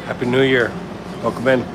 Happy New Year. Welcome in.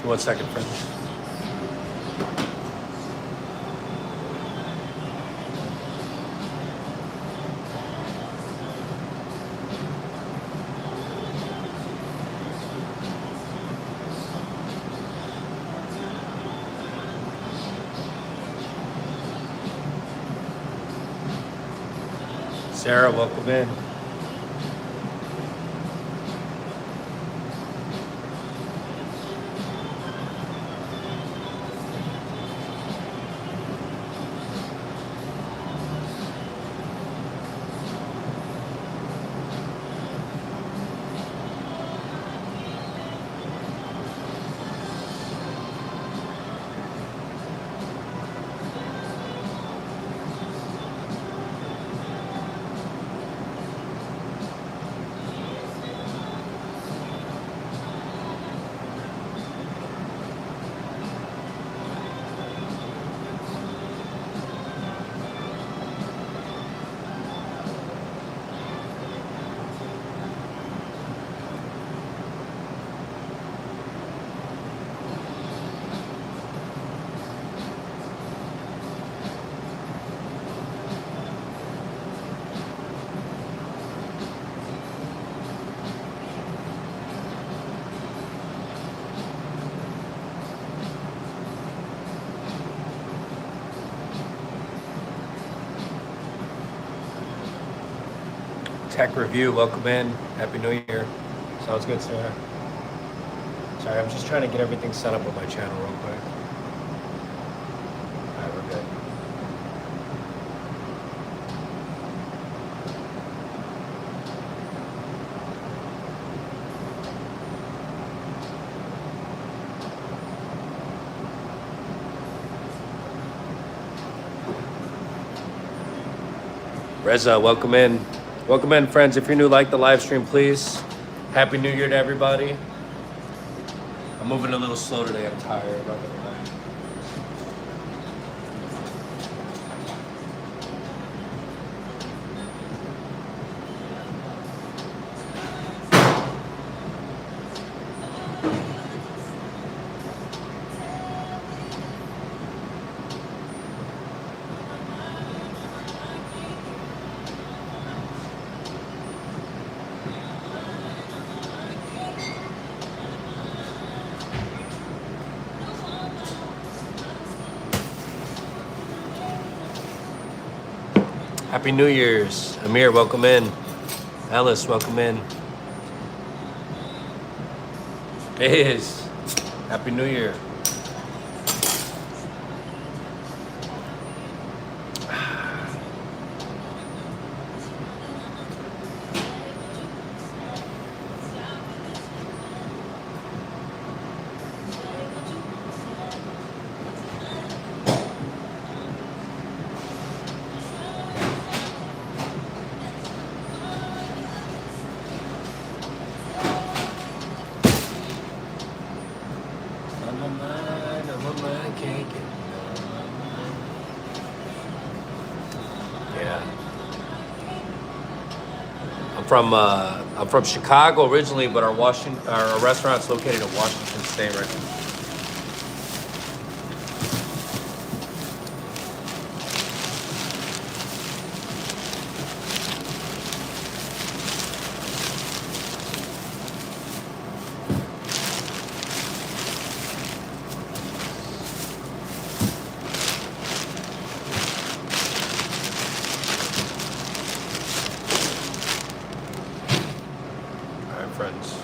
One second, friends. Sarah, welcome in. Tech Review, welcome in. Happy New Year. Sounds good, Sarah. Sorry, I'm just trying to get everything set up on my channel real quick. All right, we're good. Reza, welcome in. Welcome in, friends. If you're new, like the live stream, please. Happy New Year to everybody. I'm moving a little slow today. I'm tired. I'm not gonna lie. Happy New Year's. Amir, welcome in. Ellis, welcome in. It is. Happy New Year. I'm from Chicago originally, but our restaurant's located in Washington State right now. Friends.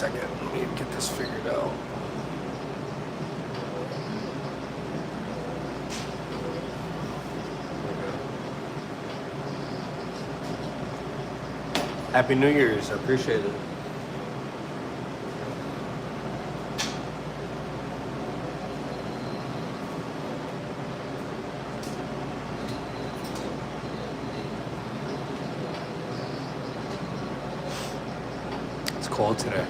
second. Let me get this figured out. Happy New Year's. I appreciate it. It's cold today.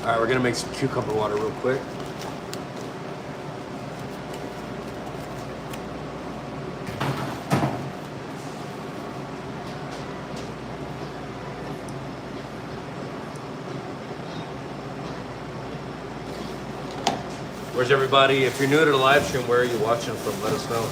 All right, we're gonna make some cucumber water real quick. Where's everybody? If you're new to the live stream, where are you watching from? Let us know.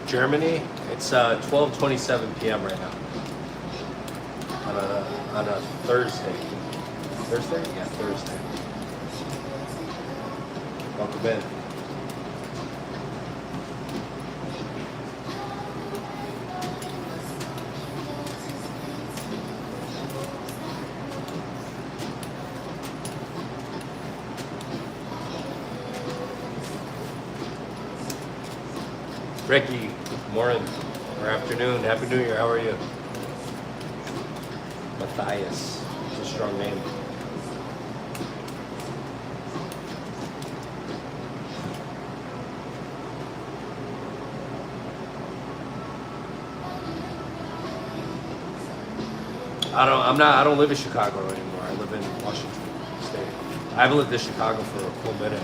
Germany, it's 12:27 p.m. right now on a Thursday. Thursday? Yeah, Thursday. Welcome in. Ricky, morning or afternoon. Happy New Year. How are you? Matthias. It's a strong name. I don't live in Chicago anymore. I live in Washington State. I haven't lived in Chicago for a full minute.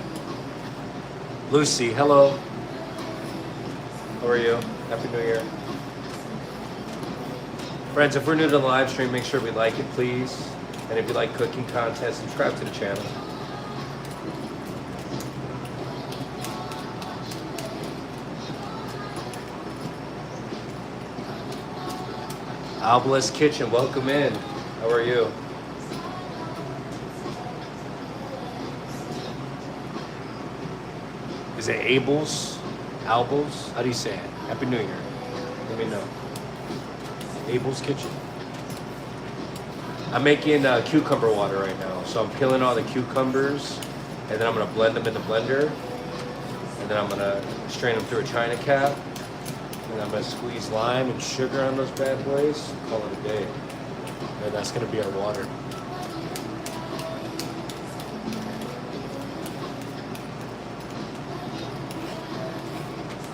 Lucy, hello. How are you? Happy New Year. Friends, if we're new to the live stream, make sure we like it, please. And if you like cooking content, subscribe to the channel. Alba's Kitchen, welcome in. How are you? Is it Abel's? Albos? How do you say it? Happy New Year. Let me know. Abel's Kitchen. I'm making cucumber water right now. So I'm peeling all the cucumbers, and then I'm gonna blend them in the blender, and then I'm gonna strain them through a china cap, and I'm gonna squeeze lime and sugar on those bad boys. Call it a day. And that's gonna be our water.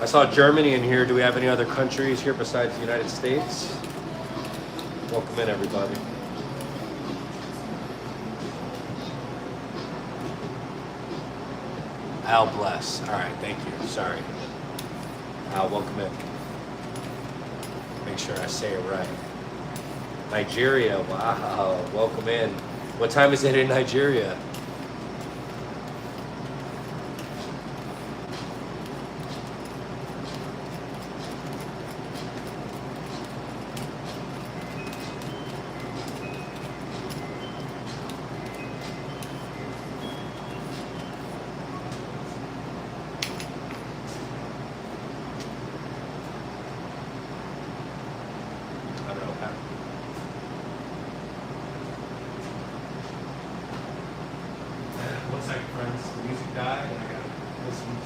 I saw Germany in here. Do we have any other countries here besides the United States? Welcome in, everybody. Al bless. All right, thank you. Sorry. Al, welcome in. Make sure I say it right. Nigeria. Wow. Welcome in. What time is it in Nigeria? died, and I got this one.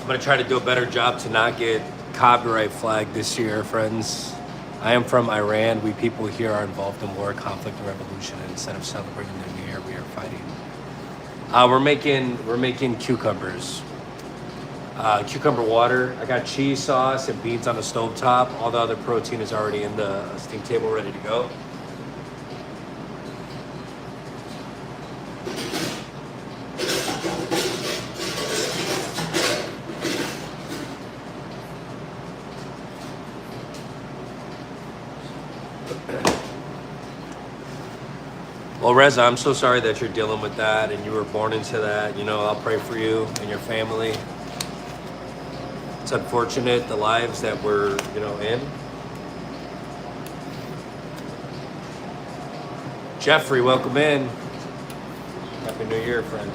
I'm gonna try to do a better job to not get copyright flagged this year, friends. I am from Iran. We people here are involved in war, conflict, and revolution. And instead of celebrating the new year, we are fighting. We're making cucumbers. Cucumber water. I got cheese sauce and beans on the stovetop. All the other protein is already in the steam table, ready to go. Well, Reza, I'm so sorry that you're dealing with that and you were born into that. You know, I'll pray for you and your family. It's unfortunate, the lives that we're, in. Jeffrey, welcome in. Happy New Year, friend.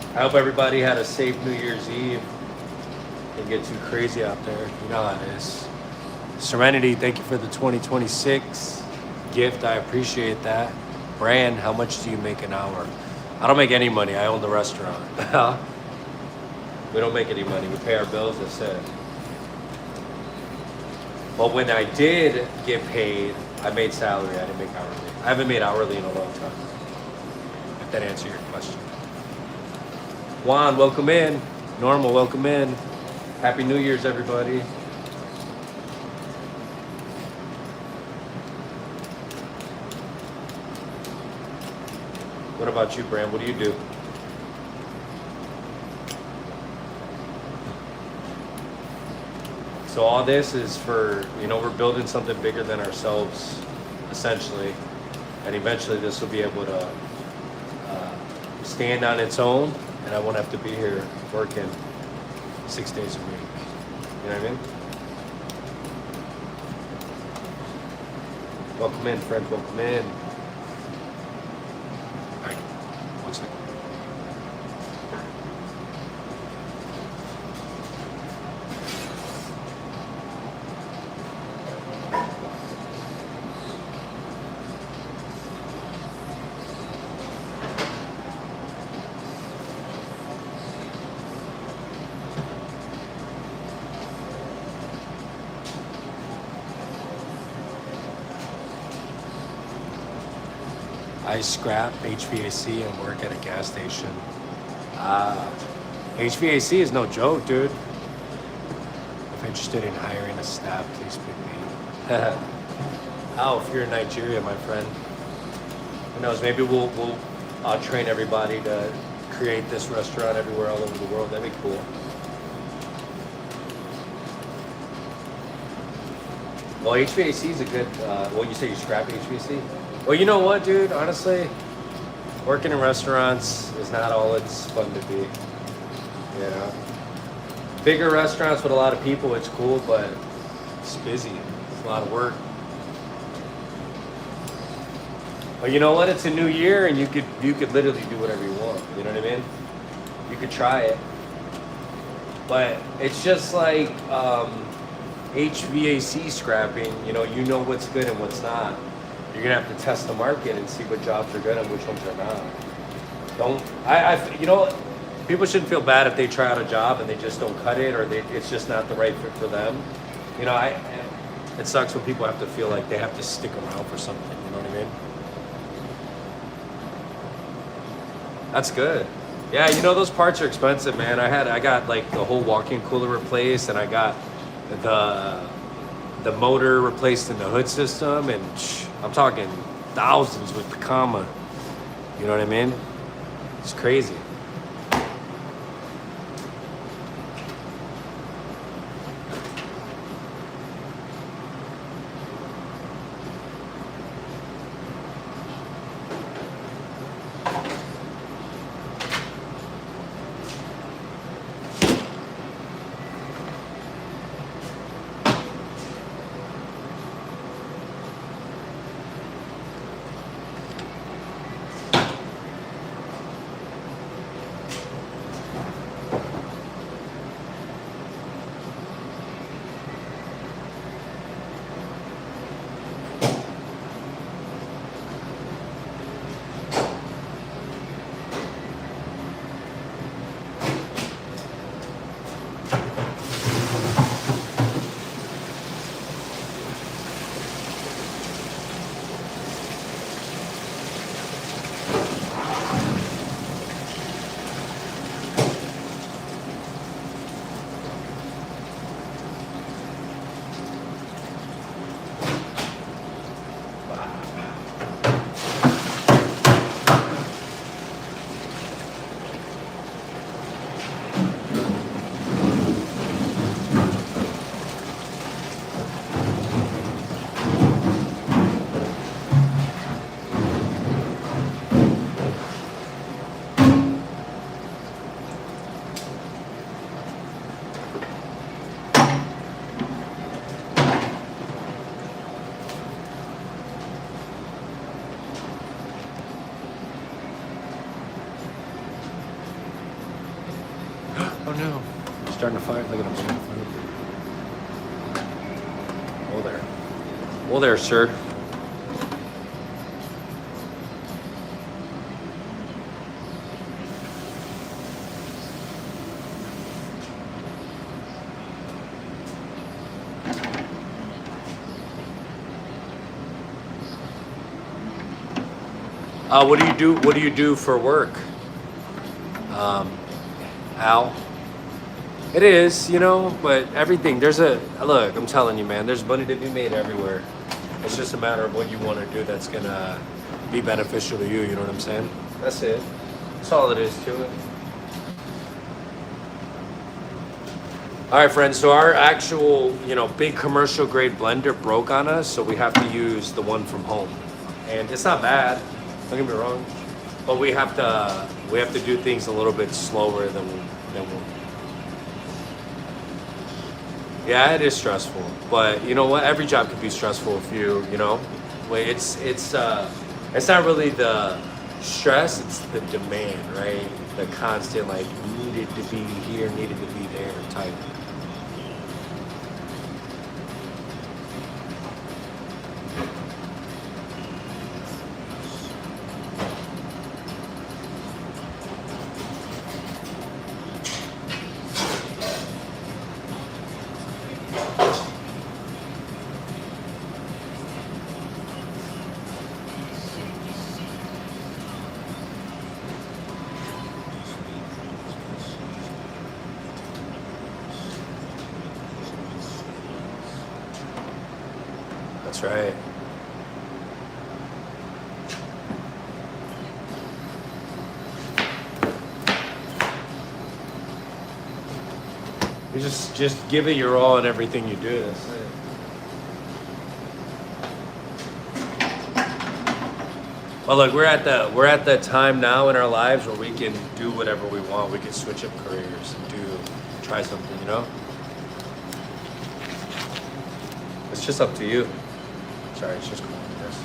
I hope everybody had a safe New Year's Eve. Didn't get too crazy out there. You know how it is. Serenity, thank you for the 2026 gift. I appreciate that. Brand, how much do you make an hour? I don't make any money. I own the restaurant. We don't make any money. We pay our bills, that's it. But when I did get paid, I made salary. I didn't make hourly. I haven't made hourly in a long time. If that answers your question. Juan, welcome in. Normal, welcome in. Happy New Year's, everybody. What about you, Bram? What do you do? So all this is for, we're building something bigger than ourselves, essentially. And eventually this will be able to stand on its own. And I won't have to be here working 6 days a week. You know what I mean? Welcome in, friends. Welcome in. All right. 1 second. I scrap HVAC and work at a gas station. HVAC is no joke, dude. If interested in hiring a staff, please pick me. Oh, if you're in Nigeria, my friend. Who knows, maybe we'll train everybody to create this restaurant everywhere all over the world. That'd be cool. Well, HVAC is a good, you say you scrap HVAC? Well, you know what, dude? Honestly, working in restaurants is not all it's fun to be. Bigger restaurants with a lot of people, it's cool, but it's busy. It's a lot of work. But you know what? It's a new year, and you could literally do whatever you want. You know what I mean? You could try it, but it's just like HVAC scrapping. You know what's good and what's not. You're gonna have to test the market and see what jobs are good and which ones are not. People shouldn't feel bad if they try out a job and they just don't cut it, or it's just not the right fit for them. It sucks when people have to feel like they have to stick around for something. You know what I mean? That's good. Yeah, those parts are expensive, man. I got like the whole walk-in cooler replaced, and I got the motor replaced in the hood system, and I'm talking thousands with the comma. You know what I mean? It's crazy. Oh no. Starting to fire. Look at him starting to fire. Oh there. Oh there, sir. What do you do? What do you do for work, Al? It is, but everything. Look, I'm telling you, man, there's money to be made everywhere. It's just a matter of what you want to do that's going to be beneficial to you, you know what I'm saying? That's it. That's all it is to it. All right, friends, so our actual, big commercial grade blender broke on us, so we have to use the one from home. And it's not bad, don't get me wrong, but we have to do things a little bit slower than we. Yeah, it is stressful, but you know what? Every job could be stressful if it's not really the stress, it's the demand, right? The constant, like, needed to be here, needed to be there type. That's right. You just give it your all in everything you do. That's it. Well, look, we're at the time now in our lives where we can do whatever we want. We can switch up careers and try something, It's just up to you. Sorry, it's just cool. Yes.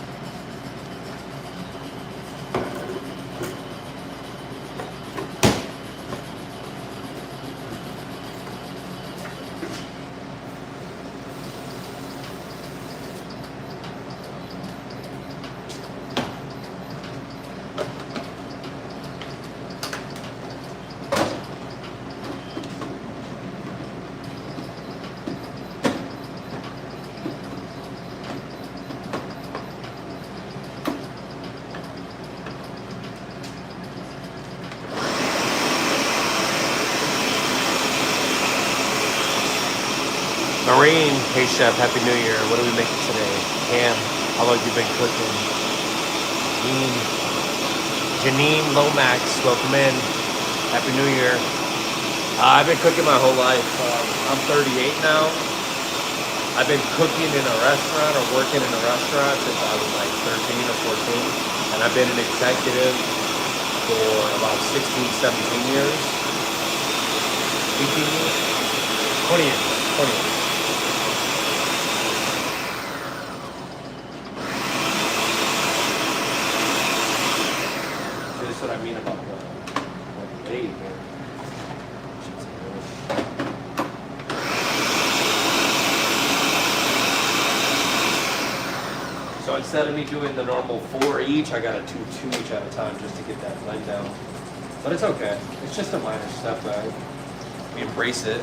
Marine, hey chef, happy new year. What are we making today? Ham. How long have you been cooking? Janine Lomax, welcome in. Happy new year. I've been cooking my whole life. I'm 38 now. I've been cooking in a restaurant or working in a restaurant since I was like 13 or 14. And I've been an executive for about 16, 17 years. 18 years? 20 years. 20 years. This is what I mean about the date here. So instead of me doing the normal 4 each, I got to do 2 each at a time just to get that blend down. But it's okay. It's just a minor step. We embrace it.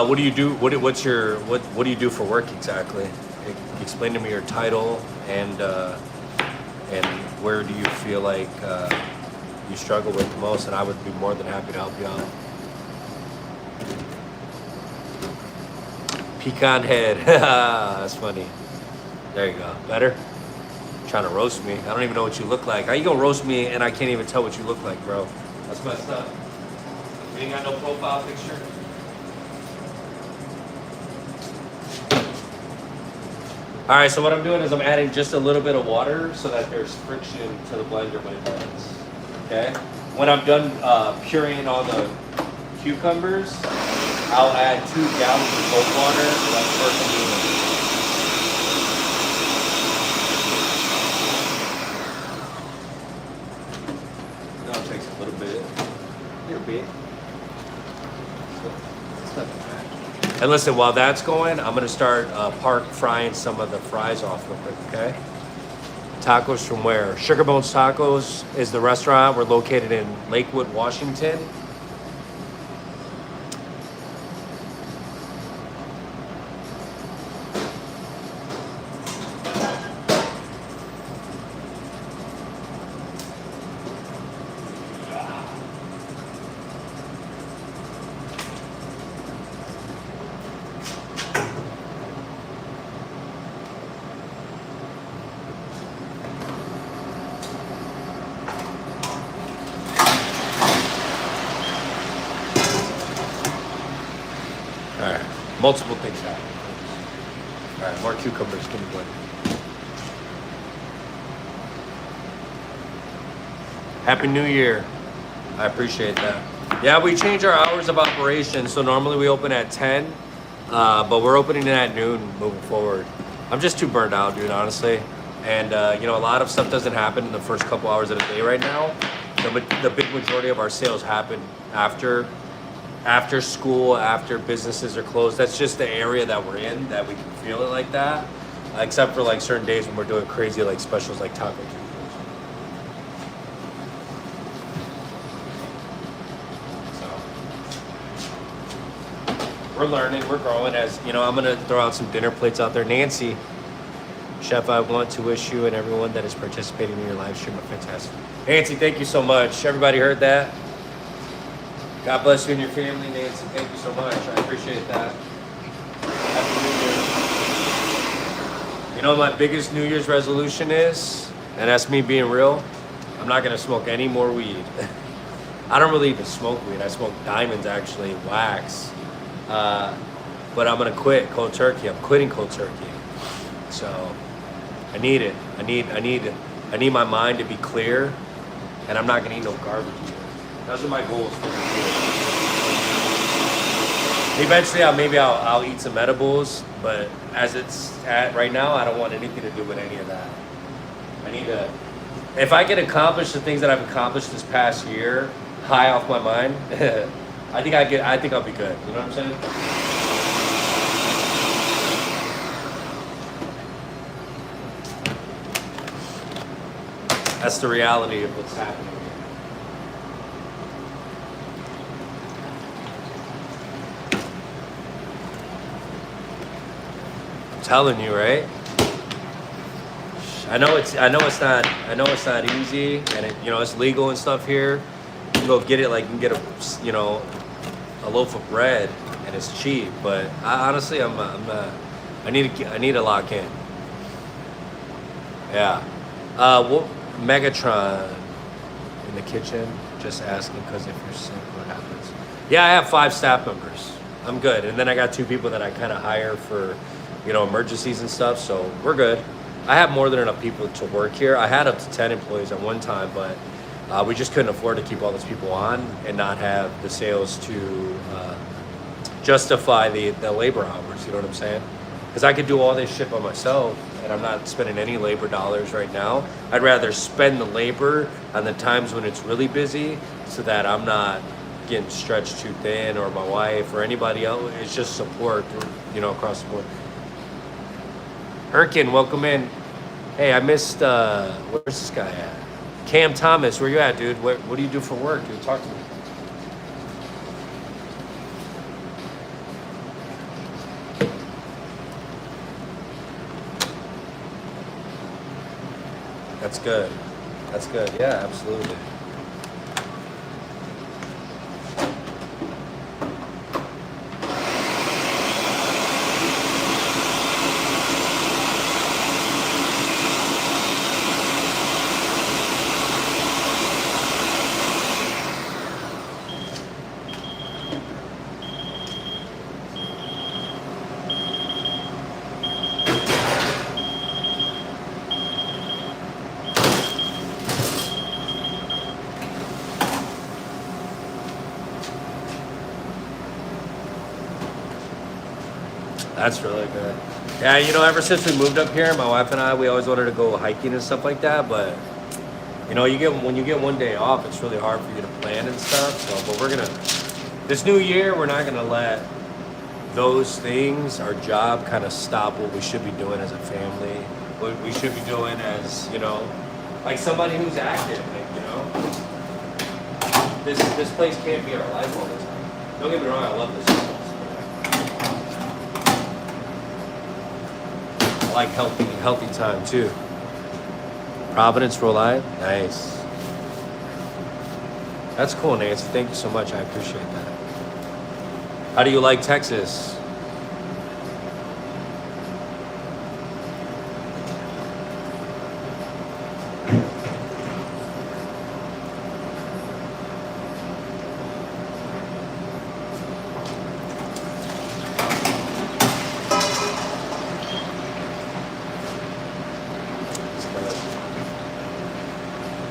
What do you do? What do you do for work exactly? Explain to me your title and where do you feel like you struggle with the most, and I would be more than happy to help you out. Pecan head. That's funny. There you go. Better? Trying to roast me. I don't even know what you look like. How you gonna roast me and I can't even tell what you look like, bro? That's messed up. You ain't got no profile picture? All right, so what I'm doing is I'm adding just a little bit of water so that there's friction to the blender when it blends. Okay? When I'm done pureeing all the cucumbers, I'll add 2 gallons of cold water so that first I'm doing it. Now it takes a little bit. Here, bit. It's nothing bad. And listen, while that's going, I'm gonna start frying some of the fries off real quick, okay? Tacos from where? Sugar Bones Tacos is the restaurant. We're located in Lakewood, Washington. Multiple things happen. All right, more cucumbers. Give me one. Happy New Year. I appreciate that. Yeah, we change our hours of operation. So normally we open at 10, but we're opening at noon moving forward. I'm just too burned out, dude, honestly. And, you know, a lot of stuff doesn't happen in the first couple hours of the day right now. The big majority of our sales happen after school, after businesses are closed. That's just the area that we're in, that we can feel it like that. Except for like certain days when we're doing crazy like specials like Taco Tuesdays. So we're learning, we're growing. As you know, I'm gonna throw out some dinner plates out there. Nancy, chef, I want to wish you and everyone that is participating in your live stream a fantastic. Nancy, thank you so much. Everybody heard that? God bless you and your family, Nancy. Thank you so much. I appreciate that. Happy New Year. You know what my biggest New Year's resolution is? And that's me being real. I'm not going to smoke any more weed. I don't really even smoke weed. I smoke diamonds, actually, wax. But I'm going to quit cold turkey. I'm quitting cold turkey. So I need it. I need my mind to be clear. And I'm not going to eat no garbage either. Those are my goals for the year. Eventually, I'll eat some edibles, but as it's at right now, I don't want anything to do with any of that. I need to. If I can accomplish the things that I've accomplished this past year, high off my mind, I think I'll be good. You know what I'm saying? That's the reality of what's happening. Telling you, right? I know it's not easy, and it's legal and stuff here, can go get it like you can get a, you know, a loaf of bread and it's cheap. But honestly, I need to lock in. Yeah. What Megatron in the kitchen? Just asking because if you're sick, what happens? Yeah, I have 5 staff members. I'm good, and then I got 2 people that I kind of hire for, you know, emergencies and stuff. So we're good. I have more than enough people to work here. I had up to 10 employees at one time, but we just couldn't afford to keep all those people on and not have the sales to justify the labor hours. You know what I'm saying? Because I could do all this shit by myself, and I'm not spending any labor dollars right now. I'd rather spend the labor on the times when it's really busy, so that I'm not getting stretched too thin, or my wife or anybody else. It's just support, you know, across the board. Erkin, welcome in. Hey, I missed, where's this guy at? Cam Thomas, where you at, dude? What do you do for work, dude? Talk to me. That's good. That's good. Yeah, absolutely. That's really good. Yeah, you know, ever since we moved up here, my wife and I, we always wanted to go hiking and stuff like that. But you know, when you get one day off, it's really hard for you to plan and stuff. So, but we're gonna this new year, we're not gonna let those things, our job, kind of stop what we should be doing as a family. What we should be doing as, you know, like somebody who's active. Like, you know, this place can't be our life all the time. Don't get me wrong, I love this place. I like healthy time too. Providence, Rhode Island, nice. That's cool, Nancy. Thank you so much. I appreciate that. How do you like Texas?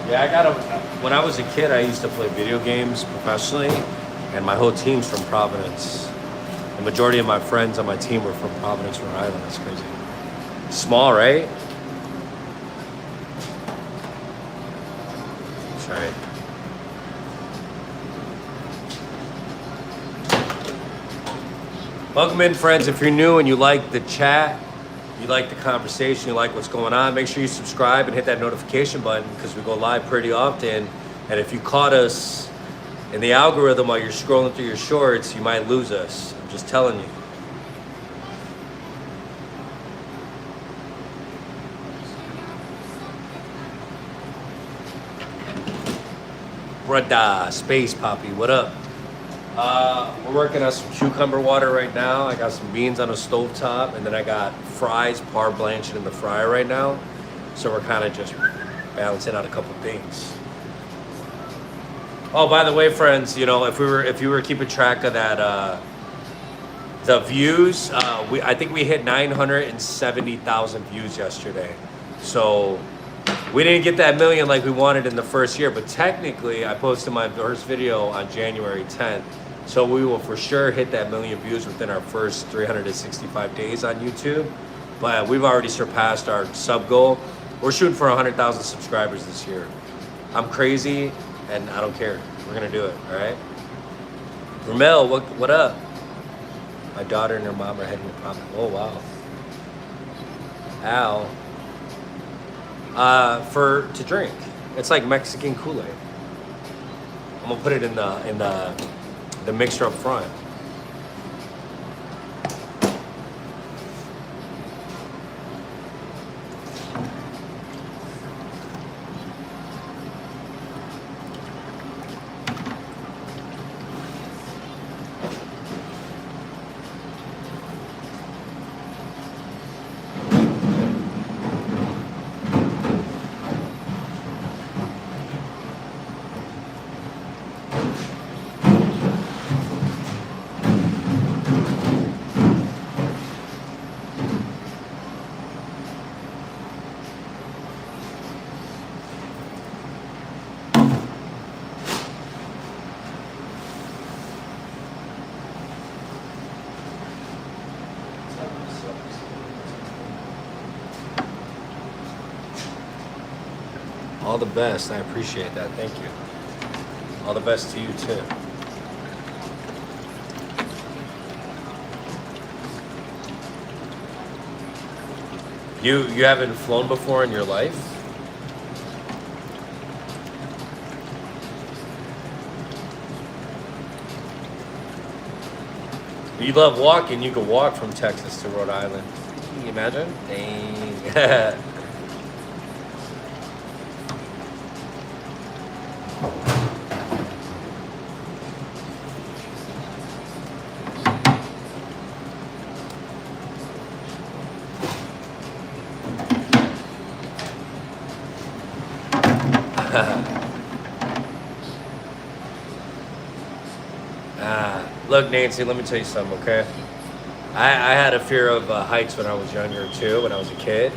Yeah, when I was a kid, I used to play video games professionally, and my whole team's from Providence. The majority of my friends on my team were from Providence, Rhode Island. That's crazy. Small, right? That's right. Welcome in, friends. If you're new and you like the chat, you like the conversation, you like what's going on, make sure you subscribe and hit that notification button, because we go live pretty often. And if you caught us in the algorithm while you're scrolling through your shorts, you might lose us. I'm just telling you. Brada, Space Poppy, what up? We're working on some cucumber water right now. I got some beans on a stovetop, and then I got fries par blanching in the fryer right now. So we're kind of just balancing out a couple things. Oh, by the way, friends, you know, if you were keeping track of that, the views, I think we hit 970,000 views yesterday. So we didn't get that million like we wanted in the first year, but technically I posted my first video on January 10th. So we will for sure hit that million views within our first 365 days on YouTube. But we've already surpassed our sub goal. We're shooting for 100,000 subscribers this year. I'm crazy and I don't care. We're gonna do it, all right? Ramel, what up? My daughter and her mom are heading to Providence. Oh, wow. Al. To drink. It's like Mexican Kool-Aid. I'm gonna put it in the mixture up front. All the best. I appreciate that. Thank you. All the best to you too. You haven't flown before in your life? You love walking. You could walk from Texas to Rhode Island. Can you imagine? Dang. Look, Nancy, let me tell you something, okay? I had a fear of heights when I was younger, too, when I was a kid.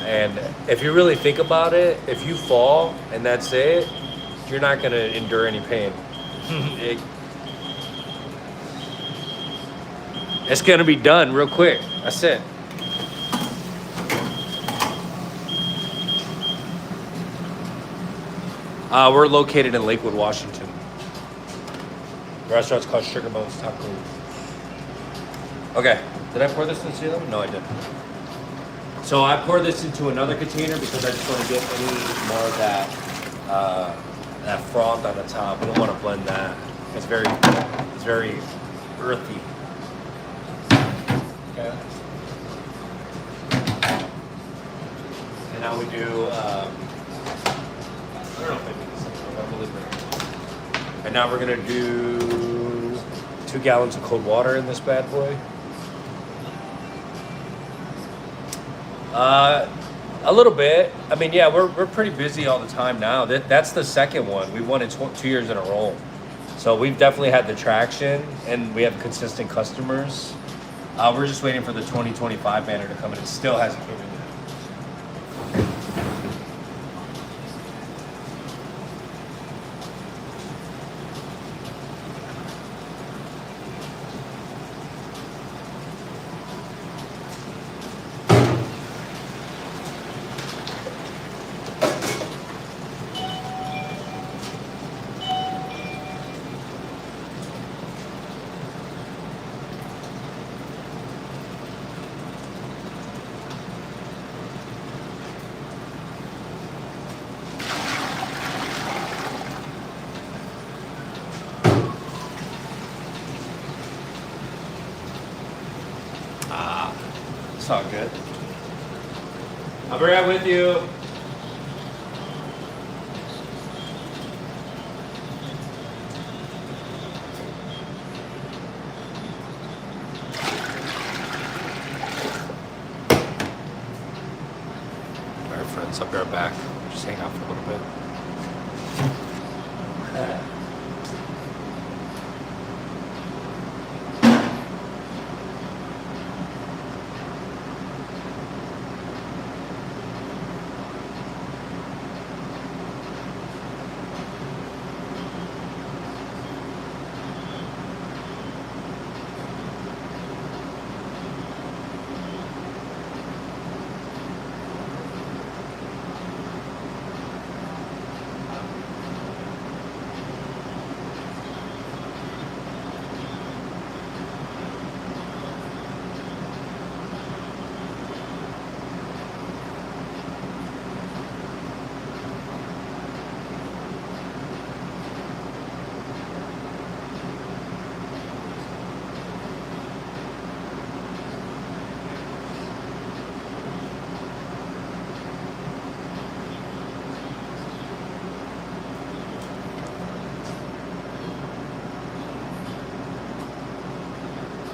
And if you really think about it, if you fall and that's it, you're not going to endure any pain. It's going to be done real quick. That's it. We're located in Lakewood, Washington. The restaurant's called Sugar Bones Taco. Okay, did I pour this into them? No, I didn't. So I poured this into another container because I just want to get any more of that froth on the top. We don't want to blend that. It's very earthy. Okay. And now we do. I don't know if I did this. I'm really big. And now we're gonna do 2 gallons of cold water in this bad boy. A little bit. I mean, yeah, we're pretty busy all the time now. That's the second one. We've won it 2 years in a row. So we've definitely had the traction, and we have consistent customers. We're just waiting for the 2025 banner to come in. It still hasn't come in yet. It's all good. I'll be right with you. All right, friends, I'll be right back. Just hang out for a little bit.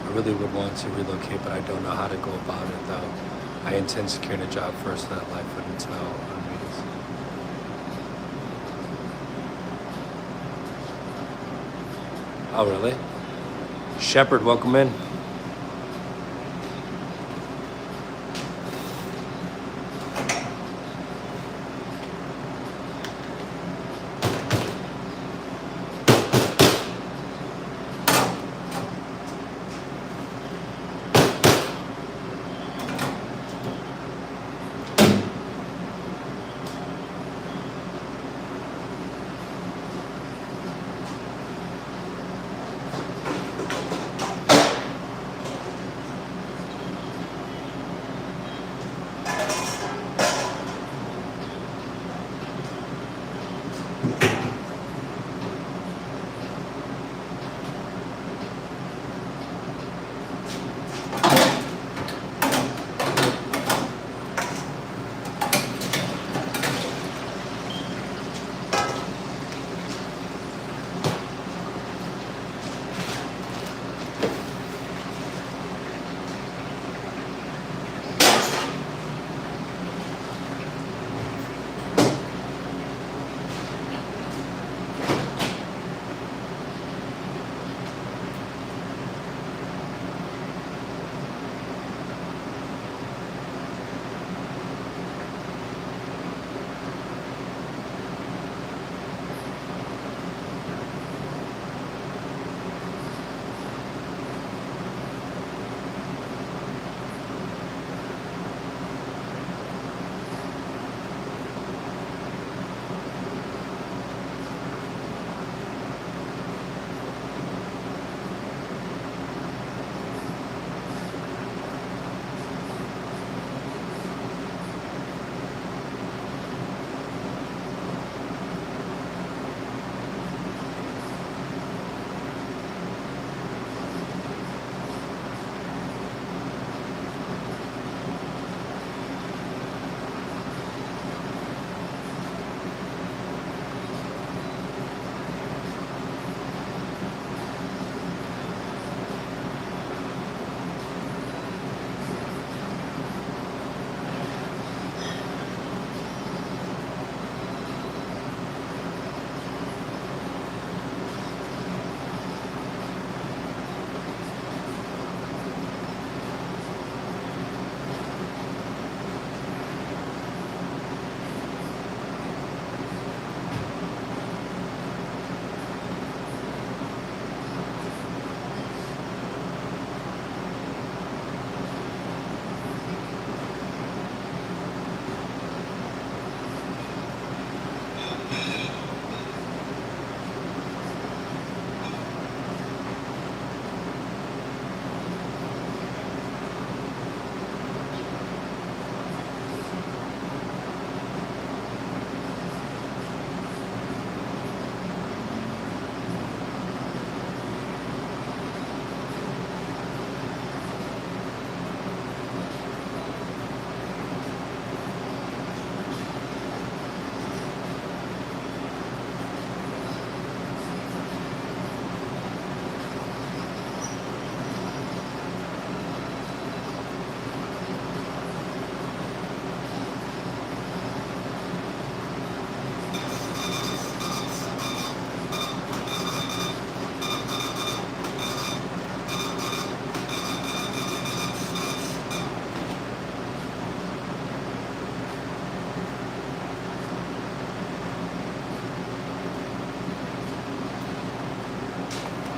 I really would want to relocate, but I don't know how to go about it, though. I intend securing a job first, so that life wouldn't tell on me. Oh, really? Shepard, welcome in.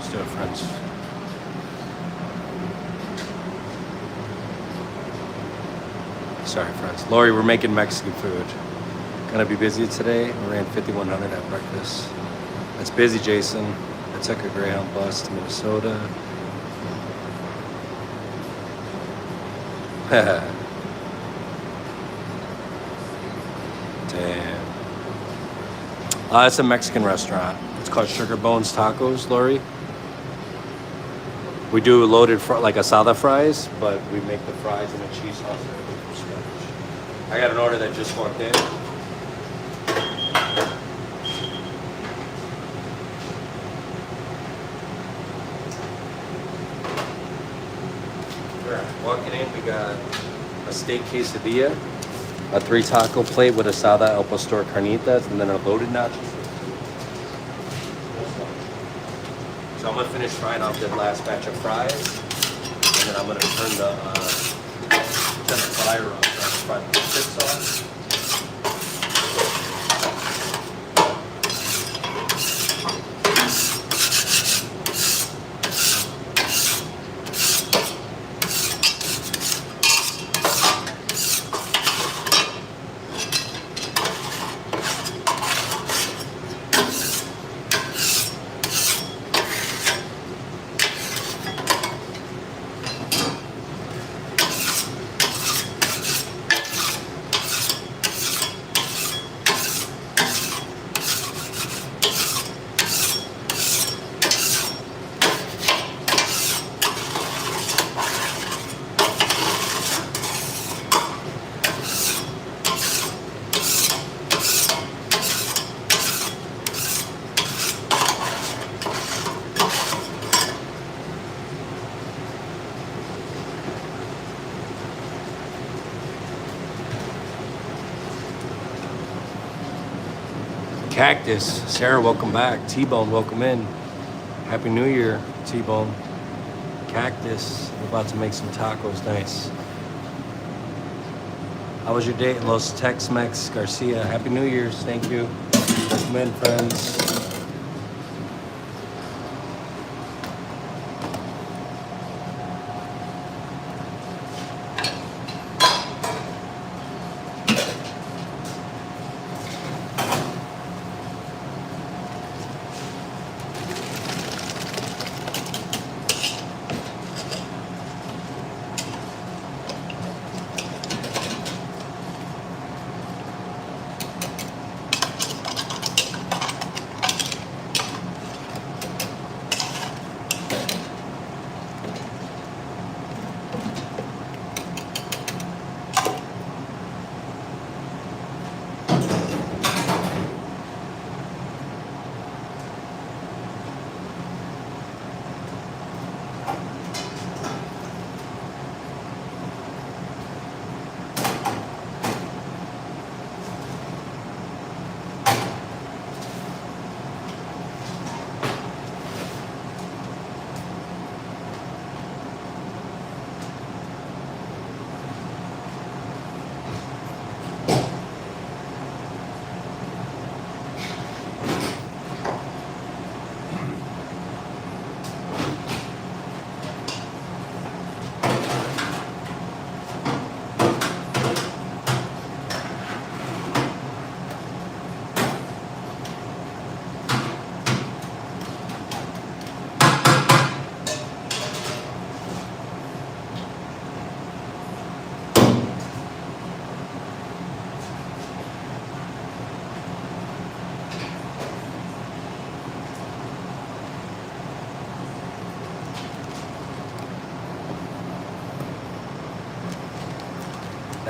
Let's do it, friends. Sorry, friends. Lori, we're making Mexican food. Gonna be busy today. We ran 5,100 at breakfast. It's busy, Jason. I took a Greyhound bus to Minnesota. Damn. It's a Mexican restaurant. It's called Sugar Bones Tacos, Lori. We do loaded like asada fries, but we make the fries in a cheese sauce from scratch. I got an order that just walked in. Walking in, we got a steak quesadilla, a 3 taco plate with asada al pastor carnitas, and then a loaded nachos. So I'm gonna finish frying off the last batch of fries, and then I'm gonna turn the fire on so I can fry the chips off. Cactus, Sarah, welcome back. T-Bone, welcome in. Happy New Year, T-Bone. Cactus, we're about to make some tacos, nice. How was your day? Los Tex-Mex Garcia, Happy New Year's, thank you. Welcome in, friends.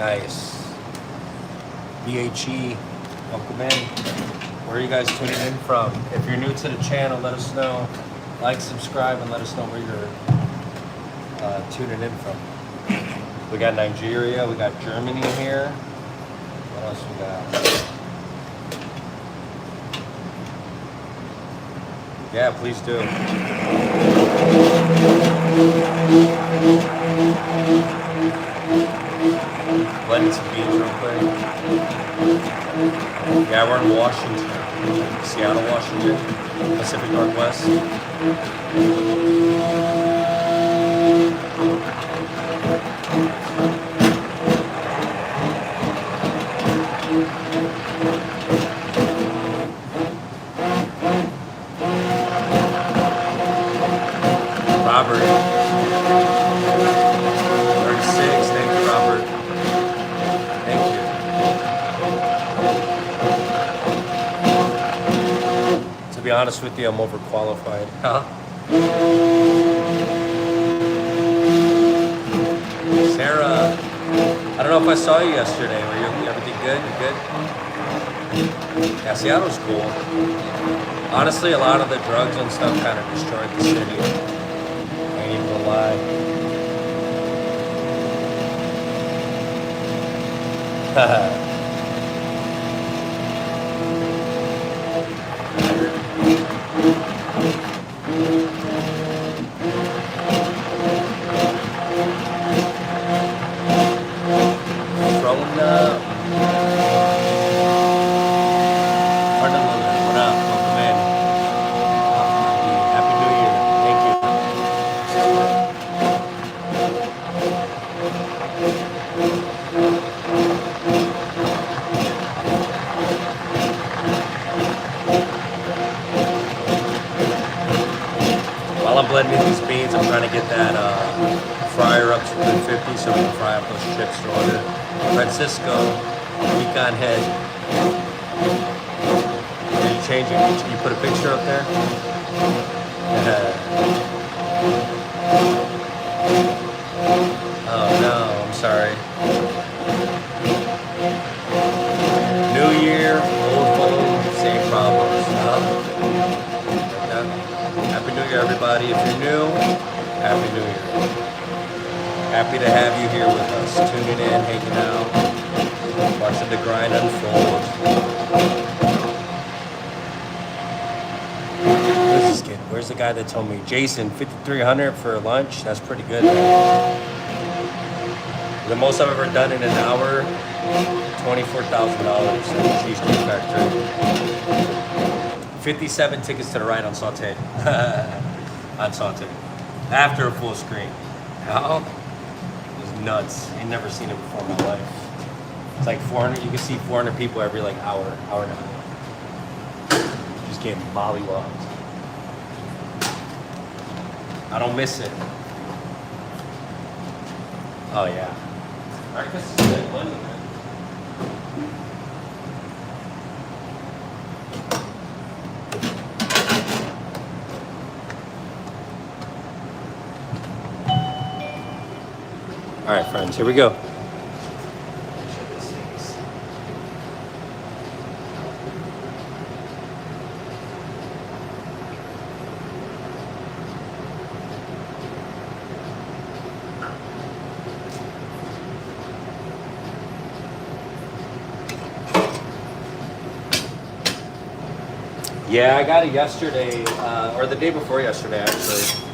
Nice. BHE, welcome in. Where are you guys tuning in from? If you're new to the channel, let us know. Like, subscribe, and let us know where you're tuning in from. We got Nigeria, we got Germany here. What else we got? Yeah, please do. Blend some beans real quick. Yeah, we're in Washington, Seattle, Washington, Pacific Northwest. Robert, 36, thank you, Robert. Thank you. To be honest with you, I'm overqualified. Huh? Sarah, I don't know if I saw you yesterday. Were you everything good? You good? Yeah, Seattle's cool. Honestly, a lot of the drugs and stuff kind of destroyed the city. Ain't even gonna lie. Rolling up. What up? Welcome in. Happy New Year. Thank you. While I'm blending these beans, I'm trying to get that fryer up to 350 so we can fry up those chips to order. Francisco, pecan head. Are you changing? You put a picture up there? Oh no, I'm sorry. New year, old phone, same problems. Happy New Year, everybody. If you're new, Happy New Year. Happy to have you here with us, tuning in, hanging out, watching the grind unfold. Where's this kid? Where's the guy that told me? Jason, 5,300 for lunch? That's pretty good, man. The most I've ever done in an hour, $24,000 at the Cheesecake Factory. 57 tickets to the right on Sauté. On Sauté. After a full screen. How? Nuts. I've never seen it before in my life. It's like 400, you can see 400 people every like hour and a half. Just getting mollywopped. I don't miss it. Oh yeah. Alright, this is good money, man. All right, friends, here we go. Yeah, I got it yesterday, or the day before yesterday, actually.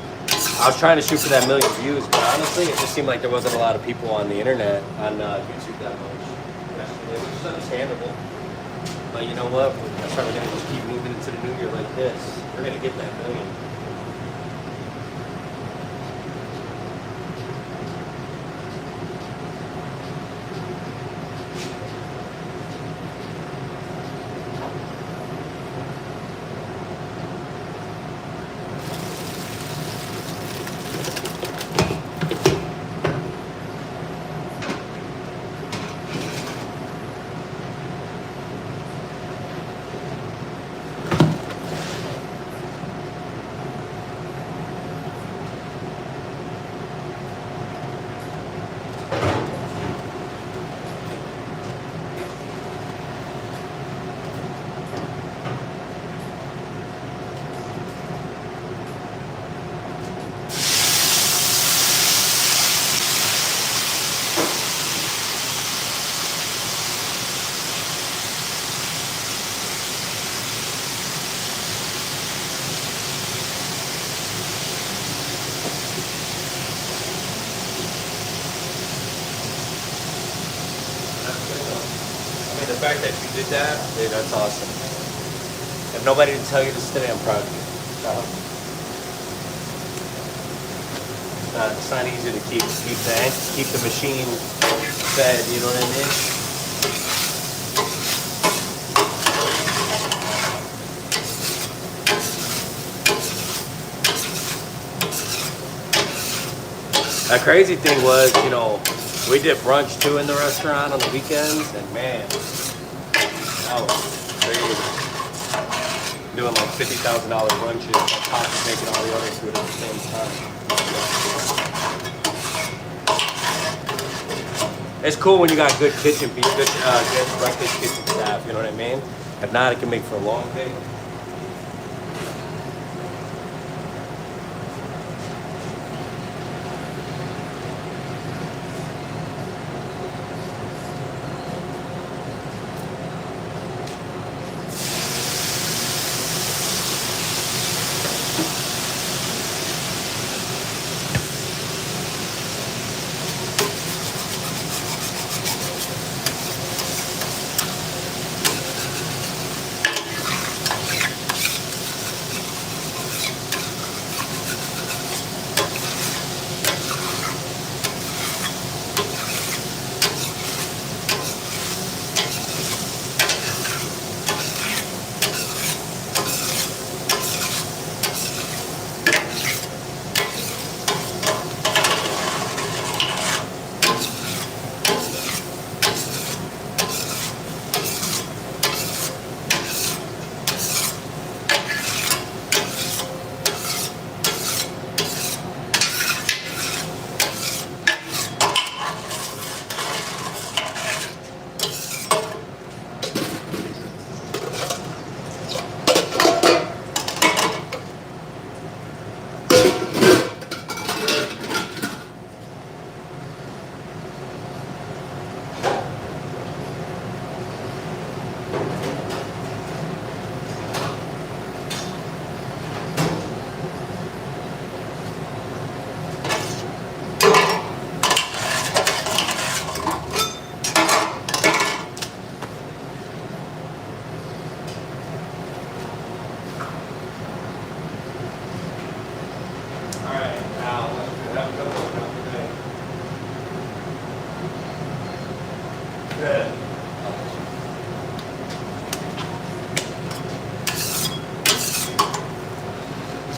I was trying to shoot for that 1 million views, but honestly, it just seemed like there wasn't a lot of people on the internet, on YouTube that much yesterday, which is understandable. But you know what? That's why we're going to just keep moving into the new year like this. We're going to get that 1 million. fact that you did that, dude, that's awesome. If nobody to tell you this today, I'm proud of you. It's not easy to keep the machine fed, you know what I mean? The crazy thing was, you know, we did brunch too in the restaurant on the weekends, and man, that was crazy. Doing like $50,000 brunches on top of making all the other food at the same time. It's cool when you got good kitchen people, good breakfast kitchen staff, you know what I mean? If not, it can make for a long day.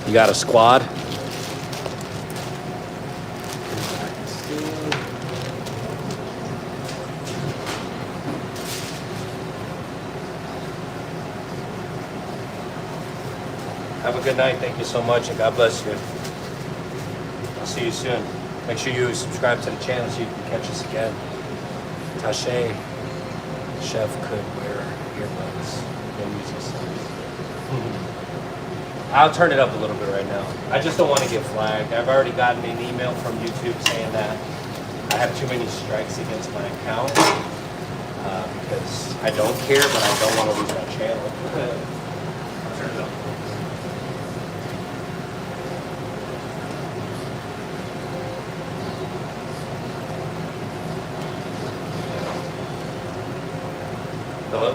You got a squad? Have a good night. Thank you so much, and God bless you. I'll see you soon. Make sure you subscribe to the channel so you can catch us again. Tache, chef could wear earbuds. No music sounds. I'll turn it up a little bit right now. I just don't want to get flagged. I've already gotten an email from YouTube saying that I have too many strikes against my account because I don't care, but I don't want to lose my channel. I'll turn it up. Hello?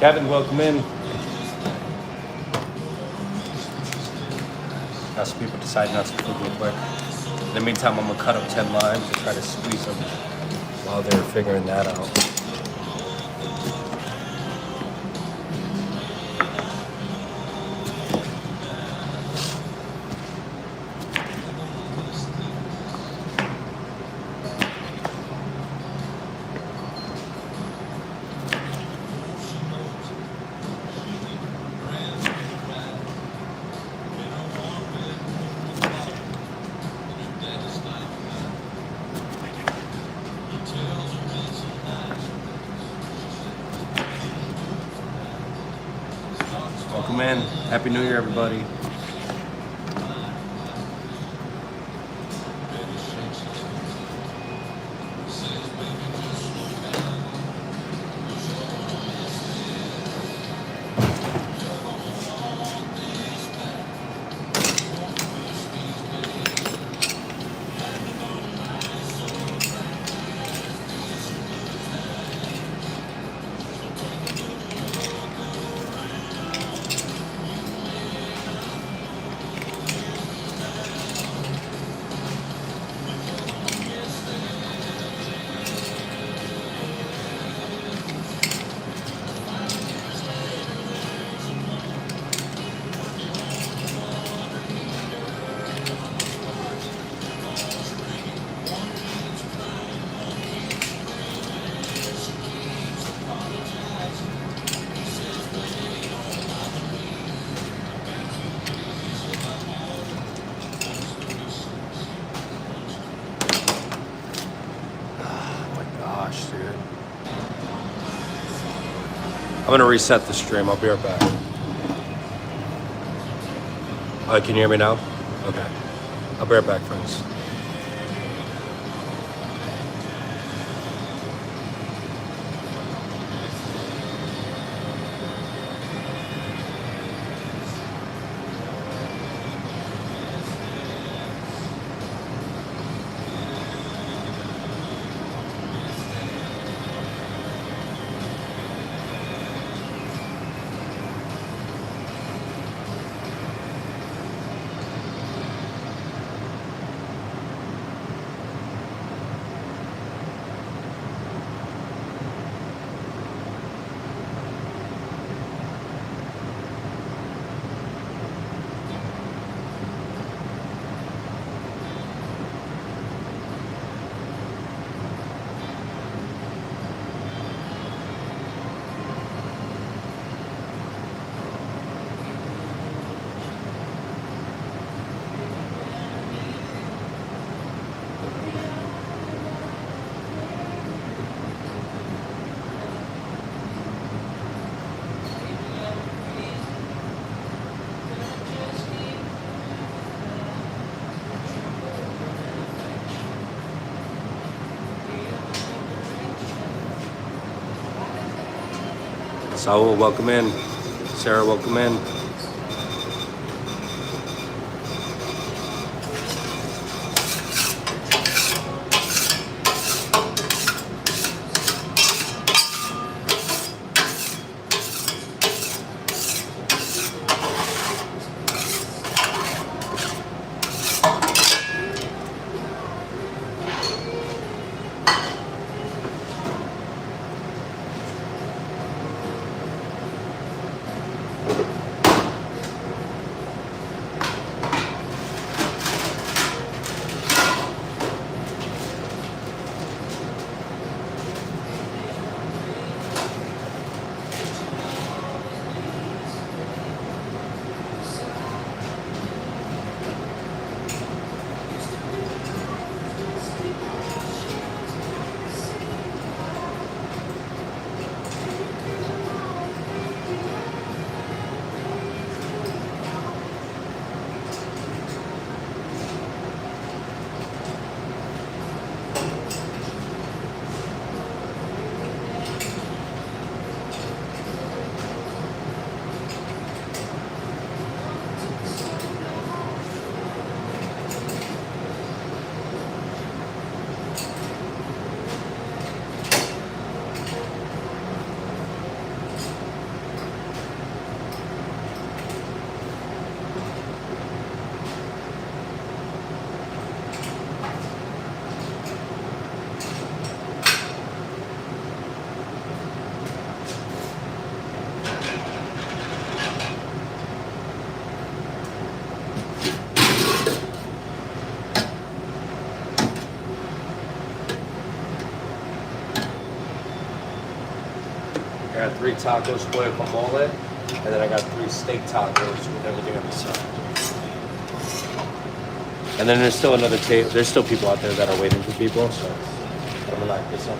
Kevin, welcome in. Got some people deciding on some food real quick. In the meantime, I'm gonna cut up 10 limes and try to squeeze them while they're figuring that out. Welcome in. Happy New Year, everybody. I'm gonna reset the stream. I'll be right back. Can you hear me now? Okay. I'll be right back, friends. Saul, welcome in. Sarah, welcome in. got 3 tacos pollo con mole, and then I got 3 steak tacos with everything on the side. And then there's still another table. There's still people out there that are waiting for people, so I'm gonna lock this up.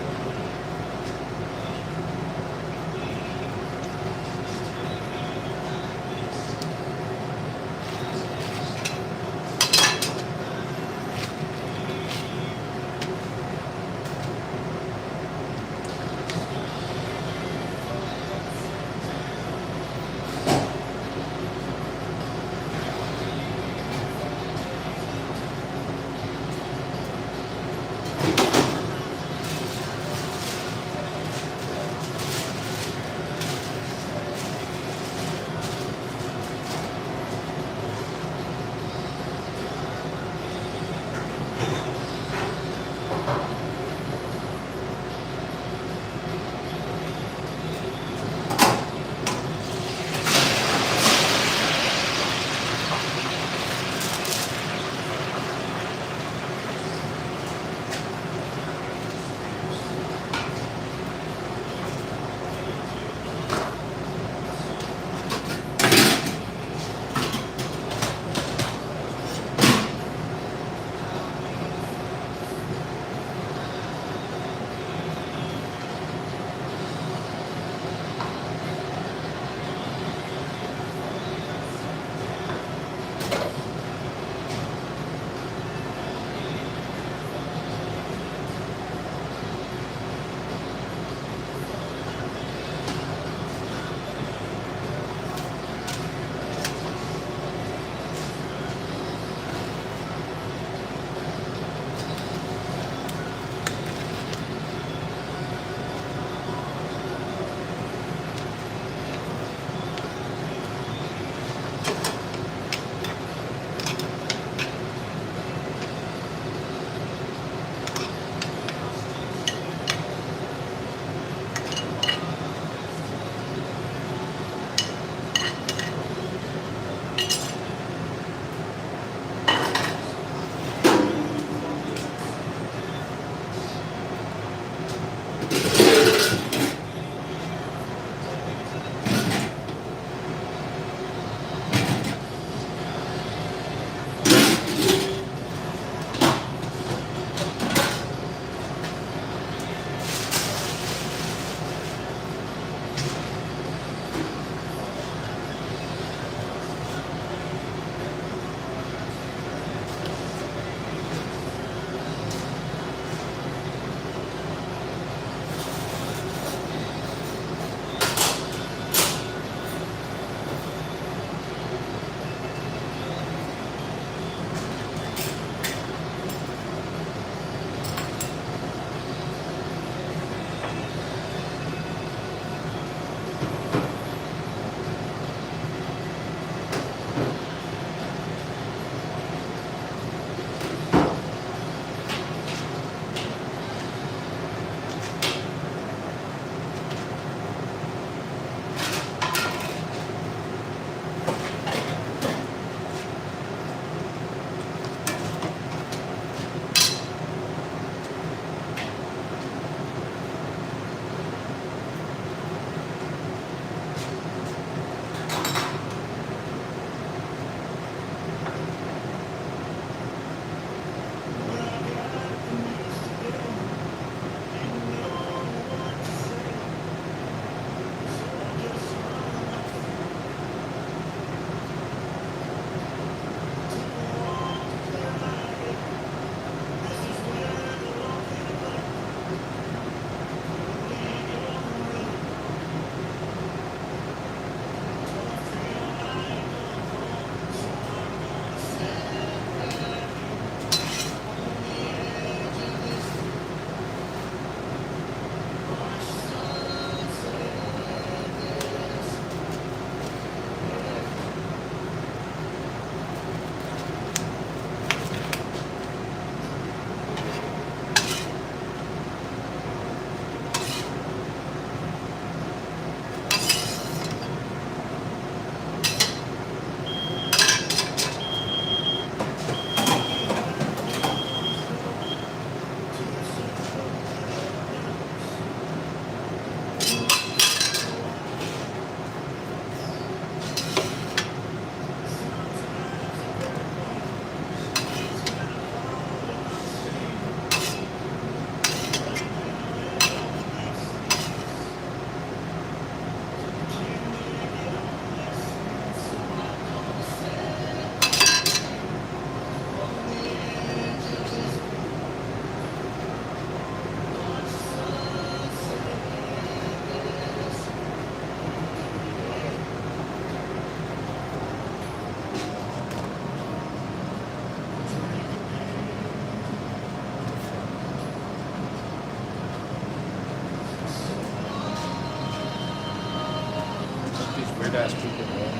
weird ass people, man.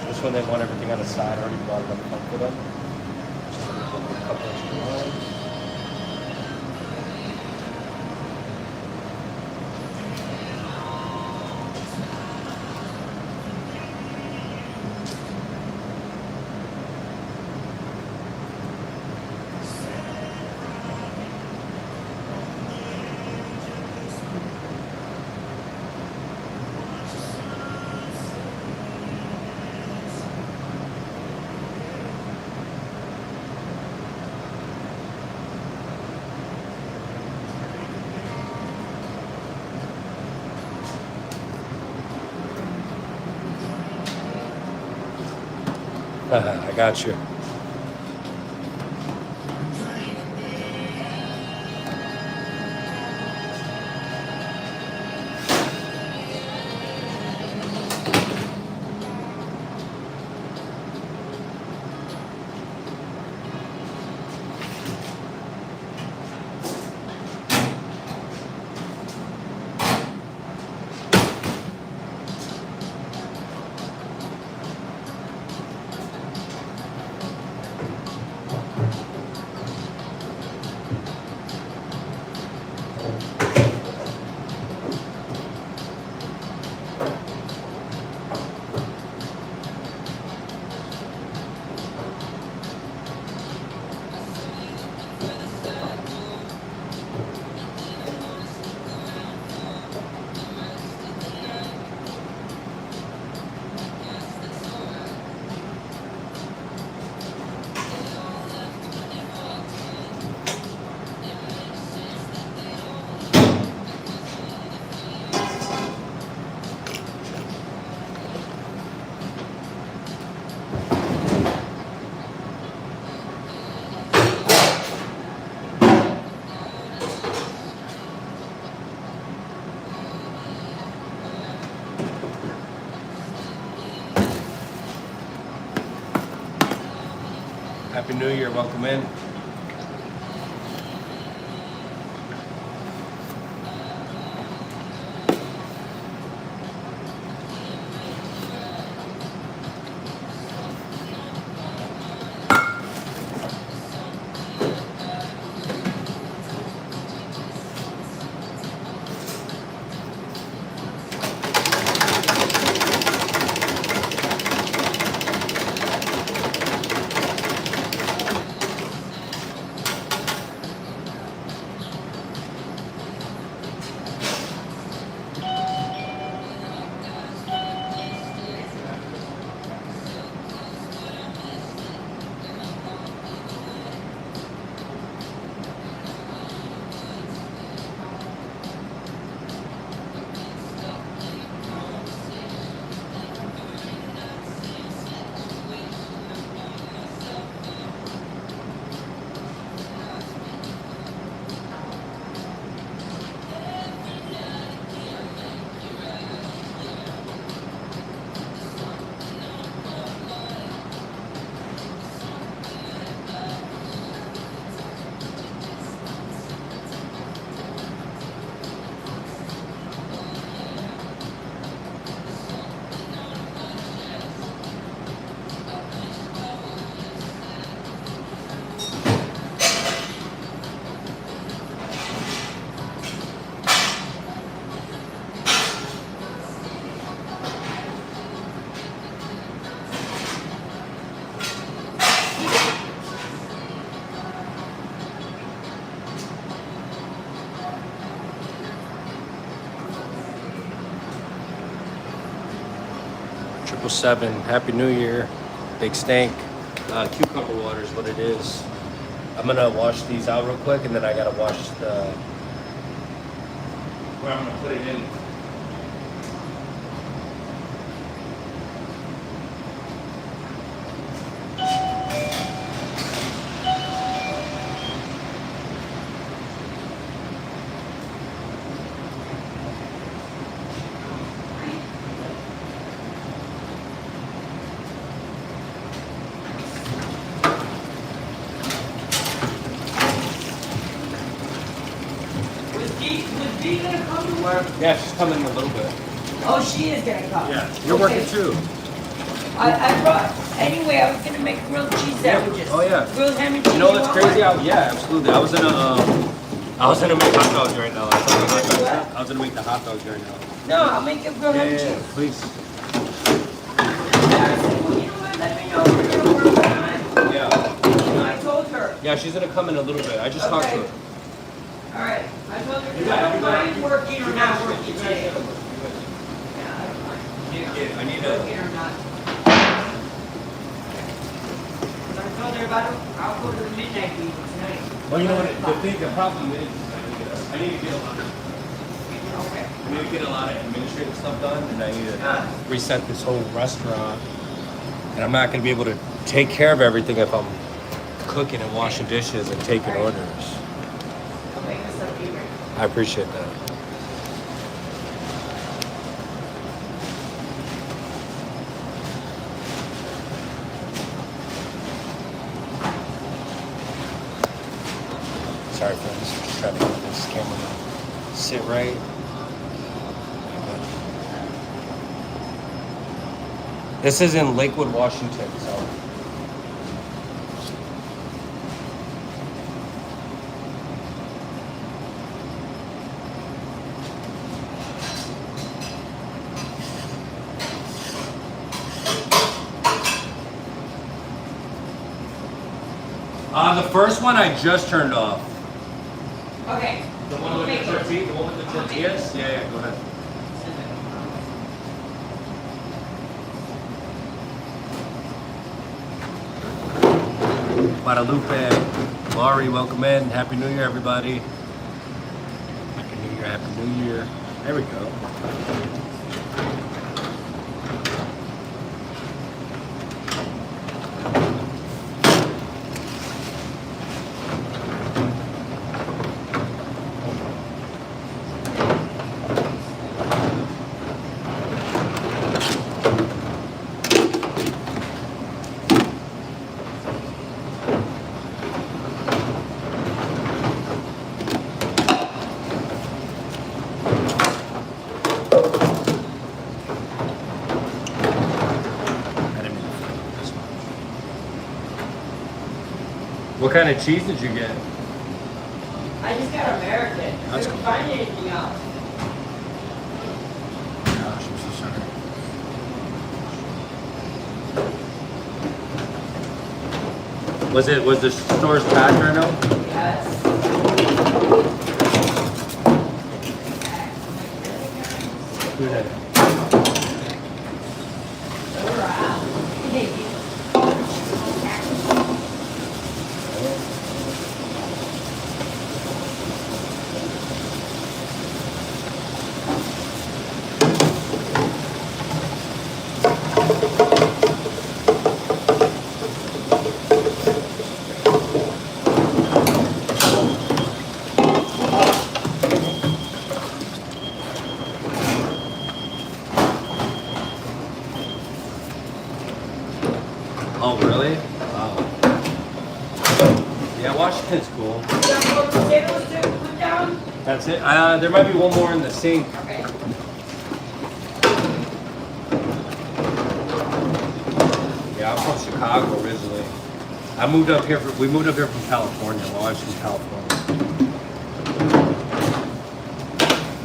This one they want everything on the side. I already brought it up front for them. Just a couple extra lines. I got you. Happy New Year, welcome in. Seven. Happy New Year. Big stank. Cucumber water is what it is. I'm gonna wash these out real quick, and then I gotta wash the where I'm gonna put it in. Dee gonna come to work? Yeah, she's coming in a little bit. Oh, she is gonna come. Yeah, you're working too. I brought, anyway, I was gonna make grilled cheese sandwiches. Oh yeah. Grilled ham and cheese. You know what's want crazy? one? Yeah, absolutely. I was gonna make hot dogs right now. I was gonna make the hot dogs right now. No, I'll make you grilled ham and cheese. Please. And I said, well, you know what, let me know when you're gonna work on. Yeah. You know, I told her. Yeah, she's gonna come in a little bit. I just talked to her. All right. I told her, I don't mind working or not working today. Yeah, I don't mind. I need Working or not. I told her about it. I'll go to the midnight meeting tonight. Well, you know what? The problem is, I need to get a lot. Okay. I need to get a lot of administrative stuff done, and I need to reset this whole restaurant. And I'm not going to be able to take care of everything if I'm cooking and washing dishes and taking orders. I'll make this up to you. I appreciate that. Sorry, friends. Just trying to get this camera to sit right. This is in Lakewood, Washington, so. The first one I just turned off. Okay. The one with the tortillas? The one with the tortillas? Yeah, go ahead. Guadalupe, Laurie, welcome in. Happy New Year, everybody. Happy New Year, Happy New Year. There we go. What kind of cheese did you get? I just got American. I That's couldn't cool. find anything else. Gosh, I'm so sorry. Was the stores packed right now? Yes. Who did? Oh, really? Wow. Yeah, Washington's cool. Potatoes to put down? That's it. There might be one more in the sink. Okay. Yeah, I'm from Chicago originally. We moved up here from California. My wife's from California.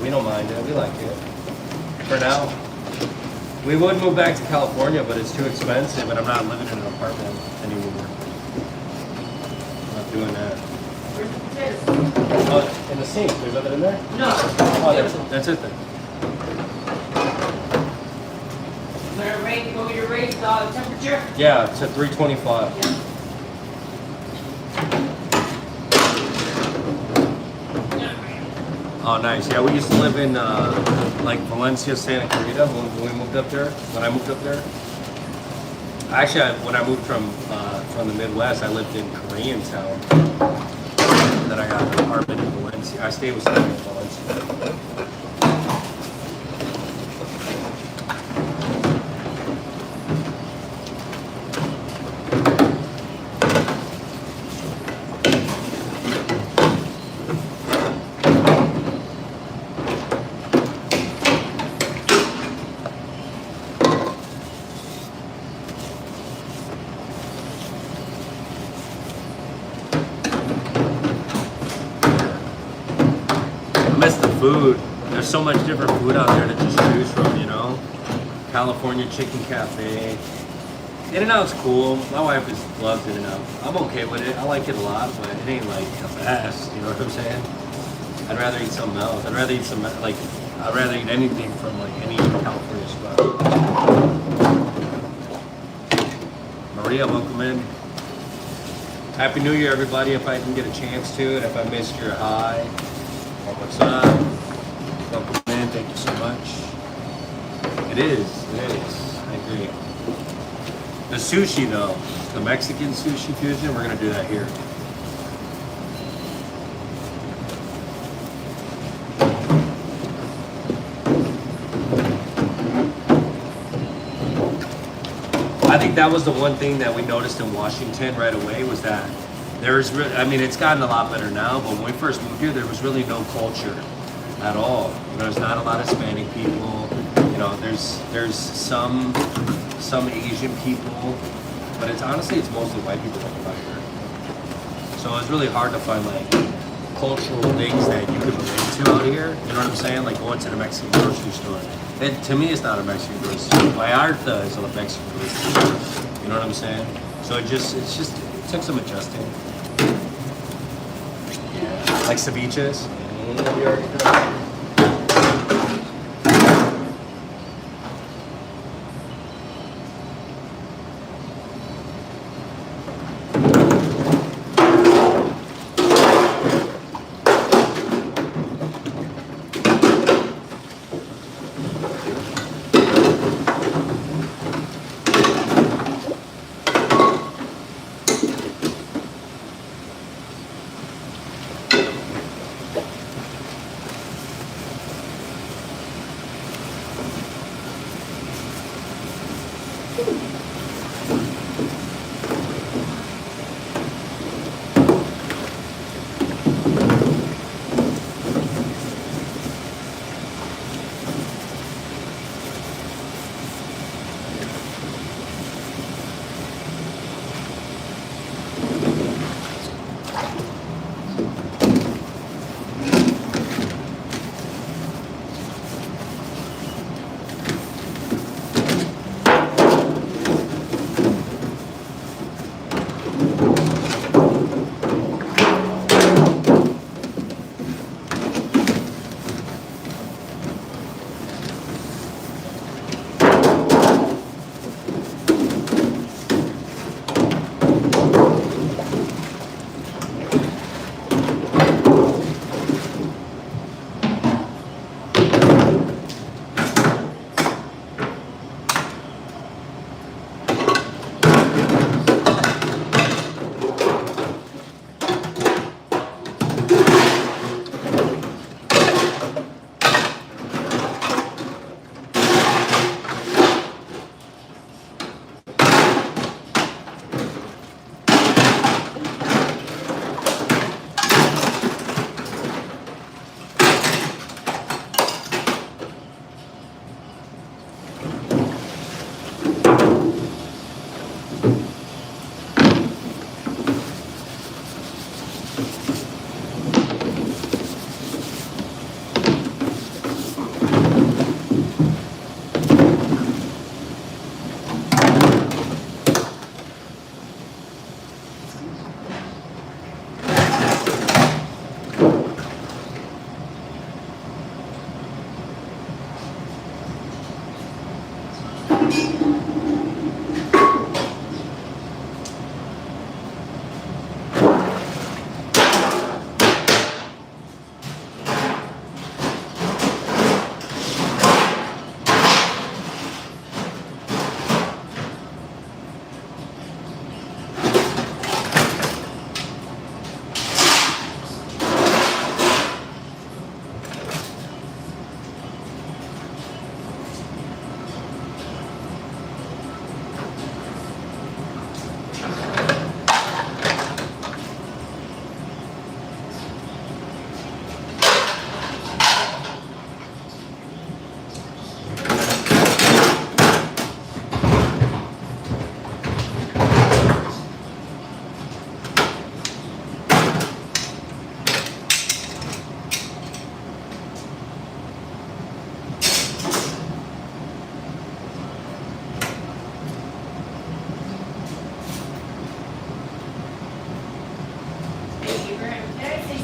We don't mind it. We like it. For now. We would move back to California, but it's too expensive, and I'm not living in an apartment anymore. I'm not doing that. Where's the potatoes? Oh, in the sink. There's nothing in there? No. Oh, that's it then. You want me to raise the temperature? Yeah, it's at 325. Yeah. Oh, nice. Yeah, we used to live in like Valencia, Santa Clarita when we moved up there. When I moved up there, actually, when I moved from the Midwest, I lived in Koreatown. Then I got an apartment in Valencia. I stayed with someone in Valencia. guess the food, there's so much different food out there to just choose from, you know? California Chicken Cafe. In-N-Out's cool. My wife loves In-N-Out. I'm okay with it. I like it a lot, but it ain't like the best, you know what I'm saying? I'd rather eat something else. I'd rather eat anything from like any California spot. Maria, welcome in. Happy New Year, everybody, if I can get a chance to, and if I missed your hi, or what's up, welcome in, thank you so much. It is, I agree. The sushi though, the Mexican sushi fusion, we're gonna do that here. I think that was the one thing that we noticed in Washington right away was that I mean, it's gotten a lot better now, but when we first moved here, there was really no culture at all. You know, there's not a lot of Hispanic people. You know, there's some Asian people, but it's honestly mostly white people that come out here. So it's really hard to find like cultural things that you can relate to out here. You know what I'm saying? Like going to the Mexican grocery store. To me, it's not a Mexican grocery store. Vallarta is a Mexican grocery store. You know what I'm saying? So it took some adjusting. Yeah. Like ceviches. Yeah, we already know.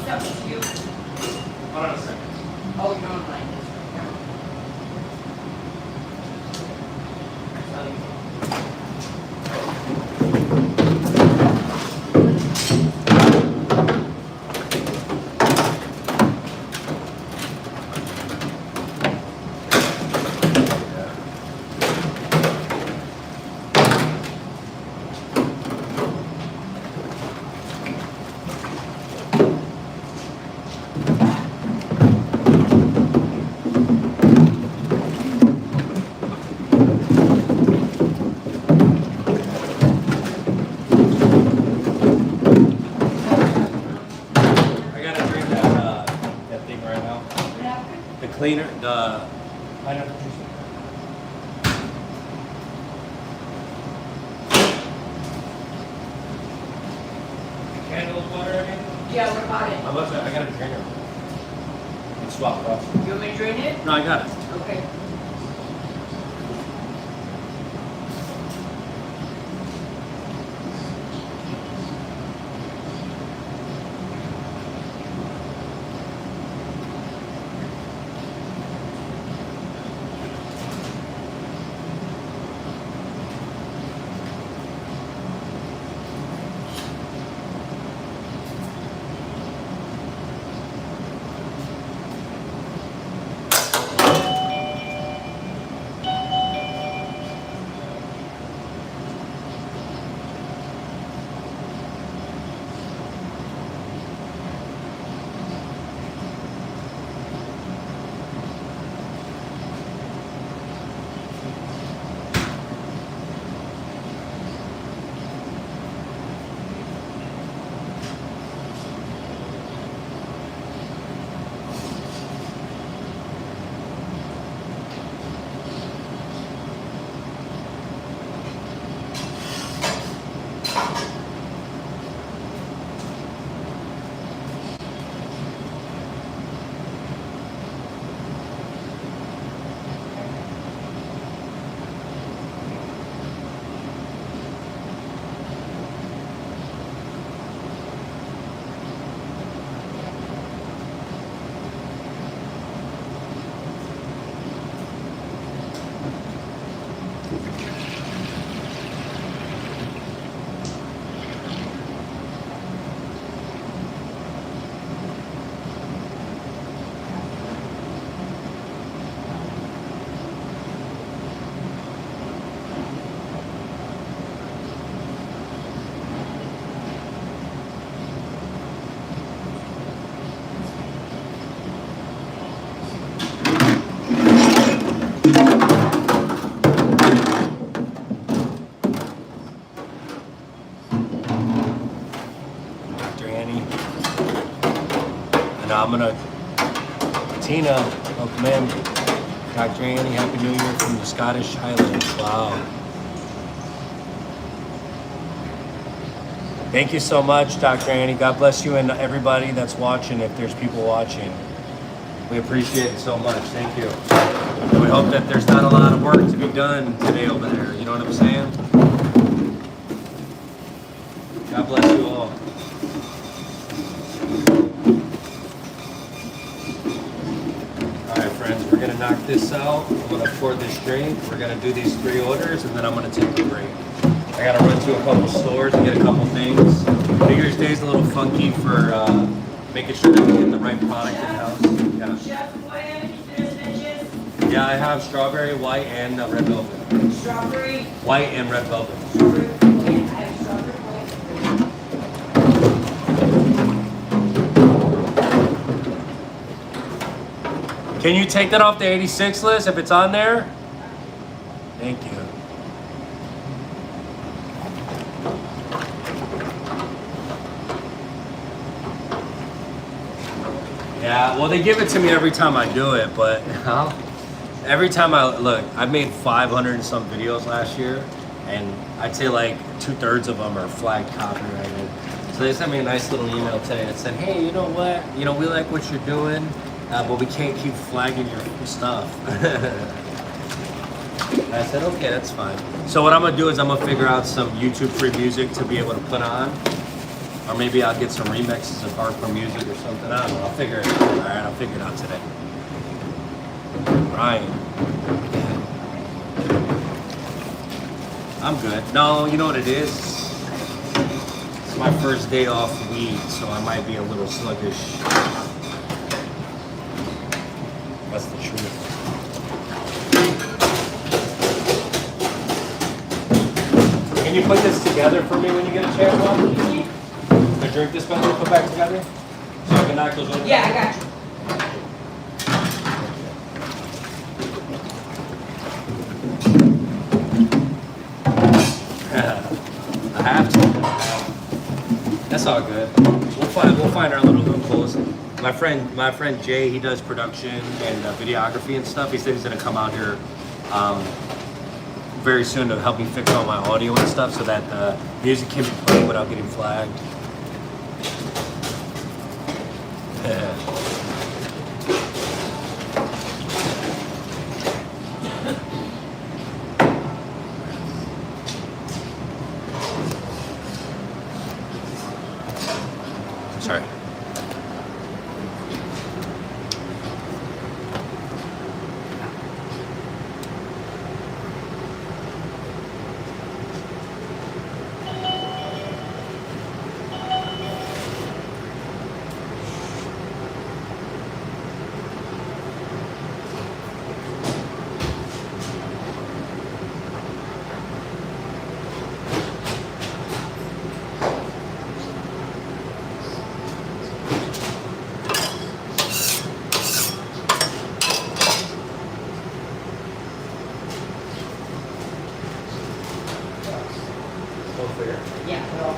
that was you. Hold on a second. Oh, you're online. Cleaner, the pineapple juice. Candle water again? Yeah, what about it? I got a drainer. Let's swap it off. You want me to drain it? No, I got it. Okay. I'm gonna, Tina, welcome in. Dr. Annie, Happy New Year from the Scottish Highlands. Wow. Thank you so much, Dr. Annie. God bless you and everybody that's watching, if there's people watching. We appreciate it so much. Thank you. And we hope that there's not a lot of work to be done today over there. You know what I'm saying? God bless you all. We're gonna knock this out. I'm gonna pour this drink. We're gonna do these 3 orders, and then I'm gonna take a break. I gotta run to a couple stores and get a couple things. New Year's Day is a little funky for making sure that we get the right product in house. Yeah. Chef, do I have any finishes? Yeah, I have strawberry, white, and red velvet. Strawberry. White and red velvet. Strawberry. Yeah, I have strawberry. Can you take that off the 86 list if it's on there? Thank you. Yeah, well, they give it to me every time I do it, but every time I made 500 and some videos last year, and I'd say like 2/3 of them are flagged copyrighted. So they sent me a nice little email today that said, hey, you know what? You know, we like what you're doing. But we can't keep flagging your stuff. I said, okay, that's fine. So what I'm gonna do is I'm gonna figure out some YouTube free music to be able to put on. Or maybe I'll get some remixes of hardcore music or something. I don't know. I'll figure it out. All right, I'll figure it out today. Ryan. I'm good. No, you know what it is? It's my first day off weed, so I might be a little sluggish. That's the truth. Can you put this together for me when you get a chance, Mom? The drink dispenser put back together? So I can knock those over? Yeah, I got you. I have to. That's all good. We'll find our little loopholes. My friend Jay, he does production and videography and stuff. He said he's gonna come out here very soon to help me fix all my audio and stuff so that the music can be played without getting flagged. Sorry. Yeah, well.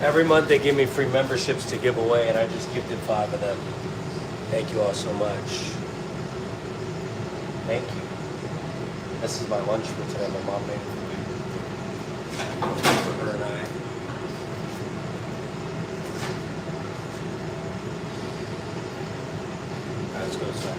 Every month they give me free memberships to give away, and I just gifted 5 of them. Thank you all so much. Thank you. This is my lunch for today. My mom made it for her and I. All right, let's go inside.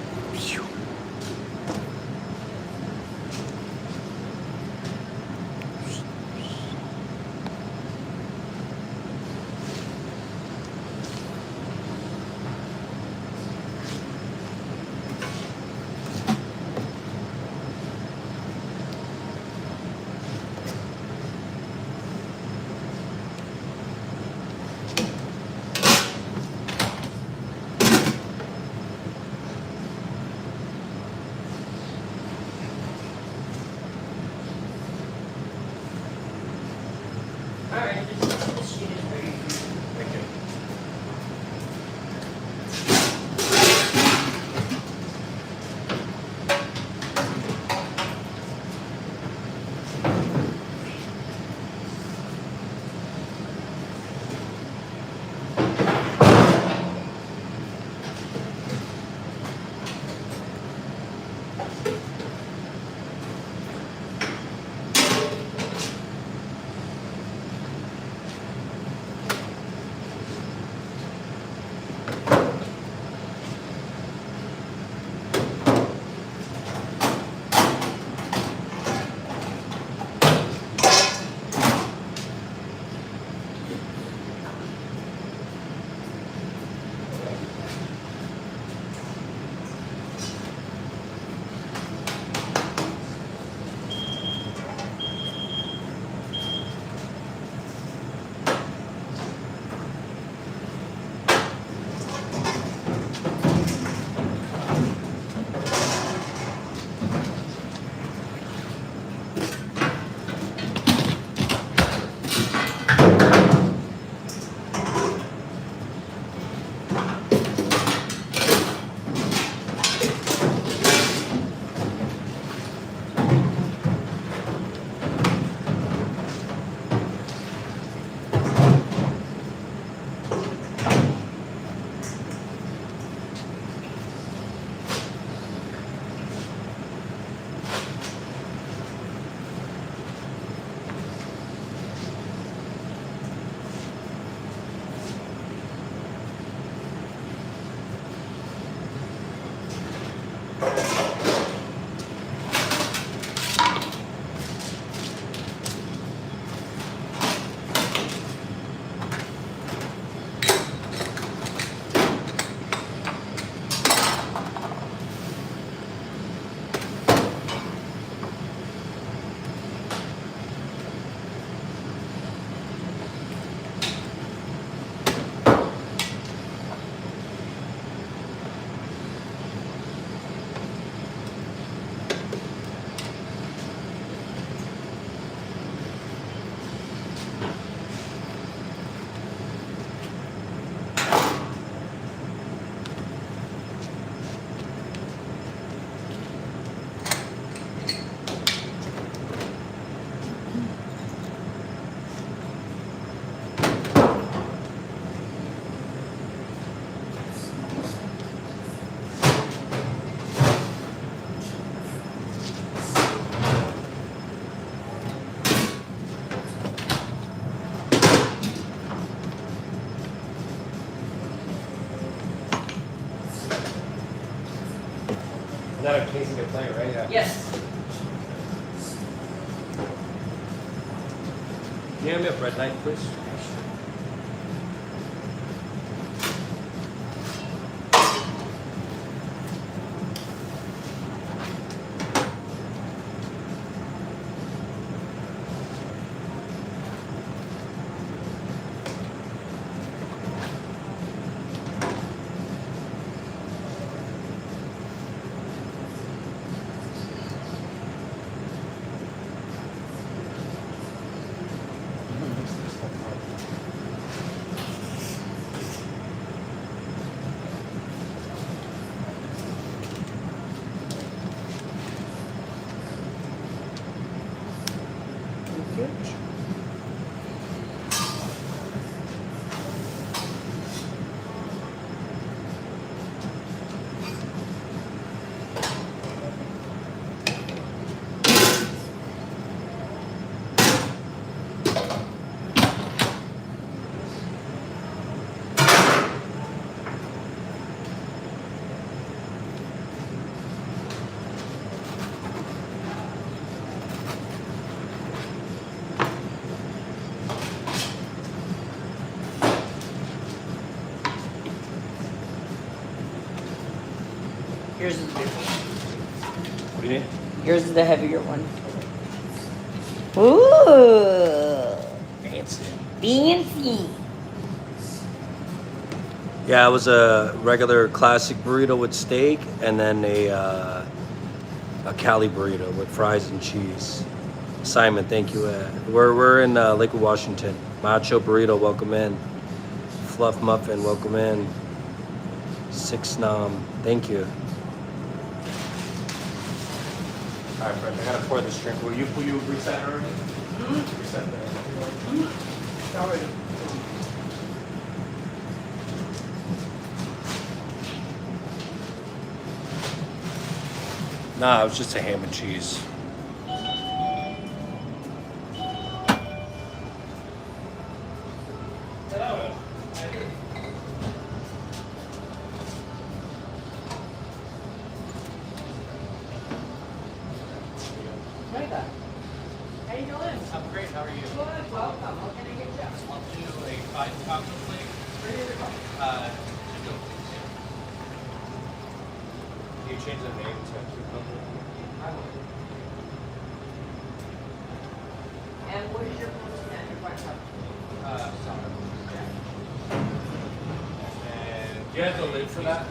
that a casing of plate, right? Yeah. Yes. Can you hand me a bread knife, please? Yours is the big one. What do you need? Yours is the heavier one. Ooh. Fancy. Fancy. Yeah, it was a regular classic burrito with steak, and then a Cali burrito with fries and cheese. Simon, thank you. We're in Lakewood, Washington. Macho burrito, welcome in. Fluff muffin, welcome in. Six nom, thank you. All right, Fred, I gotta pour this drink. Will you reset already? Mm-hmm. Reset that. Mm-hmm. All right. Nah, it was just a ham and cheese. How you doing? I'm great, how are you? Good, welcome. What can I get you? I'll do a 5 taco plate. Ready to go. Two. Can you change the name to cucumber? I will. And what is your promotion at your white cup? Sorry. And do you have the lid for that?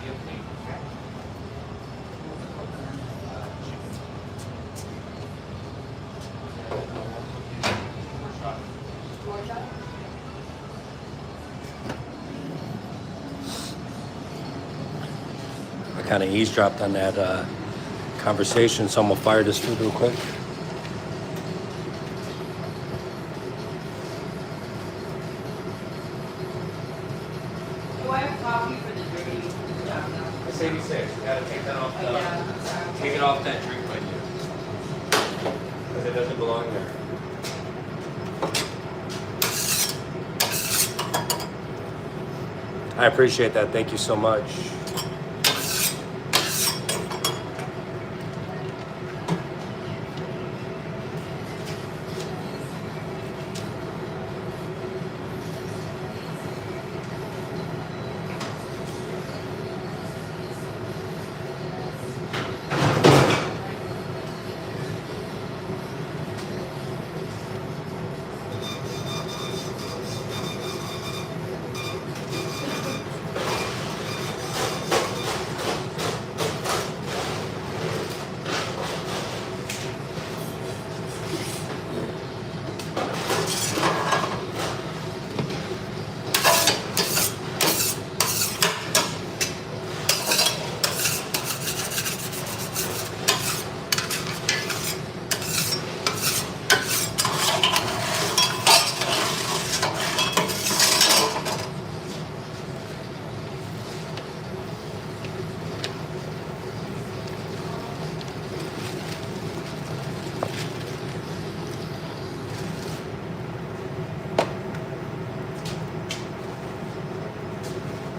I kind of eavesdropped on that conversation, so I'm gonna fire this food real quick. Do I have coffee for the dirty stuff now? It's 86. You gotta take that off. Oh, yeah, sorry. Take it off that drink menu because it doesn't belong there. I appreciate that. Thank you so much.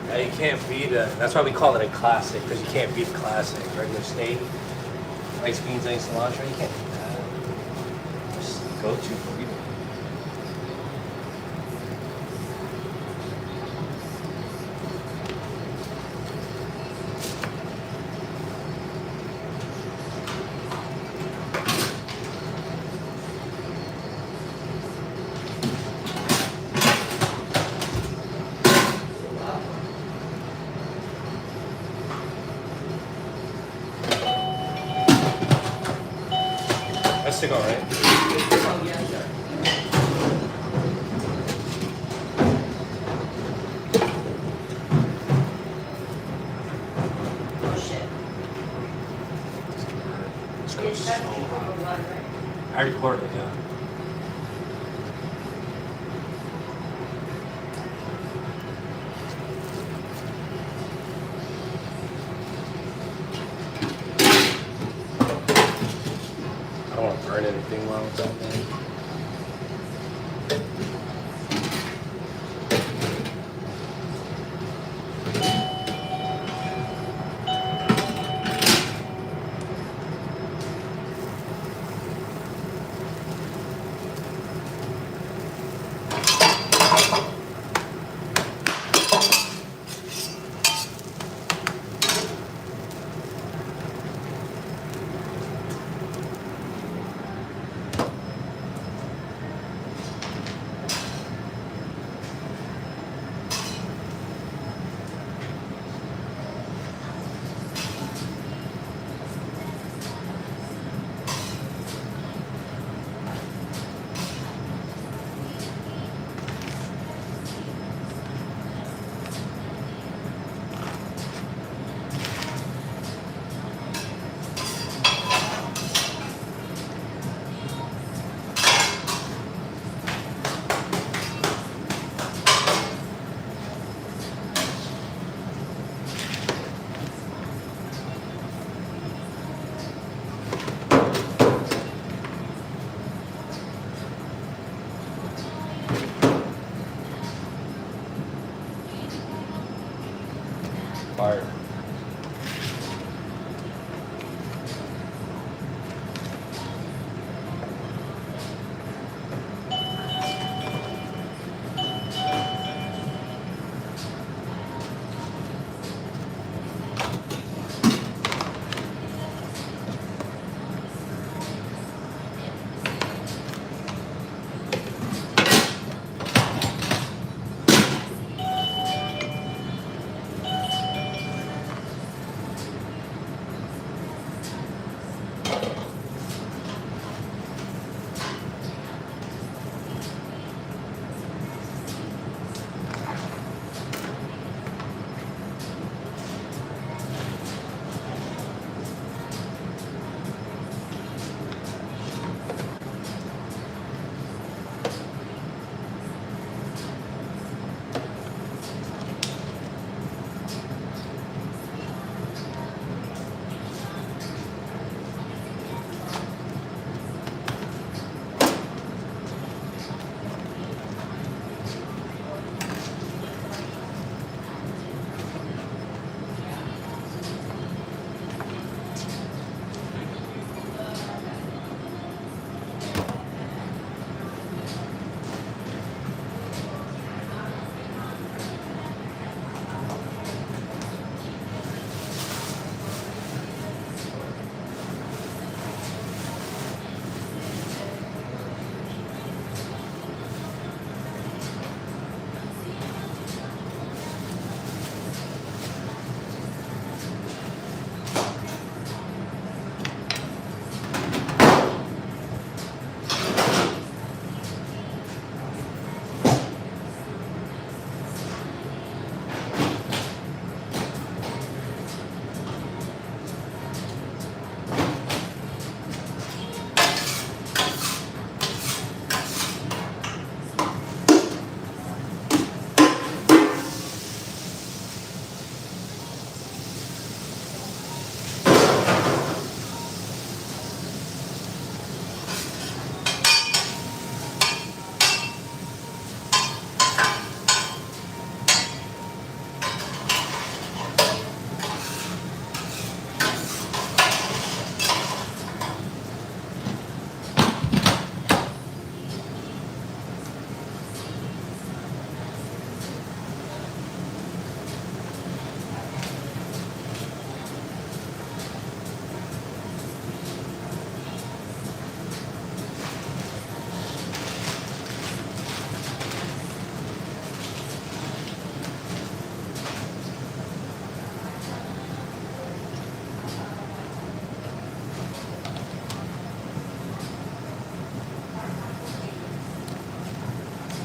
Yeah, you can't beat it. That's why we call it a classic, because you can't beat classic. Regular steak, rice, beans, and cilantro. You can't do that. Just go to burrito. That's to go, right? Oh, yes, sir. Oh, shit. This goes It's so that people hot. will run, right? I recorded it, yeah. I don't want to burn anything while it's out there.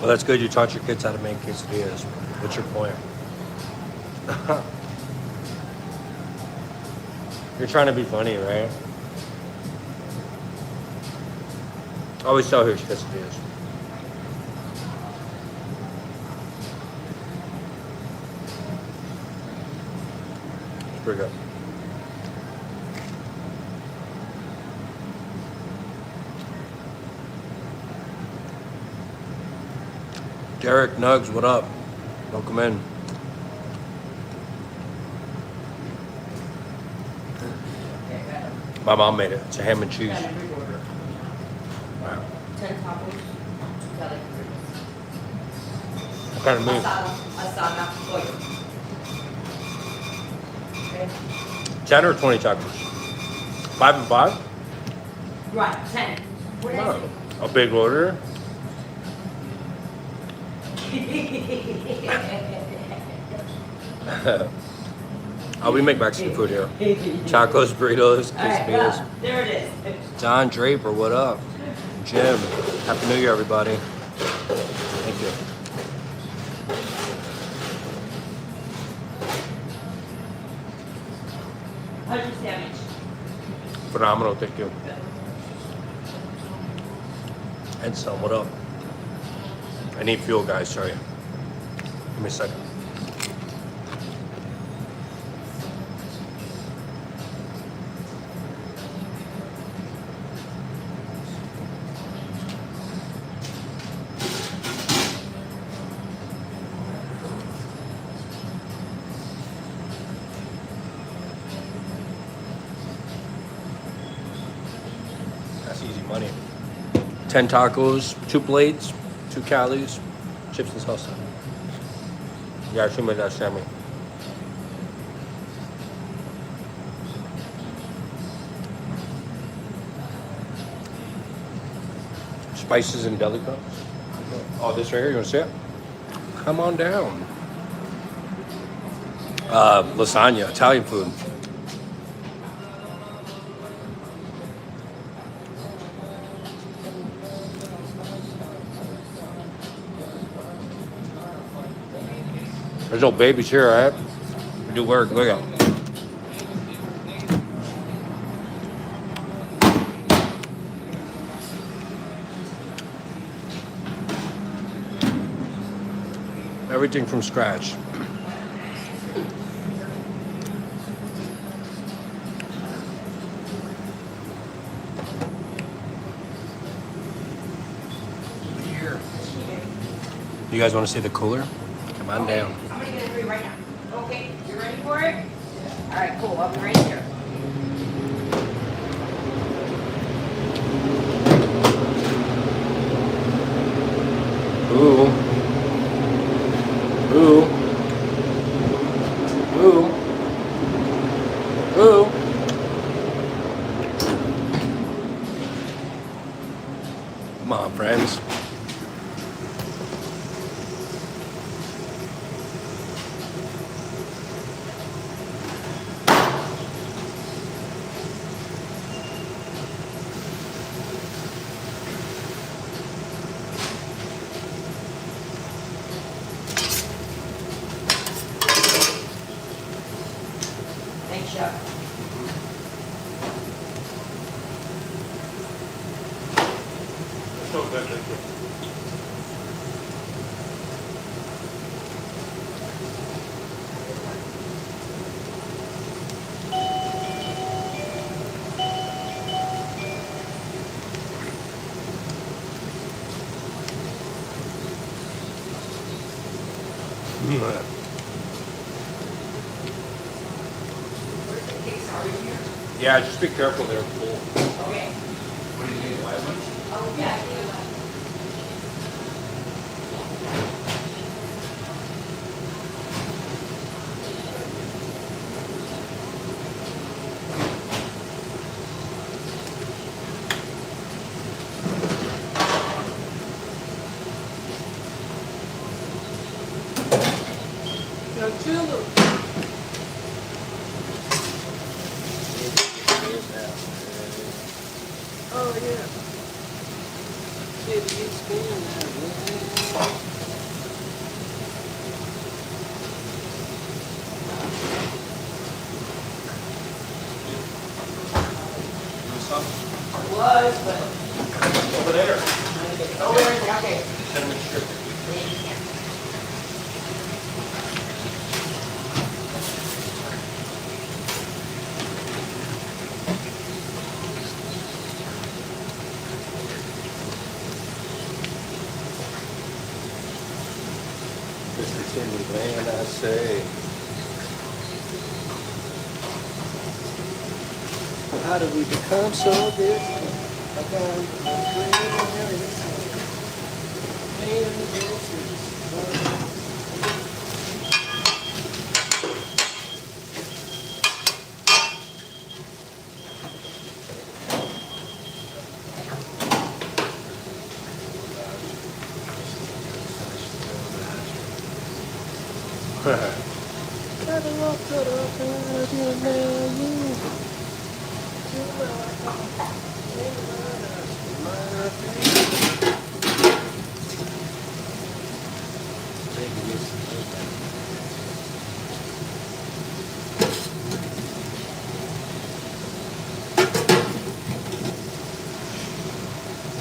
Well, that's good. You taught your kids how to make quesadillas. What's your point? You're trying to be funny, right? I always tell her quesadillas. It's pretty good. Derek Nugs, what up? Welcome in. My mom made it. It's a ham and cheese. Wow. 10 tacos, 2 Cali What kind of meat? asada, pollo. Okay? 10 or 20 tacos? 5 and 5? Right, 10. What did I Oh, a big order? say? Oh, we make Mexican food here. Tacos, burritos, All right, quesadillas. well, there it is. Don Draper, what up? Jim, Happy New Year, everybody. Thank you. How's your sandwich? Phenomenal, thank you. And some, what up? I need fuel, guys, sorry. Give me a second. That's easy money. 10 tacos, 2 plates, 2 calis, chips and salsa. Yeah, I should make that Sammy. Spices and deli cups. Oh, this right here, you wanna see it? Come on down. Lasagna, Italian food. There's no babies here, right? We do work, look at them. Everything from scratch. Here. You guys want to see the cooler? Come on down. I'm gonna get it for you right now. Okay, you ready for it? All right, cool. I'll be right here. Ooh. Ooh. Ooh. Ooh. Come on, friends. Thanks, Chef. So good, thank you. Where's the cakes? Are you here? Yeah, just be careful, they're full. Okay. What do you need, white ones? Oh, yeah, I think it was. No tulip. Oh, yeah. See, you spin that. Was, but Over there. over there, okay. Cinnamon strip. Mr. Timmy, man, I say. How did we become so different?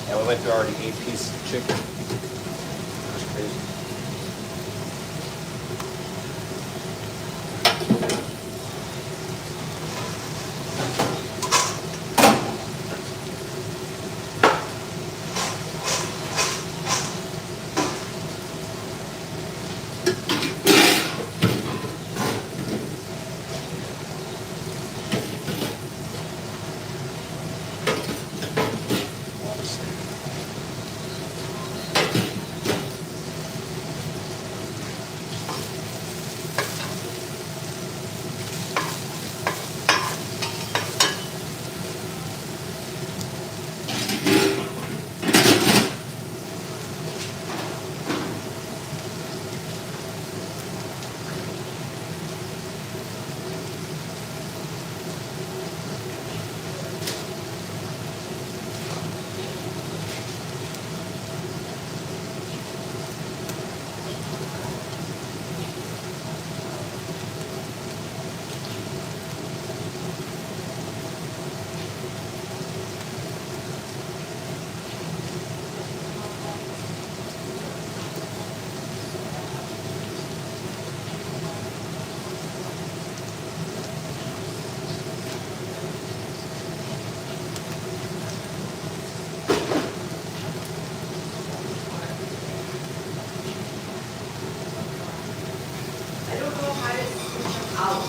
Yeah, we went through already 8 pieces of chicken. That's crazy. I don't know how to switch them out.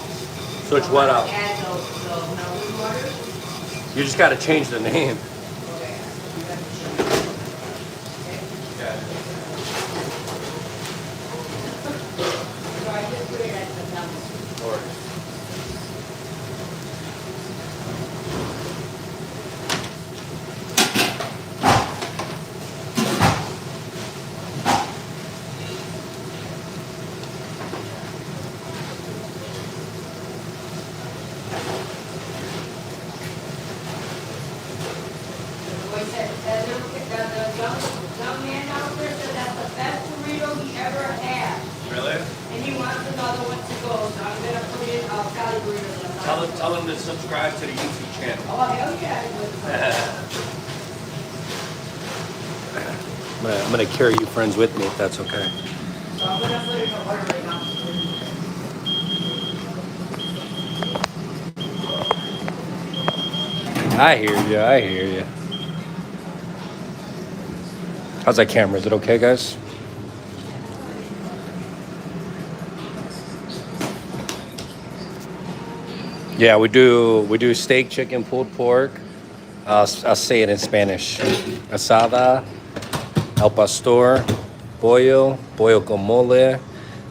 Switch what out? Add the melted water. You just gotta change the name. Okay. You have to change it. Okay. So I just put it at the number. Or The boy said, the young man out there said that's the best burrito he ever had. really? And he wants another one to go, so I'm gonna put in Cali burritos. Tell them to subscribe to the YouTube channel. Oh, hell yeah. I'm gonna carry you friends with me if that's okay. So I'm gonna put it in the order right now. I hear you. I hear you. How's that camera? Is it okay, guys? Yeah, we do steak, chicken, pulled pork. I'll say it in Spanish. Asada, al pastor, pollo con mole,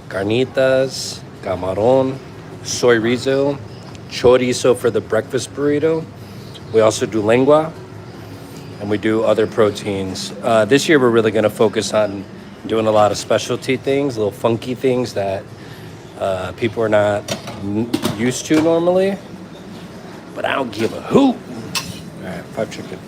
carnitas, camarón, soy rizo, chorizo for the breakfast burrito. We also do lengua, and we do other proteins. This year, we're really going to focus on doing a lot of specialty things, little funky things that people are not used to normally. But I don't give a hoot. All right, 5 chicken.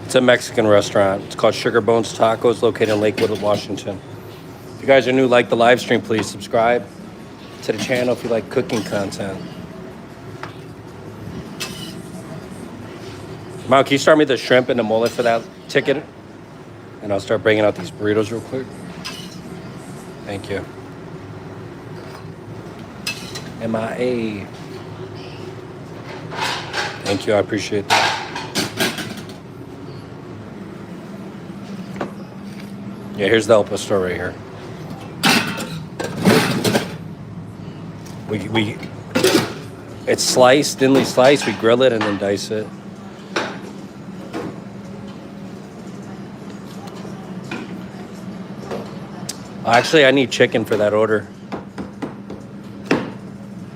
It's a Mexican restaurant. It's called Sugar Bones Tacos, located in Lakewood, Washington. If you guys are new, like the live stream, please subscribe to the channel if you like cooking content. Mom, can you start me the shrimp and the mole for that ticket? And I'll start bringing out these burritos real quick. Thank you. MIA. Thank you, I appreciate that. Yeah, here's the Elpa store right here. It's sliced, thinly sliced. We grill it and then dice it. Actually, I need chicken for that order. You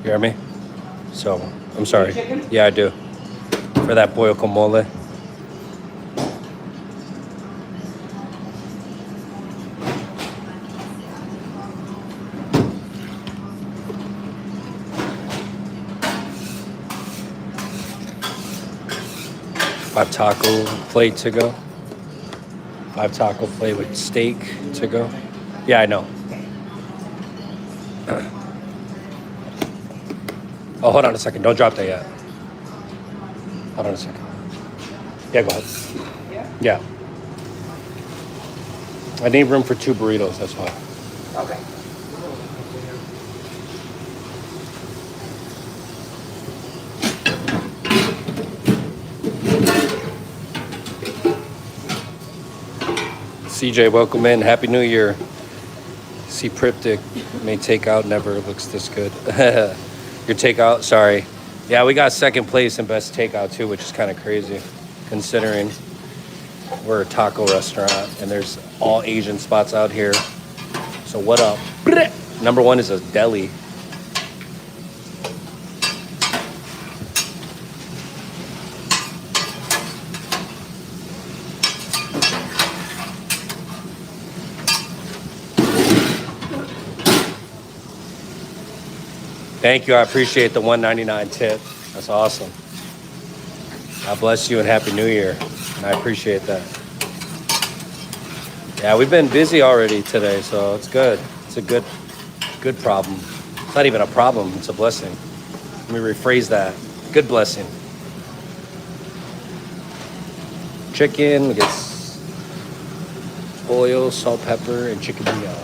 hear me? So, I'm sorry. Chicken? Yeah, I do. For that pollo con mole. Five taco plate to go. 5 taco plate with steak to go. Yeah, I know. Oh, hold on a second. Don't drop that yet. Hold on a second. Yeah, go ahead. Yeah? Yeah. I need room for 2 burritos, that's why. Okay. CJ, welcome in. Happy New Year. See Priptic. May takeout never looks this good. Your takeout, sorry. Yeah, we got second place in best takeout too, which is kind of crazy considering we're a taco restaurant and there's all Asian spots out here. So what up? Number 1 is a deli. Thank you. I appreciate the $1.99 tip. That's awesome. God bless you and Happy New Year. And I appreciate that. Yeah, we've been busy already today, so it's good. It's a good problem. It's not even a problem. It's a blessing. Let me rephrase that. Good blessing. Chicken, we get oil, salt, pepper, and chicken bouillon.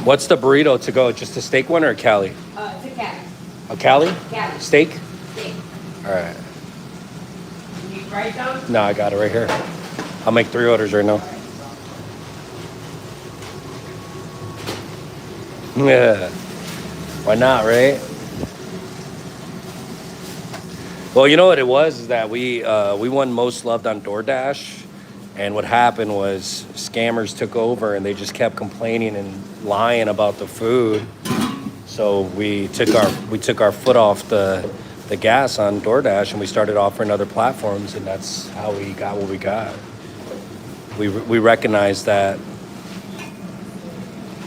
What's the burrito to go? Just a steak one or a Cali? It's a Cali. A Cali? Cali. Steak? Steak. All right. You need fries down? No, I got it right here. I'll make 3 orders right now. Yeah. Why not, right? Well, you know what it was is that we won most loved on DoorDash. And what happened was scammers took over and they just kept complaining and lying about the food. So we took our foot off the gas on DoorDash and we started offering other platforms, and that's how we got what we got. We recognized that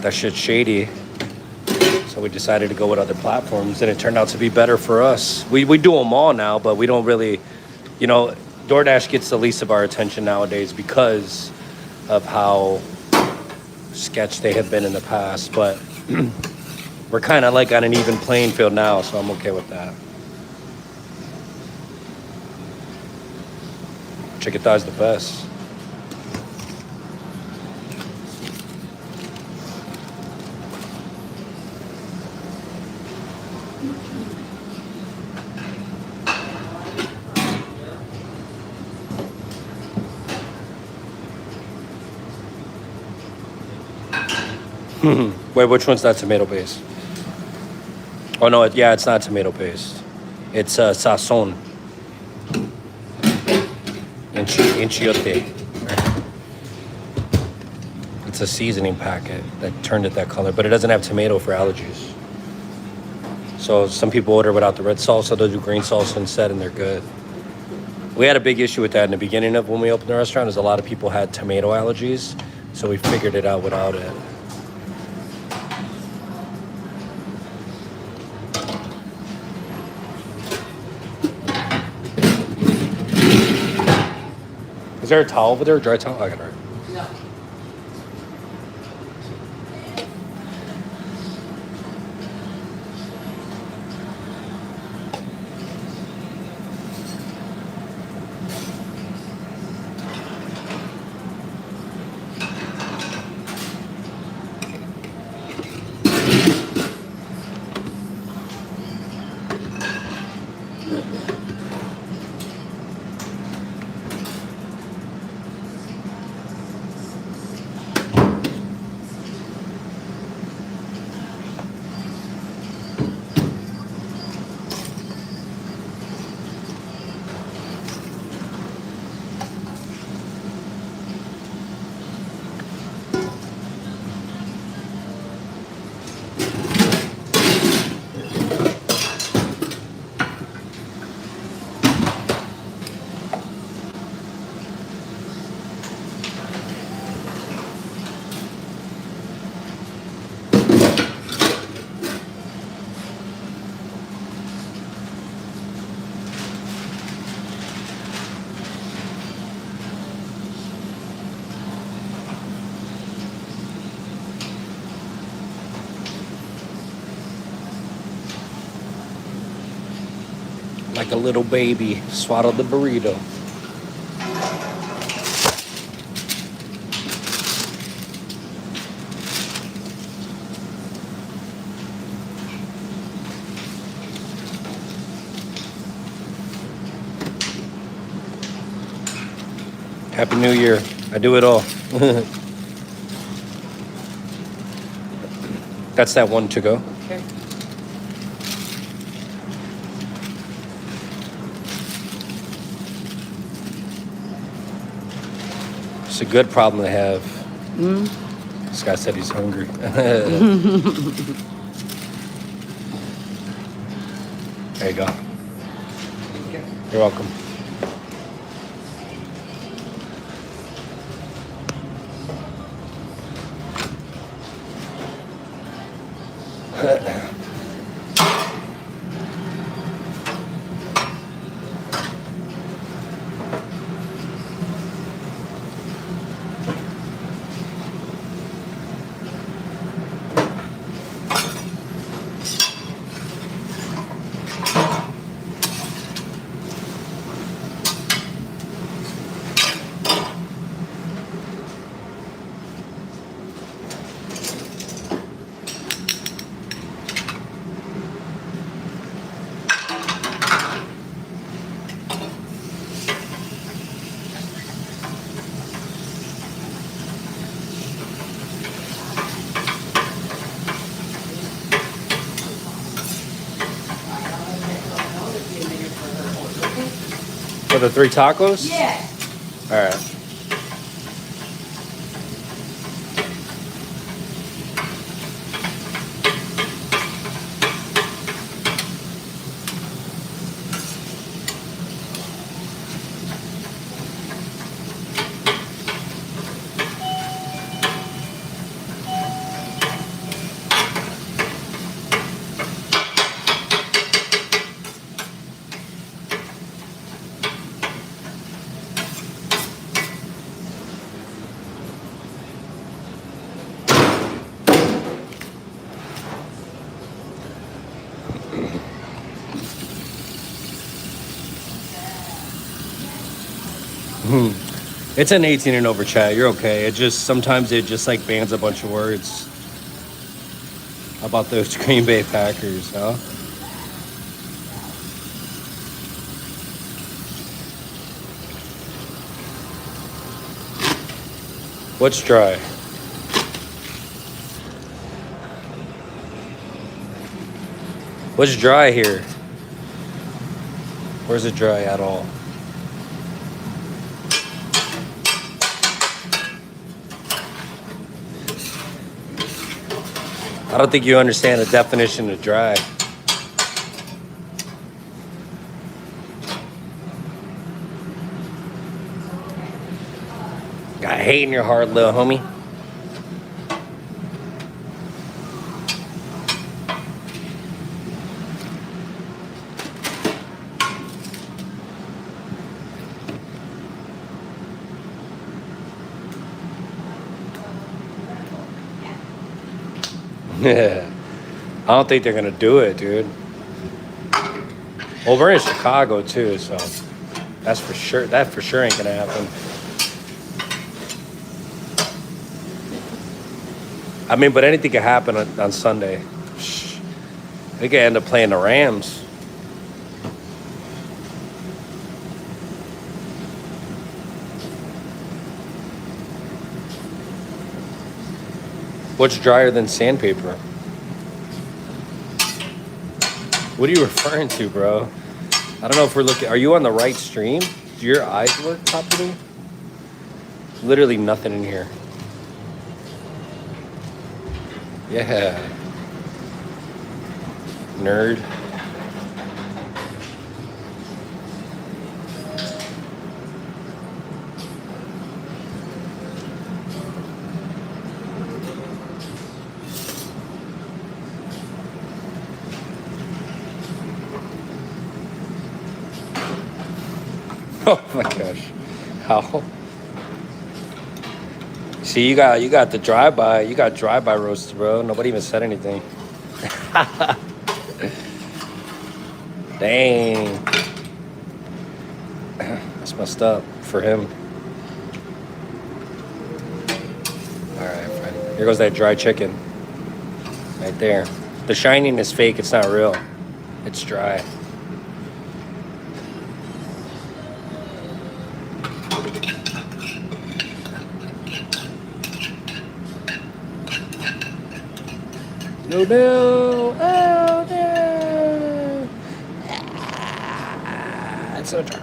shit's shady. So we decided to go with other platforms, and it turned out to be better for us. We do them all now, but we don't really, DoorDash gets the least of our attention nowadays because of how sketch they have been in the past. But we're kind of like on an even playing field now, so I'm okay with that. Chicken thigh is the best. Wait, which one's that tomato paste? Oh no, it's not tomato paste. It's sazon. Enchilada. It's a seasoning packet that turned it that color, but it doesn't have tomato for allergies. So some people order without the red salsa, they'll do green salsa instead, and they're good. We had a big issue with that in the beginning of when we opened the restaurant, is a lot of people had tomato allergies, so we figured it out without it. Is there a towel over there? A dry towel? I got it. No. Like a little baby, swaddled the burrito. Happy New Year. I do it all. That's that one to go. Okay. It's a good problem to have. Mm. This guy said he's hungry. There you go. Okay. You're welcome. For the 3 tacos? Yeah. All right. It's an 18 and over chat. You're okay. It just sometimes it just like bans a bunch of words about those Green Bay Packers, huh? What's dry? What's dry here? Where's it dry at all? I don't think you understand the definition of dry. Got hate in your heart, little homie. Yeah. I don't think they're gonna do it, dude. Well, we're in Chicago too, so that's for sure. That for sure ain't gonna happen. I mean, but anything could happen on Sunday. We could end up playing the Rams. What's drier than sandpaper? What are you referring to, bro? I don't know if we're looking. Are you on the right stream? Do your eyes work properly? Literally nothing in here. Yeah. Nerd. Oh my gosh. How? See, you got the drive-by. You got drive-by roasts, bro. Nobody even said anything. Dang. That's messed up for him. All right, friend. Here goes that dry chicken. Right there. The shining is fake. It's not real. It's dry. No, no, oh no! Ah, it's so dry.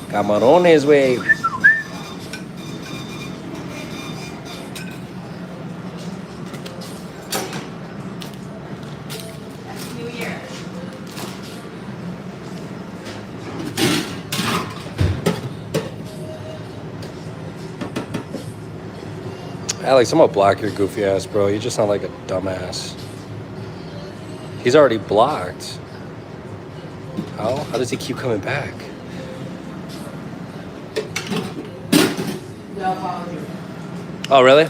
Camarones, way. New Year. Alex, I'm gonna block your goofy ass, bro. You just sound like a dumbass. He's already blocked. How? How does he keep coming back? No apology. Oh, really?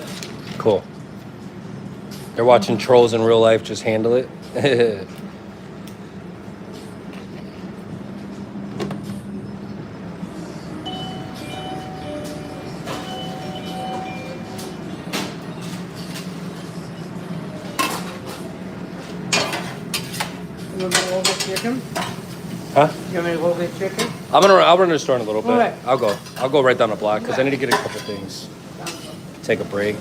Cool. They're watching trolls in real life just handle it. You want me to go get chicken? Huh? You want me to go get chicken? I'll run to the store in a little bit. All right. I'll go right down the block because I need to get a couple things. Take a break.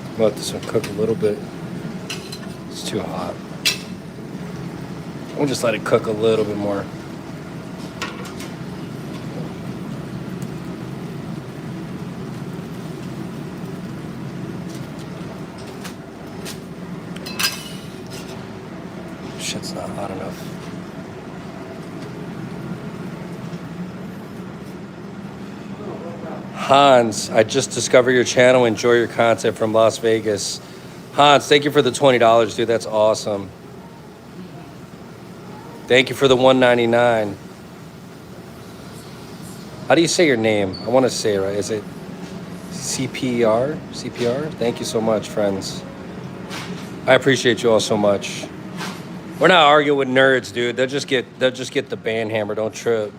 I'm gonna let this one cook a little bit. It's too hot. We'll just let it cook a little bit more. Shit's not hot enough. Hans, I just discovered your channel. Enjoy your content from Las Vegas. Hans, thank you for the $20, dude. That's awesome. Thank you for the $1.99. How do you say your name? I want to say it right. Is it CPR? CPR? Thank you so much, friends. I appreciate you all so much. We're not arguing with nerds, dude. They'll just get the band hammer. Don't trip.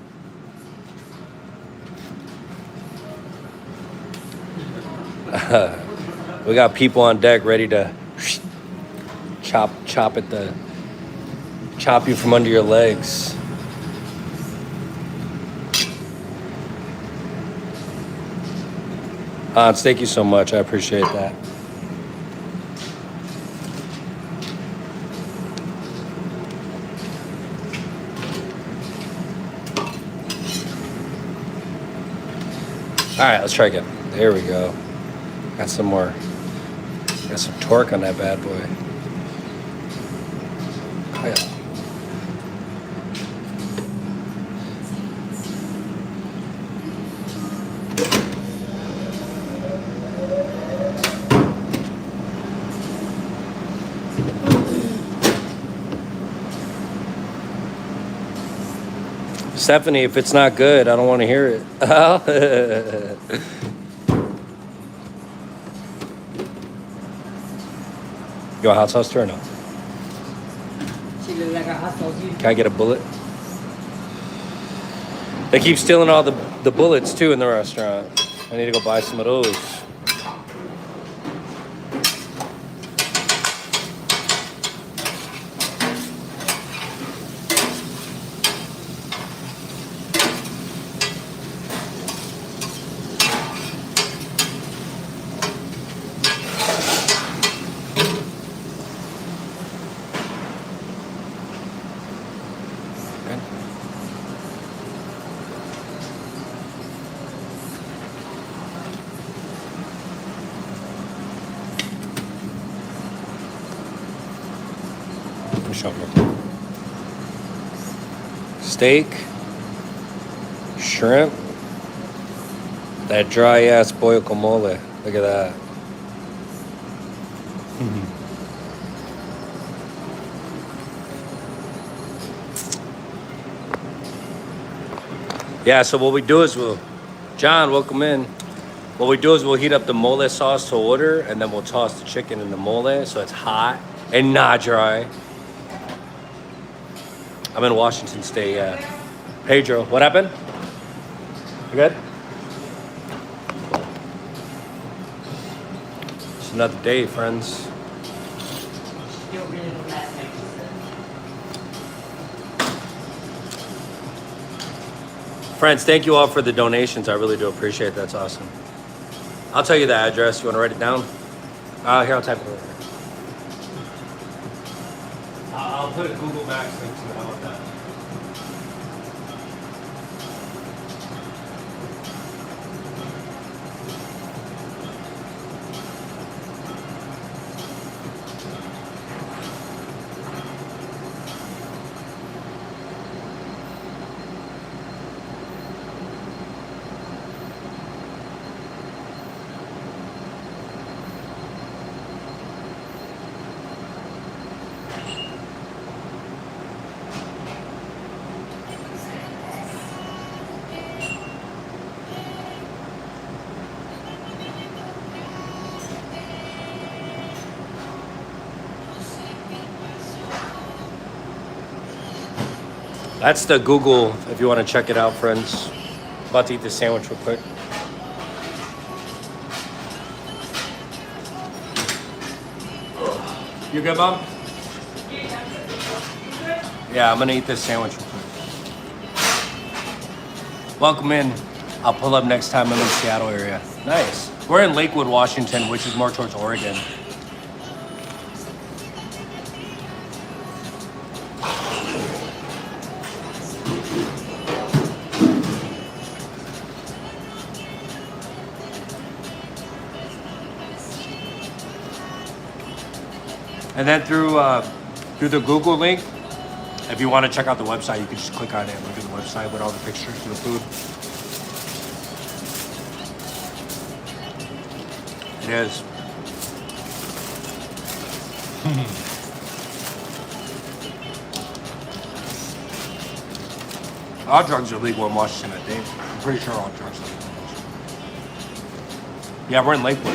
We got people on deck ready to chop you from under your legs. Hans, thank you so much. I appreciate that. All right, let's try again. There we go. Got some more. Got some torque on that bad boy. Oh, yeah. Stephanie, if it's not good, I don't want to hear it. You want hot sauce too or no? She look like a hustle too. Can I get a bullet? They keep stealing all the bullets too in the restaurant. I need to go buy some of those. Show me. Steak, shrimp, that dry ass pollo con mole. Look at that. Yeah, so what we do is John, welcome in. What we do is we'll heat up the mole sauce to order, and then we'll toss the chicken in the mole so it's hot and not dry. I'm in Washington State, yeah. Pedro, what happened? You good? It's another day, friends. Still really the last night, she said. Friends, thank you all for the donations. I really do appreciate it. That's awesome. I'll tell you the address. You want to write it down? Here, I'll type it over. I'll put a Google Maps link to it. How about that? That's the Google, if you want to check it out, friends. About to eat this sandwich real quick. You good, Mom? Yeah, I'm going to eat this sandwich real quick. Welcome in. I'll pull up next time I'm in the Seattle area. Nice. We're in Lakewood, Washington, which is more towards Oregon. And then through the Google link, if you want to check out the website, you can just click on it and look at the website with all the pictures of the food. It is. All drugs are legal in Washington, I think. I'm pretty sure all drugs are legal in Washington. Yeah, we're in Lakewood.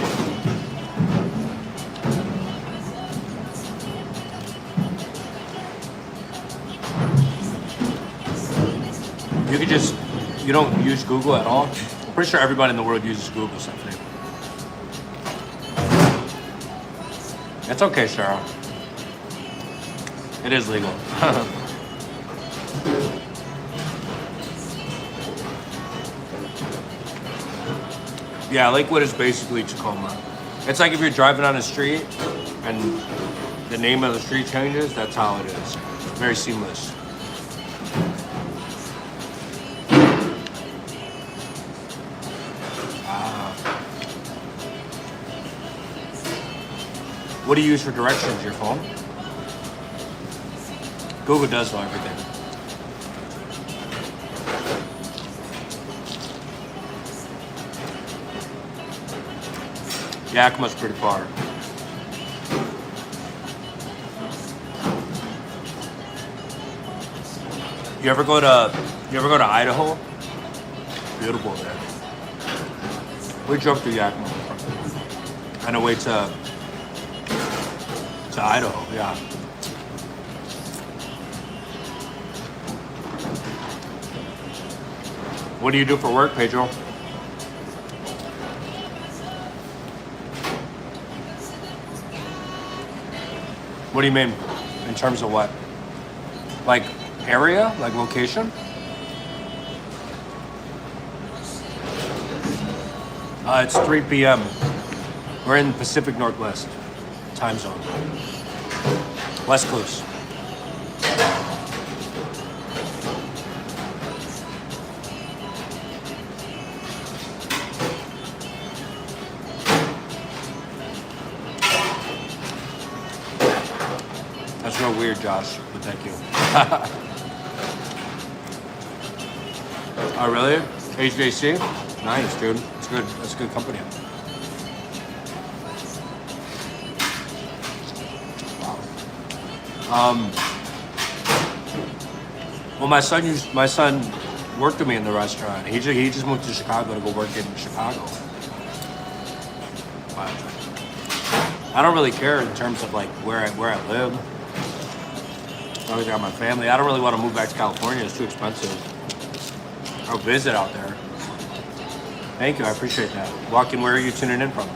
You can just, you don't use Google at all. I'm pretty sure everybody in the world uses Google something. It's okay, Cheryl. It is legal. Yeah, Lakewood is basically Tacoma. It's like if you're driving on a street and the name of the street changes, that's how it is. Very seamless. What do you use for directions? Your phone? Google does know everything. Yakima's pretty far. You ever go to You ever go to Idaho? Beautiful there. We drove through Yakima. On the way to Idaho, yeah. What do you do for work, Pedro? What do you mean? In terms of what? Like area? Like location? It's 3 p.m. We're in Pacific Northwest time zone. West Coast. That's real weird, Josh, but thank you. Oh, really? HJC? Nice, dude. It's good. That's good company. Wow. Well, my son worked with me in the restaurant. He just moved to Chicago to go work in Chicago. But I don't really care in terms of like where I live. As long as I got my family. I don't really want to move back to California. It's too expensive. I'll visit out there. Thank you. I appreciate that. Walking, where are you tuning in from?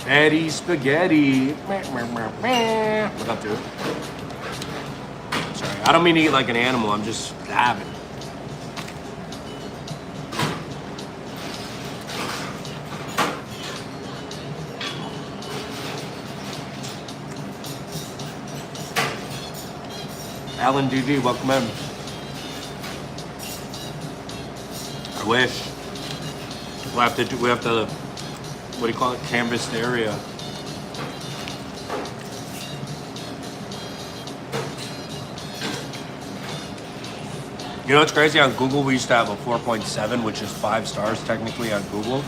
Eddie Spaghetti. Look up, dude. Sorry. I don't mean to eat like an animal. I'm just having. Alan DD, welcome in. I wish. We have to, what do you call it? Canvas the area. You know what's crazy? On Google, we used to have a 4.7, which is 5 stars technically on Google.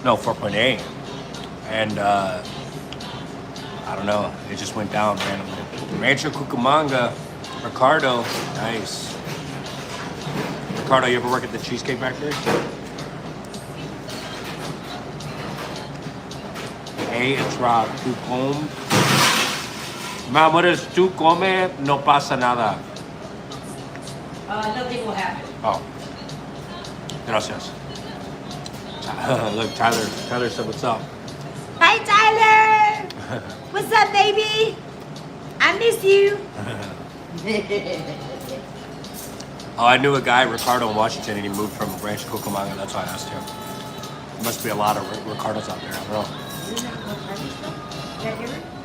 No, 4.8. And I don't know. It just went down randomly. Rancho Cucamonga. Ricardo. Nice. Ricardo, you ever work at the Cheesecake Factory? Hey, it's Rob. Tu come? Mi amor, es tu come, no pasa nada. Nothing will happen. Oh. Gracias. Look, Tyler said what's up. Hi, Tyler! What's up, baby? I miss you. Oh, I knew a guy, Ricardo, in Washington, and he moved from Rancho Cucamonga. That's why I asked him. There must be a lot of Ricardos out there. I don't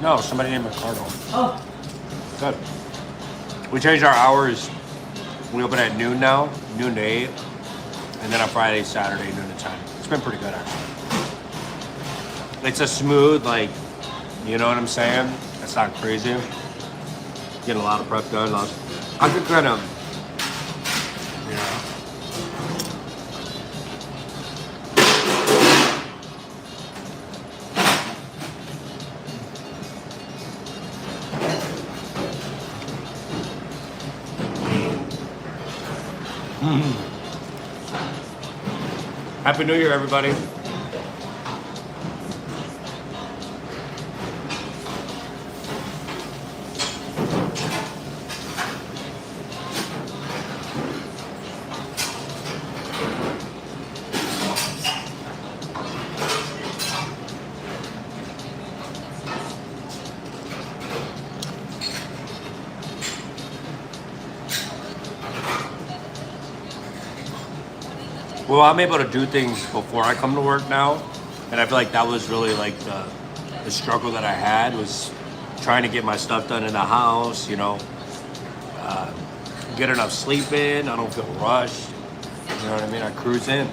know. No, somebody named Ricardo. Oh, Good. We changed our hours. We open at noon now, noon to 8. And then on Friday, Saturday, noon to 10. It's been pretty good, actually. It's a smooth, like, you know what I'm saying? It's not crazy. Getting a lot of prep done. I could kind of, you know. Happy New Year, everybody. Well, I'm able to do things before I come to work now, and I feel like that was really like the struggle that I had was trying to get my stuff done in the house, you know, get enough sleep in. I don't feel rushed. You know what I mean? I cruise in.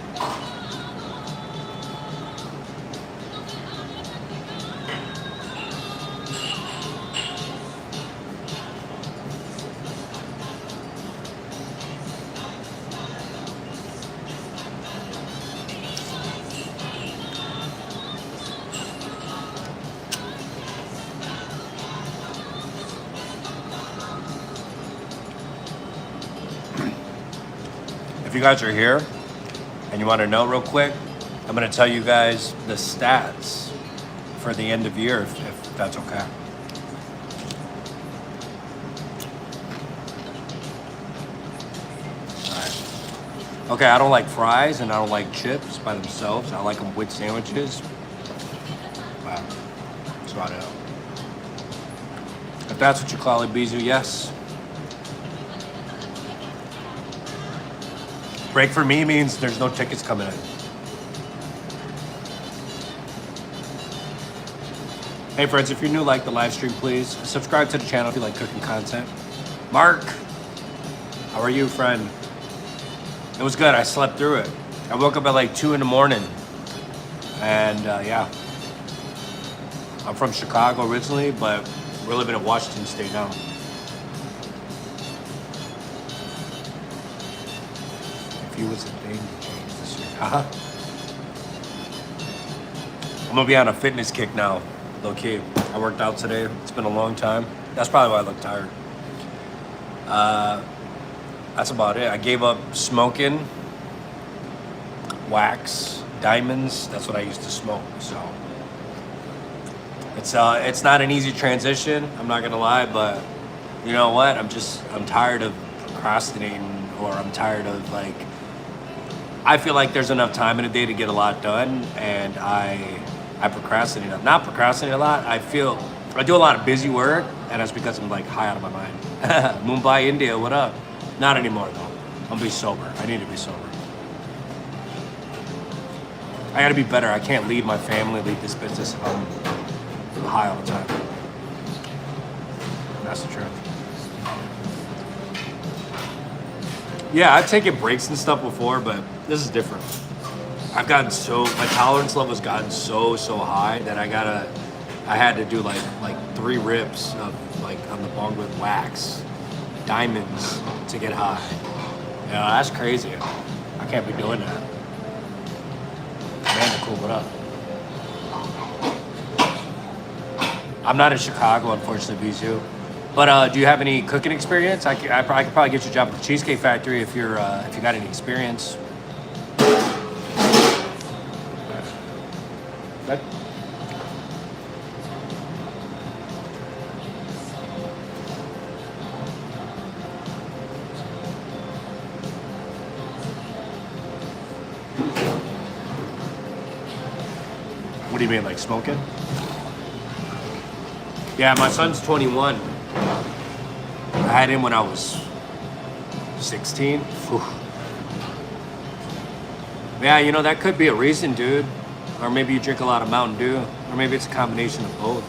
if you guys are here and you want to know real quick, I'm going to tell you guys the stats for the end of year, if that's okay. All right. Okay, I don't like fries and I don't like chips by themselves. I like them with sandwiches. Wow. That's about it. If that's what you call it, Bizu, yes. Break for me means there's no tickets coming in. Hey friends, if you're new, like the live stream, please. Subscribe to the channel if you like cooking content. Mark, how are you, friend? It was good, I slept through it. I woke up at like 2 in the morning. And yeah. I'm from Chicago originally, but we're living in Washington State now. If you was a thing to change this year. Haha. I'm gonna be on a fitness kick now. Low key. I worked out today. It's been a long time. That's probably why I look tired. That's about it. I gave up smoking, wax, diamonds. That's what I used to smoke. So it's not an easy transition. I'm not gonna lie, but you know what? I'm tired of procrastinating, or I'm tired of like. I feel like there's enough time in a day to get a lot done, and I procrastinate. Not procrastinate a lot. I do a lot of busy work, and that's because I'm like high out of my mind. Mumbai, India, what up? Not anymore though. I'm gonna be sober. I need to be sober. I gotta be better. I can't lead my family, lead this business if I'm high all the time. That's the truth. Yeah, I've taken breaks and stuff before, but this is different. I've gotten my tolerance level has gotten so high that I had to do like 3 rips of like on the bong with wax, diamonds to get high. You know, that's crazy. I can't be doing that. Man, cool, what up? I'm not in Chicago, unfortunately, Bizu. But do you have any cooking experience? I could probably get you a job at the Cheesecake Factory if you got any experience. That, what do you mean, like smoking? Yeah, my son's 21. I had him when I was 16. Whew. Yeah, you know, that could be a reason, dude. Or maybe you drink a lot of Mountain Dew. Or maybe it's a combination of both.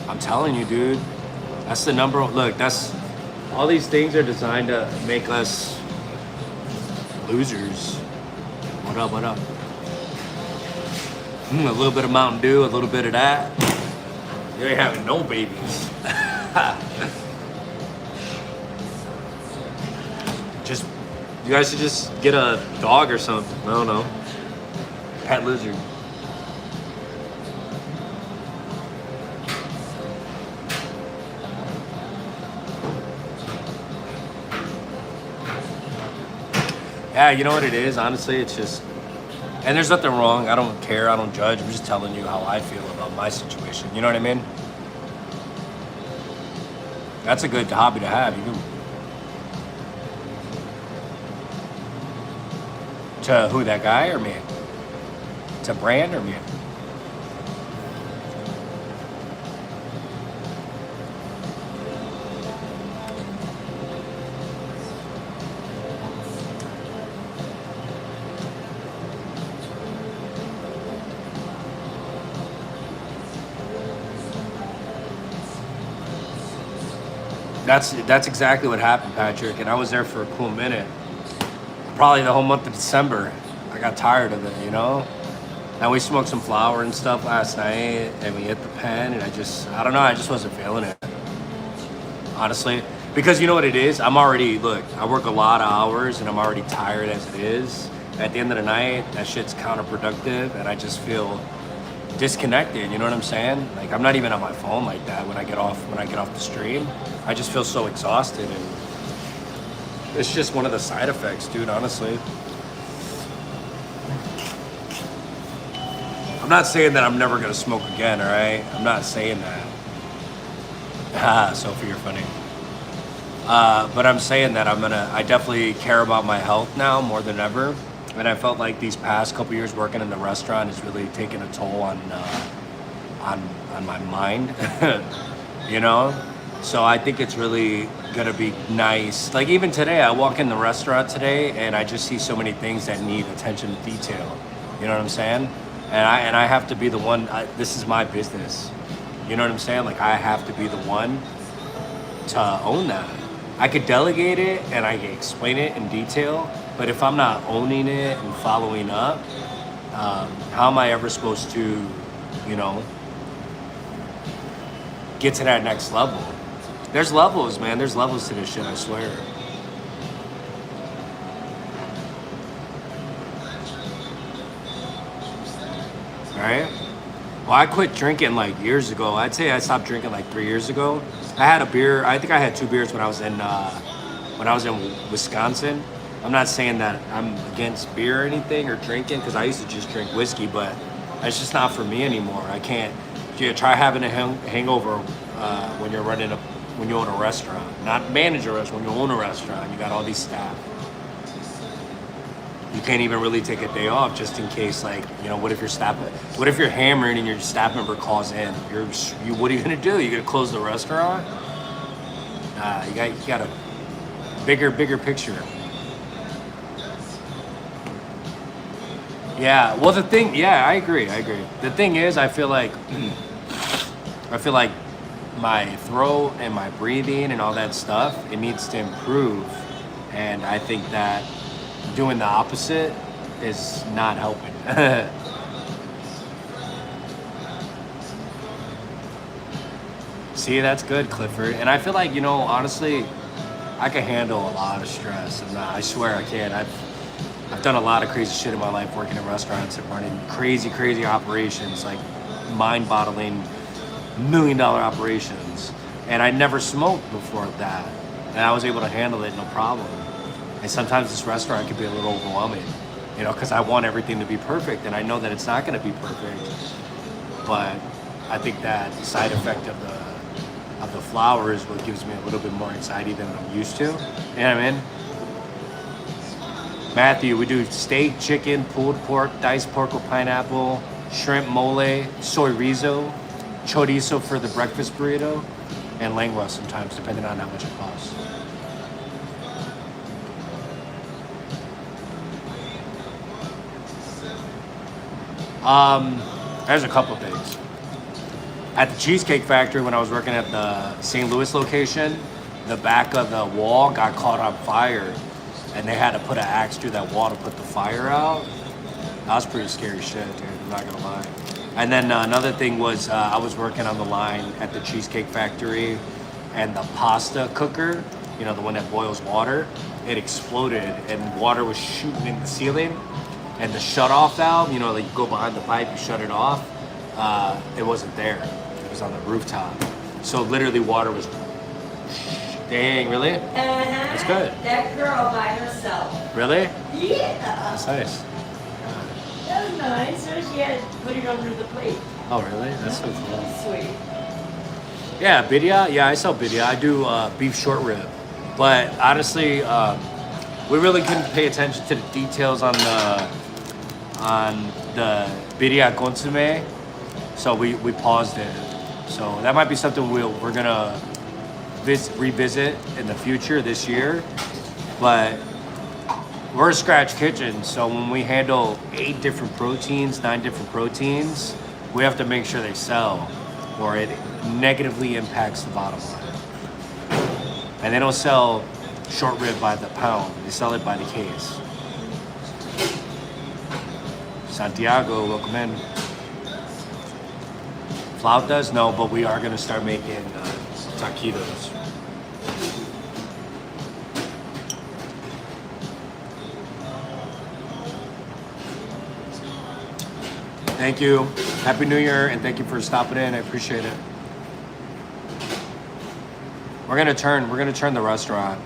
I'm telling you, dude. That's the number. Look, all these things are designed to make us losers. What up, what up? A little bit of Mountain Dew, a little bit of that. You ain't having no babies. You guys should just get a dog or something. I don't know. Pet lizard. Yeah, you know what it is? Honestly, it's just... And there's nothing wrong. I don't care. I don't judge. I'm just telling you how I feel about my situation. You know what I mean? That's a good hobby to have. You can... To who, that guy or me? To Brand or me? That's exactly what happened, Patrick, and I was there for a cool minute. Probably the whole month of December. I got tired of it, you know? And we smoked some flower and stuff last night, and we hit the pen, and I don't know, I just wasn't feeling it. Honestly. Because you know what it is? Look, I work a lot of hours, and I'm already tired as it is. At the end of the night, that shit's counterproductive, and I just feel disconnected. You know what I'm saying? Like I'm not even on my phone like that when I get off the stream. I just feel so exhausted, and it's just one of the side effects, dude. Honestly, I'm not saying that I'm never gonna smoke again. All right, I'm not saying that. Sophie, you're funny. But I'm saying that I definitely care about my health now more than ever. And I felt like these past couple years working in the restaurant is really taking a toll on my mind, you know? So I think it's really gonna be nice. Like even today, I walk in the restaurant today and I just see so many things that need attention to detail. You know what I'm saying? And I have to be the one, this is my business. You know what I'm saying? Like I have to be the one to own that. I could delegate it and I can explain it in detail, but if I'm not owning it and following up, how am I ever supposed to, you know, get to that next level? There's levels, man. There's levels to this shit, I swear. Right? Well, I quit drinking like years ago. I'd say I stopped drinking like 3 years ago. I had a beer. I think I had 2 beers when I was in Wisconsin. I'm not saying that I'm against beer or anything or drinking, because I used to just drink whiskey, but it's just not for me anymore. I can't. Try having a hangover when you own a restaurant, not manage a restaurant. When you own a restaurant, you got all these staff. You can't even really take a day off just in case, like, you know, what if you're hammering and your staff member calls in? What are you gonna do? You gonna close the restaurant? You got a bigger picture. Yeah. Well, I agree. The thing is, I feel like my throat and my breathing and all that stuff, it needs to improve, and I think that doing the opposite is not helping. See, that's good, Clifford. And I feel like, you know, honestly, I can handle a lot of stress. I swear I can. I've done a lot of crazy shit in my life, working in restaurants and running crazy operations, like mind-boggling $1 million operations. And I never smoked before that. And I was able to handle it no problem. And sometimes this restaurant can be a little overwhelming, you know, because I want everything to be perfect, and I know that it's not going to be perfect. But I think that the side effect of the flour is what gives me a little bit more anxiety than I'm used to. You know what I mean? Matthew, we do steak, chicken, pulled pork, diced pork with pineapple, shrimp mole, soy rizo, chorizo for the breakfast burrito, and lengua sometimes, depending on how much it costs. There's a couple things. At the Cheesecake Factory, when I was working at the St. Louis location, the back of the wall got caught on fire, and they had to put an axe through that wall to put the fire out. That was pretty scary shit, dude. I'm not gonna lie. And then another thing was I was working on the line at the Cheesecake Factory, and the pasta cooker, you know, the one that boils water, it exploded, and water was shooting in the ceiling. And the shut-off valve, you know, like you go behind the pipe, you shut it off, it wasn't there. It was on the rooftop. So literally water was, dang, really? That's good. That girl by herself. Really? Yeah. That's nice. That was nice. So she had to put it under the plate. Oh, really? That's so cool. Sweet. Yeah, birria. Yeah, I sell birria. I do beef short rib. But honestly, we really couldn't pay attention to the details on the birria consomme, so we paused it. So that might be something we're gonna revisit in the future this year. But we're a scratch kitchen, so when we handle 8 different proteins, 9 different proteins, we have to make sure they sell, or it negatively impacts the bottom line. And they don't sell short rib by the pound, they sell it by the case. Santiago, welcome in. Flautas? No, but we are gonna start making taquitos. Thank you. Happy New Year, and thank you for stopping in. I appreciate it. We're gonna turn the restaurant.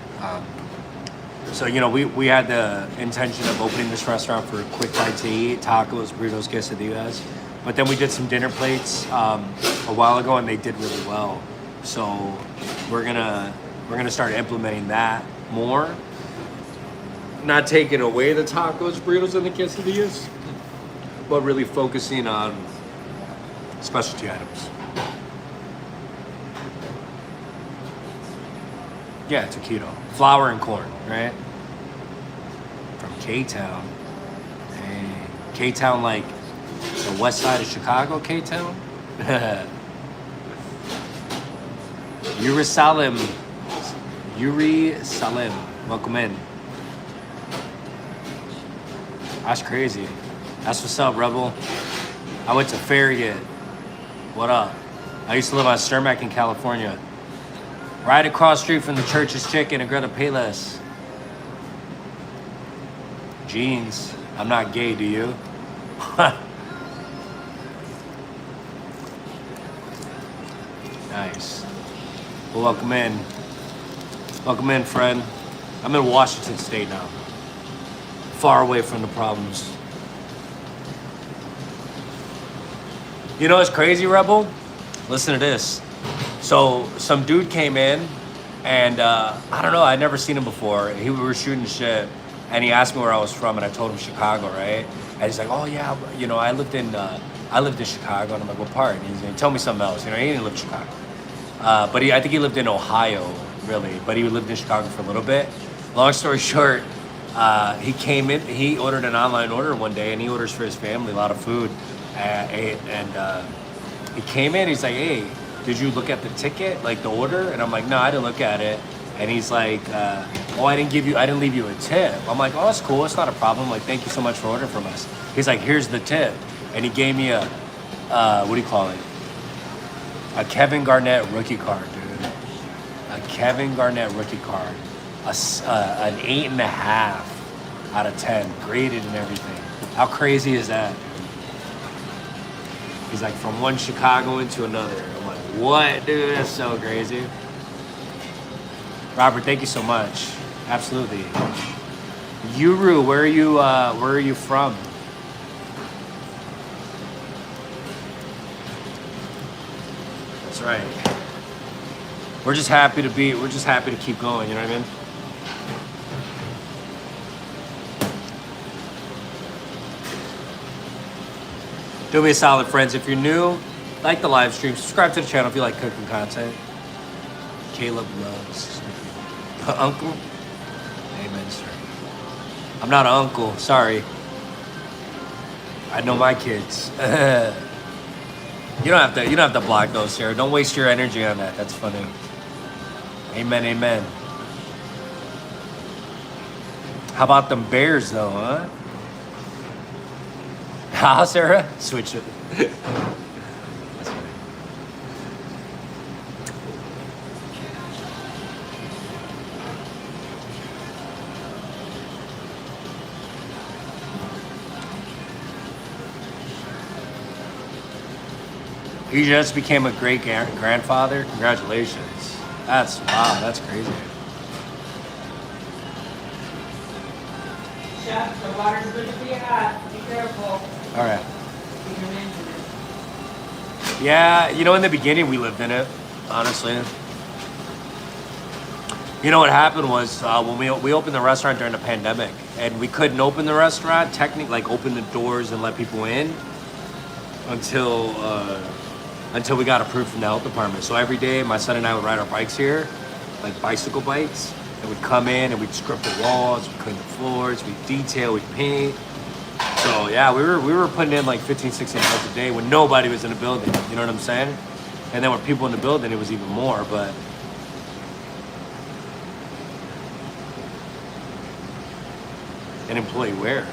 So you know, we had the intention of opening this restaurant for quick bite to eat, tacos, burritos, quesadillas. But then we did some dinner plates a while ago, and they did really well. So we're gonna start implementing that more. Not taking away the tacos, burritos, and the quesadillas, but really focusing on specialty items. Yeah, it's a keto. Flour and corn, right? From K-Town. Hey, K-Town, like the west side of Chicago, K-Town? Yuri Salim. Welcome in. That's crazy. That's what's up, Rebel. I went to Farragut. What up? I used to live on Sturmac in California. Right across the street from the Church's Chicken and Greta Payless. Jeans. I'm not gay, do you? Nice. Well, welcome in. Welcome in, friend. I'm in Washington State now. Far away from the problems. You know what's crazy, Rebel? Listen to this. So some dude came in, and I don't know, I'd never seen him before. We were shooting shit, and he asked me where I was from, and I told him Chicago, right? And he's like, oh yeah, you know, I lived in Chicago. And I'm like, what part? And he's like, tell me something else. You know, he didn't live in Chicago. But I think he lived in Ohio, really. But he lived in Chicago for a little bit. Long story short, he came in, he ordered an online order one day, and he orders for his family a lot of food. And he came in, he's like, hey, did you look at the ticket, like the order? And I'm like, no, I didn't look at it. And he's like, oh, I didn't leave you a tip. I'm like, oh, that's cool, it's not a problem. Like, thank you so much for ordering from us. He's like, here's the tip. And he gave me a, what do you call it? A Kevin Garnett rookie card, dude. A Kevin Garnett rookie card. An 8.5 out of 10, graded and everything. How crazy is that, dude? He's like, from one Chicagoan to another. I'm like, what, dude? That's so crazy. Robert, thank you so much. Absolutely. Yuru, where are you from? That's right. We're just happy to keep going, you know what I mean? Do me a solid, friends. If you're new, like the live stream, subscribe to the channel if you like cooking content. Caleb loves uncle. Amen, sir. I'm not an uncle. Sorry. I know my kids. You don't have to block those, Sarah. Don't waste your energy on that. That's funny. Amen, amen. How about them Bears, though, huh? How, Sarah? Switch it. That's funny. You just became a great grandfather. Congratulations. Wow, that's crazy. Chef, the water's going to be hot. Be careful. All right. You can mention it. Yeah, you know, in the beginning we lived in it, honestly. You know what happened was when we opened the restaurant during the pandemic, and we couldn't open the restaurant, technically, like open the doors and let people in until we got approved from the health department. So every day, my son and I would ride our bikes here, like bicycle bikes, and we'd come in and we'd scrub the walls, we'd clean the floors, we'd detail, we'd paint. So yeah, we were putting in like 15, 16 hours a day when nobody was in the building, you know what I'm saying? And then with people in the building, it was even more, but an employee where?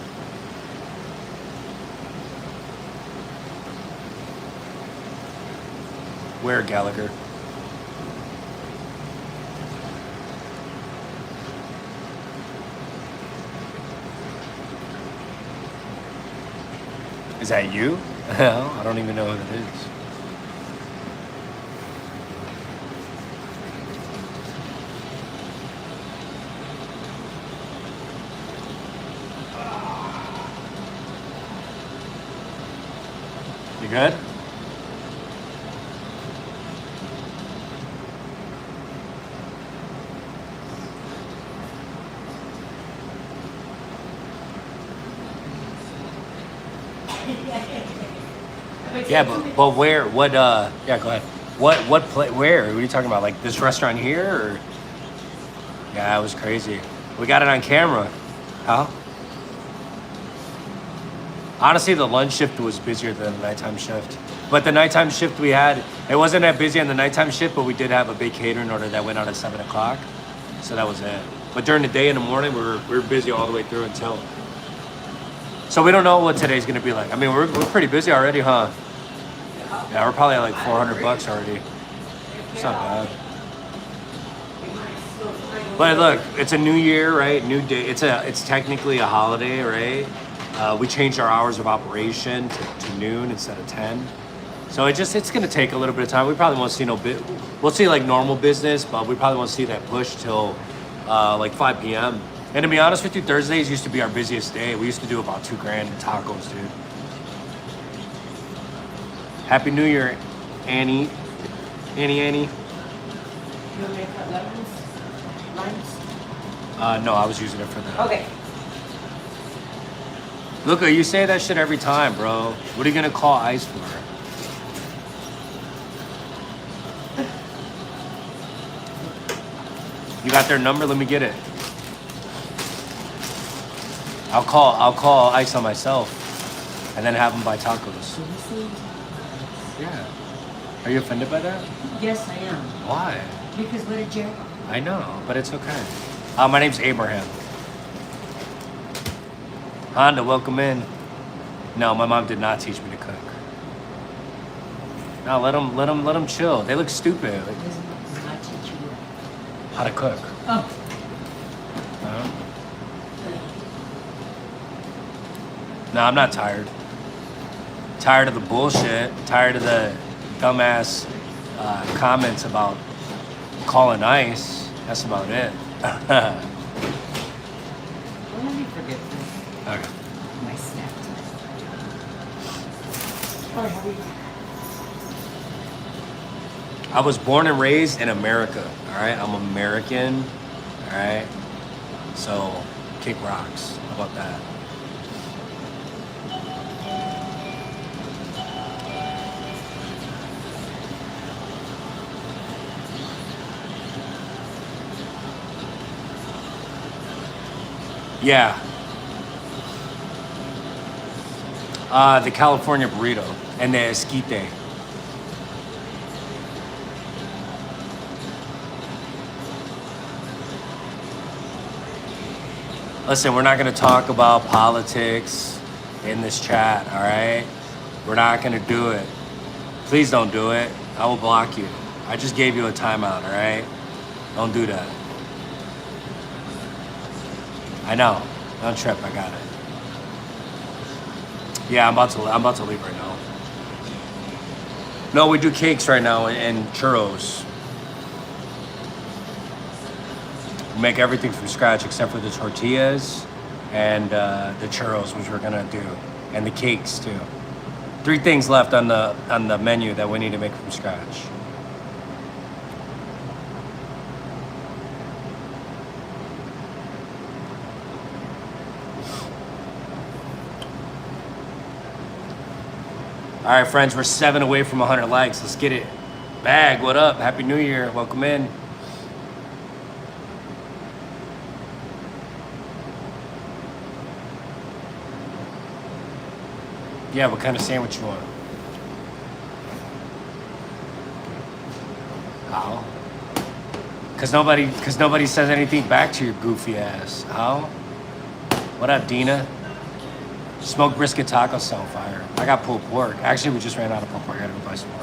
Where, Gallagher? Is that you? Hell, I don't even know who that is. You good? Yeah, but where? What? Yeah, go ahead. What play? Where? What are you talking about? Like this restaurant here? Or? Yeah, it was crazy. We got it on camera. Huh? Honestly, the lunch shift was busier than the nighttime shift. But the nighttime shift we had, it wasn't that busy on the nighttime shift, but we did have a big catering order that went out at 7 o'clock. So that was it. But during the day in the morning, we were busy all the way through until. So we don't know what today's gonna be like. I mean, we're pretty busy already, huh? Yeah, we're probably at like $400 already. It's not bad. But look, it's a new year, right? New day. It's technically a holiday, right? We changed our hours of operation to noon instead of 10. So it's gonna take a little bit of time. We probably won't see we'll see like normal business, but we probably won't see that push till like 5 p.m. And to be honest with you, Thursdays used to be our busiest day. We used to do about $2,000 in tacos, dude. Happy New Year, Annie. Annie. You want me to cut lemons? Limes? No, I was using it for the. Okay. Look, you say that shit every time, bro. What are you gonna call ice for? You got their number? Let me get it. I'll call ice on myself, and then have them buy tacos. Yeah. Are you offended by that? Yes, I am. Why? Because what did you? I know, but it's okay. My name's Abraham. Honda, welcome in. No, my mom did not teach me to cook. No, let them chill. They look stupid. Like, Doesn't not teach you how to cook. Oh. No, I'm not tired. Tired of the bullshit. Tired of the dumbass comments about calling ice. That's about it. Well, let me forget this. Okay. My snack time. Oh, how are you? I was born and raised in America. All right, I'm American. All right, so kick rocks. How about that? Yeah. The California burrito and the esquite. Listen, we're not going to talk about politics in this chat, all right? We're not going to do it. Please don't do it. I will block you. I just gave you a timeout, all right? Don't do that. I know. Don't trip. I got it. Yeah, I'm about to leave right now. No, we do cakes right now and churros. We make everything from scratch except for the tortillas and the churros, which we're gonna do, and the cakes too. 3 things left on the menu that we need to make from scratch. All right, friends, we're 7 away from 100 likes. Let's get it. Bag, what up? Happy New Year. Welcome in. Yeah, what kind of sandwich you want? How? Cause nobody says anything back to your goofy ass. How? What up, Dina? Smoked brisket tacos on fire. I got pulled pork. Actually, we just ran out of pulled pork. I gotta go buy some more.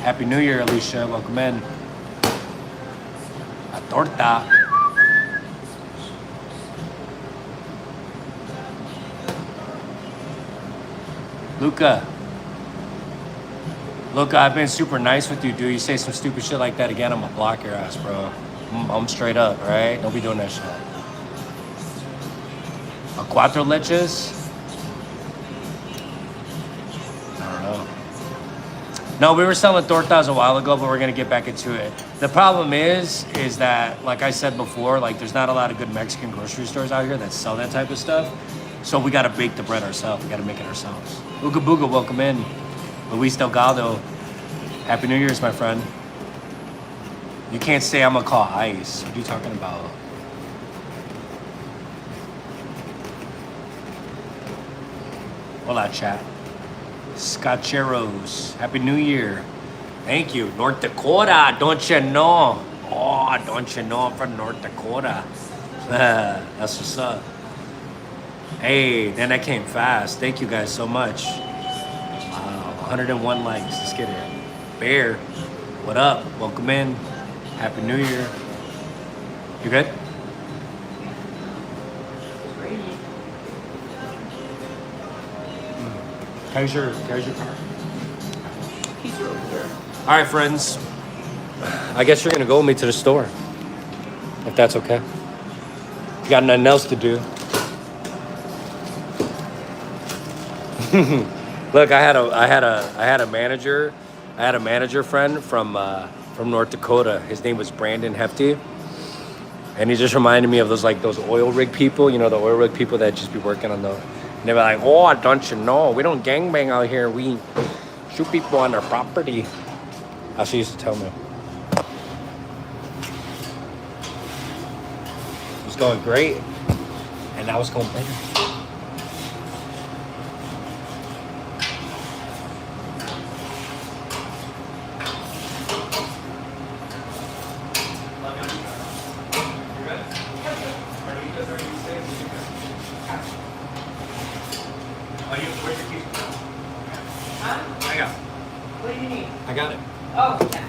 Happy New Year, Alicia. Welcome in. A torta. Luca, Look, I've been super nice with you, dude. You say some stupid shit like that again, I'm gonna block your ass, bro. I'm straight up, all right? Don't be doing that shit. A cuatro leches? I don't know. No, we were selling tortas a while ago, but we're gonna get back into it. The problem is that, like I said before, like there's not a lot of good Mexican grocery stores out here that sell that type of stuff. So we gotta bake the bread ourselves. We gotta make it ourselves. Ooga booga, welcome in. Luis Delgado, Happy New Year's, my friend. You can't say I'm gonna call ICE. What are you talking about? Hola, chat. Scotcheros, Happy New Year. Thank you. North Dakota, don't you know? Oh, don't you know I'm from North Dakota? That's what's up. Hey, then that came fast. Thank you guys so much. Wow, 101 likes. Let's get it. Bear, what up? Welcome in. Happy New Year. You good? How's your car? He's over here. All right, friends. I guess you're gonna go with me to the store, if that's okay. You got nothing else to do. Look, I had a manager friend from North Dakota. His name was Brandon Hefty, and he just reminded me of those oil rig people. You know, the oil rig people that just be working on the. And they were like, "Oh, don't you know? We don't gangbang out here. We shoot people on their property." That's what he used to tell me. It was going great, and now it's going better. What do you need? I got it. Oh, yeah.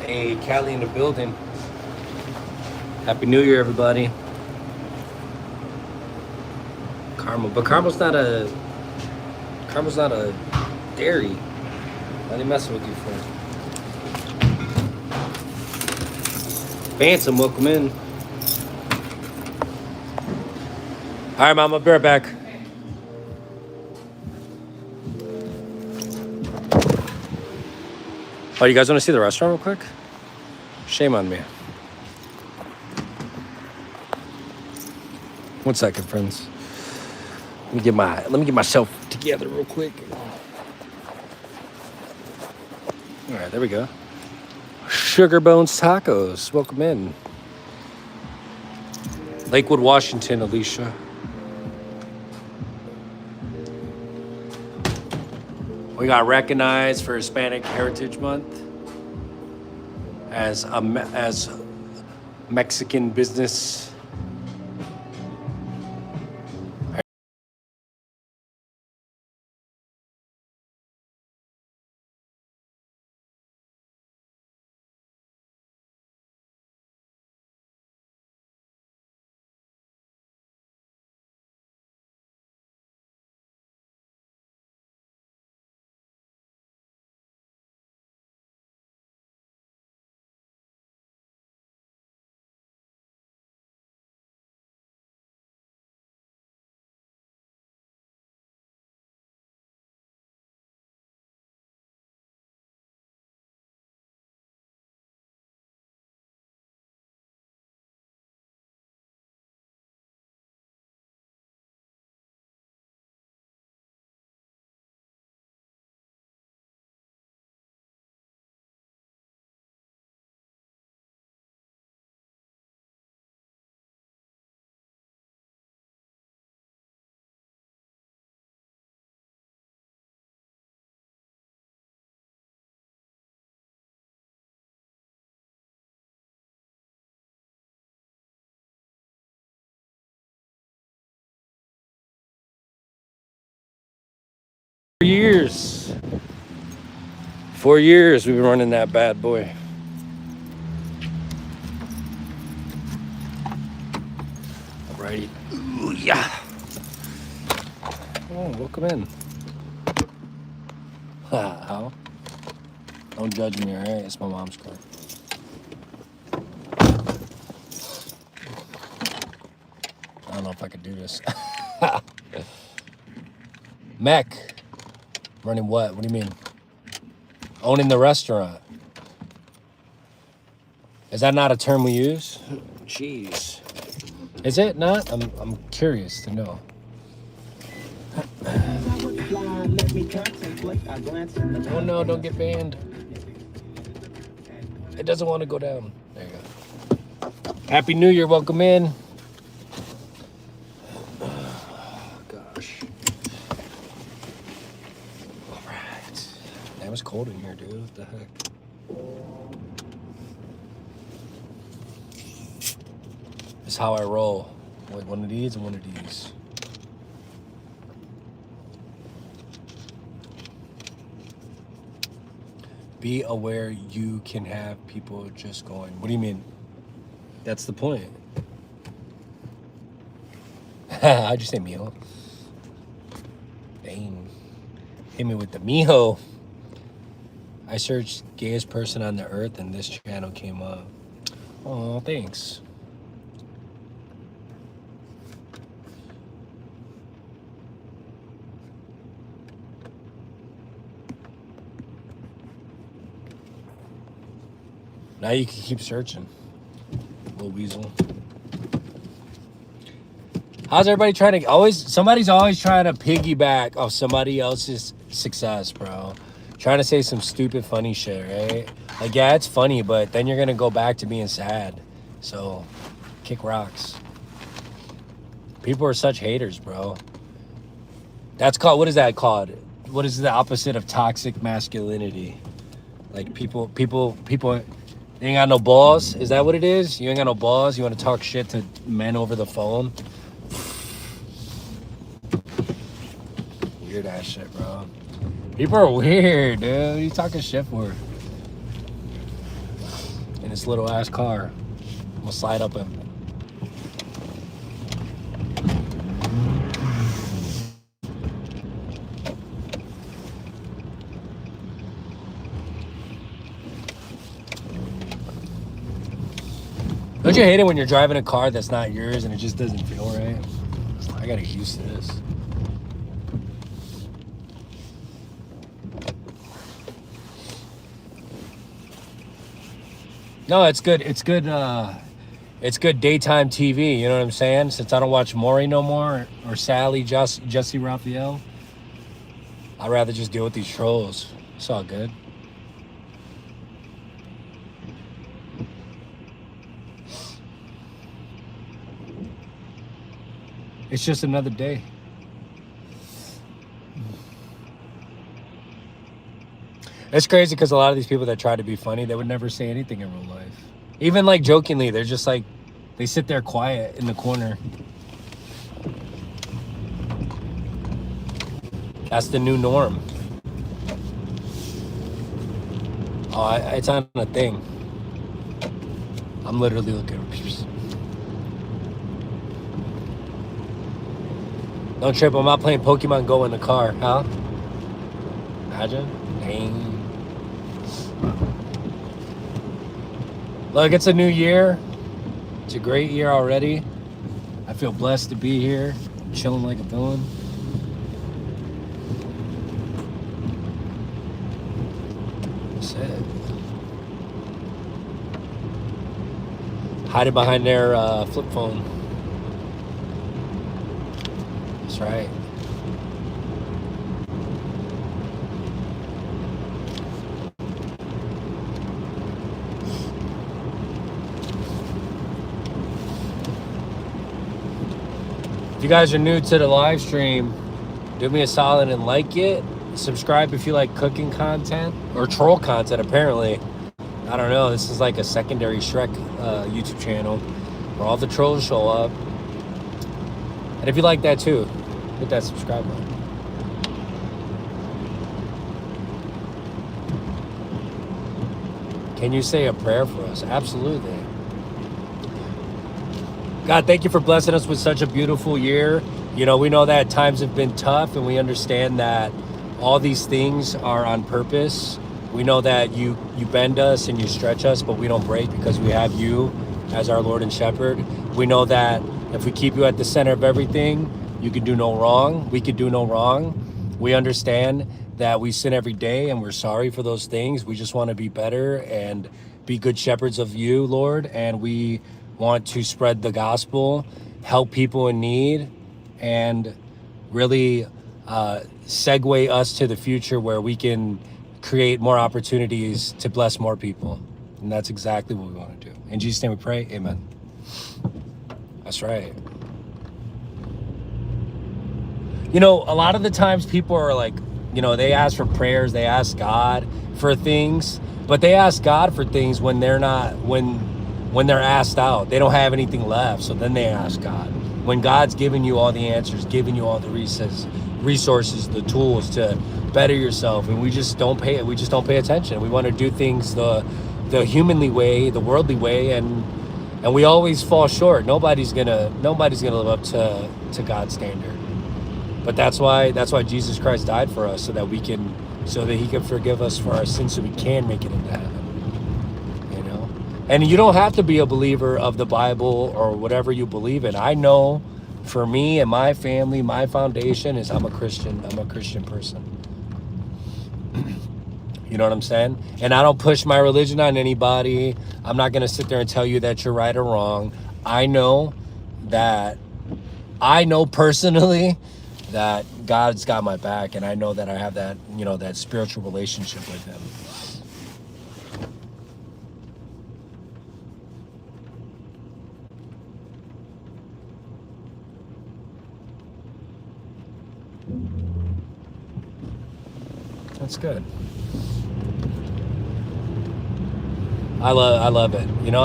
Hey, Callie in the building. Happy New Year, everybody. Caramel, but caramel's not a dairy. Why are they messing with you for? Phantom, welcome in. All right, Mom, I'll be right back. Oh, you guys want to see the restaurant real quick? Shame on me. One second, friends. Let me get myself together real quick. All right, there we go. Sugar Bones Tacos, welcome in. Lakewood, Washington, Alicia. We got recognized for Hispanic Heritage Month as Mexican business years. 4 years we've been running that bad boy. Alrighty. Ooh, yeah. Oh, welcome in. How? Don't judge me, alright? It's my mom's car. I don't know if I could do this. Mech. Running what? What do you mean? Owning the restaurant. Is that not a term we use? Jeez. Is it not? I'm curious to know. Oh no, don't get banned. It doesn't want to go down. There you go. Happy New Year, welcome in. Oh, gosh. All right. Damn, it's cold in here, dude. What the heck? This is how I roll. Like one of these and one of these. Be aware you can have people just going, what do you mean? That's the point. How'd you say mijo? Dang. Hit me with the mijo. I searched gayest person on the earth and this channel came up. Oh, thanks. Now you can keep searching, little weasel. How's everybody trying to somebody's always trying to piggyback off somebody else's success, bro. Trying to say some stupid funny shit, right? Like, yeah, it's funny, but then you're gonna go back to being sad. So, kick rocks. People are such haters, bro. That's called, what is that called? What is the opposite of toxic masculinity? Like people you ain't got no balls? Is that what it is? You ain't got no balls? You want to talk shit to men over the phone? Weird ass shit, bro. People are weird, dude. What are you talking shit for? In this little ass car. I'm gonna slide up him. Don't you hate it when you're driving a car that's not yours and it just doesn't feel right? I gotta get used to this. No, it's good. It's good. It's good daytime TV. You know what I'm saying? Since I don't watch Maury no more or Sally, Jesse Raphael, I'd rather just deal with these trolls. It's all good. It's just another day. It's crazy because a lot of these people that try to be funny, they would never say anything in real life. Even like jokingly, they're just like, they sit there quiet in the corner. That's the new norm. Oh, it's on a thing. I'm literally looking. Don't trip, I'm not playing Pokemon Go in the car, huh? Imagine. Dang. Look, it's a new year. It's a great year already. I feel blessed to be here. I'm chilling like a villain. That's it. Hiding behind their flip phone. That's right. If you guys are new to the live stream, do me a solid and like it. Subscribe if you like cooking content or troll content, apparently. I don't know. This is like a secondary Shrek YouTube channel where all the trolls show up. And if you like that too, hit that subscribe button. Can you say a prayer for us? Absolutely. God, thank you for blessing us with such a beautiful year. You know, we know that times have been tough, and we understand that all these things are on purpose. We know that you bend us and you stretch us, but we don't break because we have you as our Lord and Shepherd. We know that if we keep you at the center of everything, you can do no wrong. We could do no wrong. We understand that we sin every day, and we're sorry for those things. We just want to be better and be good shepherds of you, Lord. And we want to spread the gospel, help people in need, and really segue us to the future where we can create more opportunities to bless more people. And that's exactly what we want to do. In Jesus' name we pray, amen. That's right. You know, a lot of the times people are like, you know, they ask for prayers, they ask God for things, but they ask God for things when they're not, when they're asked out. They don't have anything left, so then they ask God. When God's giving you all the answers, giving you all the resources, the tools to better yourself, and we just don't pay attention. We want to do things the humanly way, the worldly way, and we always fall short. Nobody's gonna live up to God's standard. But that's why Jesus Christ died for us, so that he can forgive us for our sins, so we can make it into heaven. You know? And you don't have to be a believer of the Bible or whatever you believe in. I know for me and my family, my foundation is I'm a Christian person. You know what I'm saying? And I don't push my religion on anybody. I'm not going to sit there and tell you that you're right or wrong. I know personally that God's got my back, and I know that I have that, you know, that spiritual relationship with him. That's good. I love it. You know,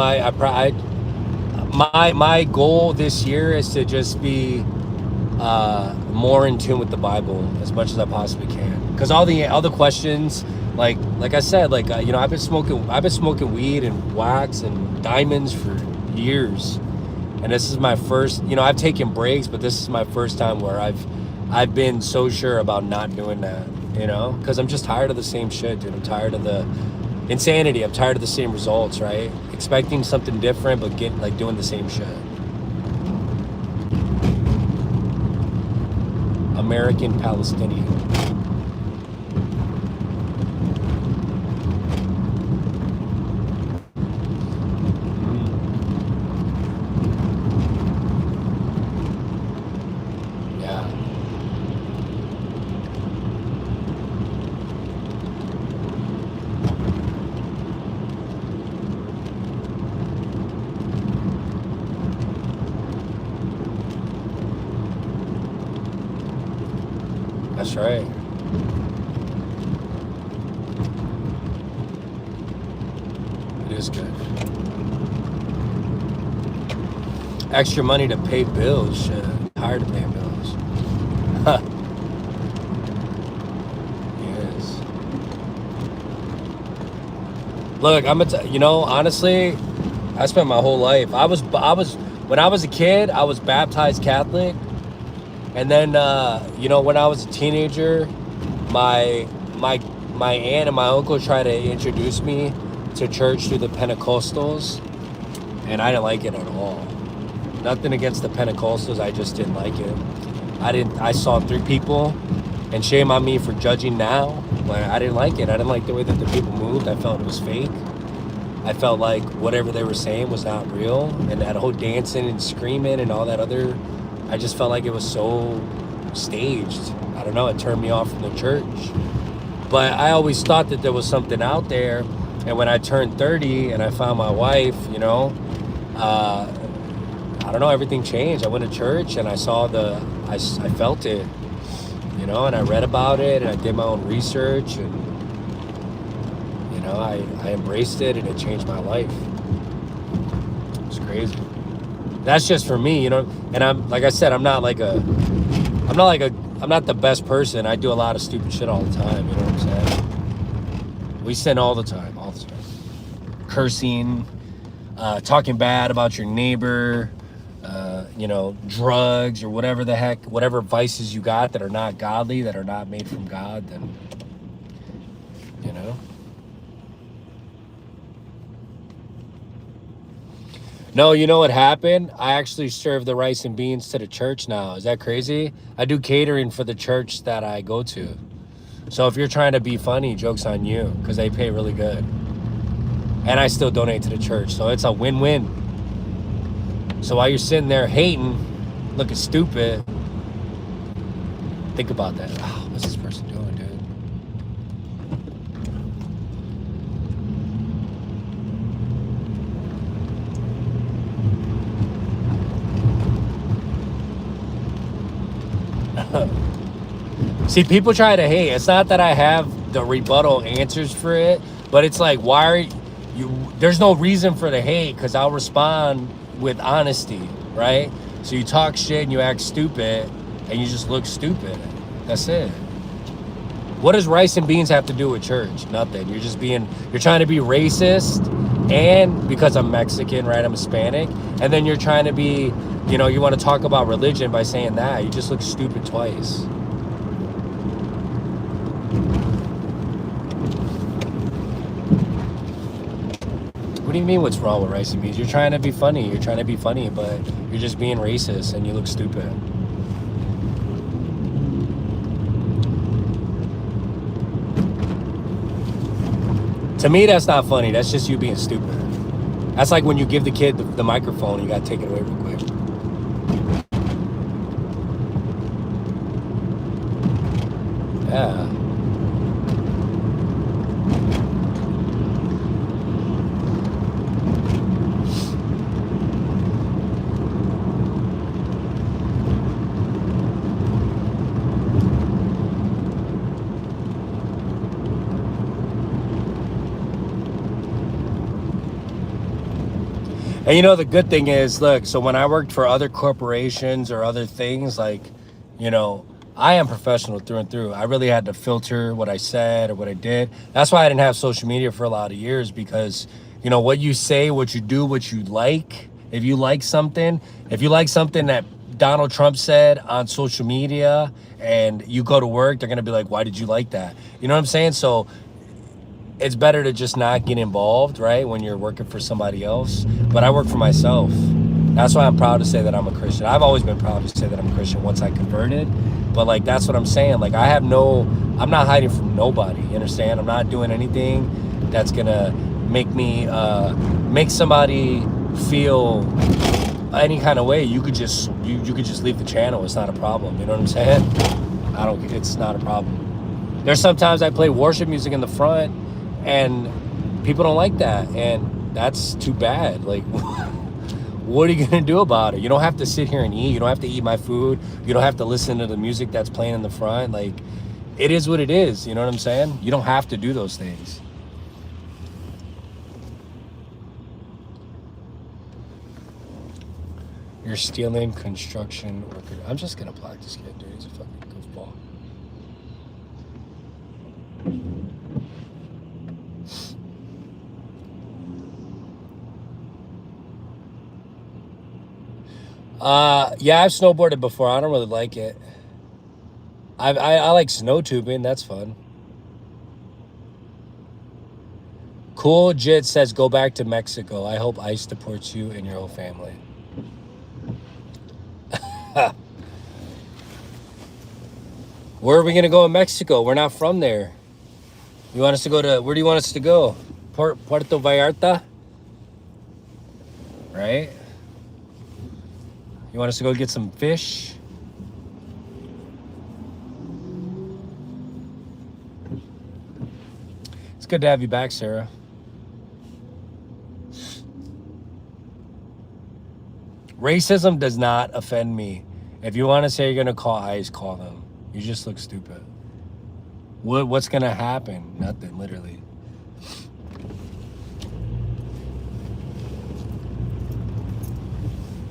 my goal this year is to just be more in tune with the Bible as much as I possibly can. Because all the questions, like I said, you know, I've been smoking weed and wax and diamonds for years, and this is my first. You know, I've taken breaks, but this is my first time where I've been so sure about not doing that. You know, because I'm just tired of the same shit, dude. I'm tired of the insanity. I'm tired of the same results, right? Expecting something different, but doing the same shit. American Palestinian. Yeah. That's right. It is good. Extra money to pay bills. Shit. I'm tired of paying bills. Yes. Look, you know, honestly, I spent my whole life. When I was a kid, I was baptized Catholic. And then, you know, when I was a teenager, my aunt and my uncle tried to introduce me to church through the Pentecostals, and I didn't like it at all. Nothing against the Pentecostals, I just didn't like it. I saw 3 people, and shame on me for judging now, but I didn't like it. I didn't like the way that the people moved. I felt it was fake. I felt like whatever they were saying was not real, and that whole dancing and screaming and all that other, I just felt like it was so staged. I don't know, it turned me off from the church. But I always thought that there was something out there. And when I turned 30 and I found my wife, you know, I don't know, everything changed. I went to church and I saw I felt it, you know, and I read about it and I did my own research, and, you know, I embraced it, and it changed my life. It's crazy. That's just for me, you know, and I'm, like I said, I'm not the best person. I do a lot of stupid shit all the time, you know what I'm saying? We sin all the time. cursing, talking bad about your neighbor, you know, drugs or whatever the heck, whatever vices you got that are not godly, that are not made from God, then, you know. No, you know what happened? I actually serve the rice and beans to the church now. Is that crazy? I do catering for the church that I go to. So if you're trying to be funny, joke's on you, because they pay really good. And I still donate to the church, so it's a win-win. So while you're sitting there hating, looking stupid, think about that. Oh, what's this person doing, dude? See, people try to hate. It's not that I have the rebuttal answers for it, but it's like, why are you, there's no reason for the hate, because I'll respond with honesty, right? So you talk shit and you act stupid and you just look stupid. That's it. What does rice and beans have to do with church? Nothing. You're just being, you're trying to be racist, and because I'm Mexican, right? I'm Hispanic. And then you're trying to be, you know, you want to talk about religion by saying that. You just look stupid twice. What do you mean what's wrong with rice and beans? You're trying to be funny. You're trying to be funny, but you're just being racist and you look stupid. To me, that's not funny. That's just you being stupid. That's like when you give the kid the microphone, you got to take it away real quick. Yeah. And you know, the good thing is, look, so when I worked for other corporations or other things, like, you know, I am professional through and through. I really had to filter what I said or what I did. That's why I didn't have social media for a lot of years, because, you know, what you say, what you do, what you like, if you like something that Donald Trump said on social media and you go to work, they're going to be like, why did you like that? You know what I'm saying? So it's better to just not get involved, right, when you're working for somebody else. But I work for myself. That's why I'm proud to say that I'm a Christian. I've always been proud to say that I'm a Christian once I converted. But, like, that's what I'm saying. Like, I'm not hiding from nobody, you understand? I'm not doing anything that's going to make me, make somebody feel any kind of way. You could just leave the channel. It's not a problem. You know what I'm saying? It's not a problem. There's sometimes I play worship music in the front, and people don't like that, and that's too bad. Like, what are you gonna do about it? You don't have to sit here and eat. You don't have to eat my food. You don't have to listen to the music that's playing in the front. Like, it is what it is. You know what I'm saying? You don't have to do those things. You're stealing construction worker. I'm just gonna block this kid, dude. He's a fucking goofball. Yeah, I've snowboarded before. I don't really like it. I like snow tubing. That's fun. Cool Jit says, go back to Mexico. I hope ICE deports you and your whole family. Where are we going to go in Mexico? We're not from there. You want us to go to, where do you want us to go? Puerto Vallarta? Right? You want us to go get some fish? It's good to have you back, Sarah. Racism does not offend me. If you want to say you're going to call ICE, call them. You just look stupid. What's going to happen? Nothing, literally.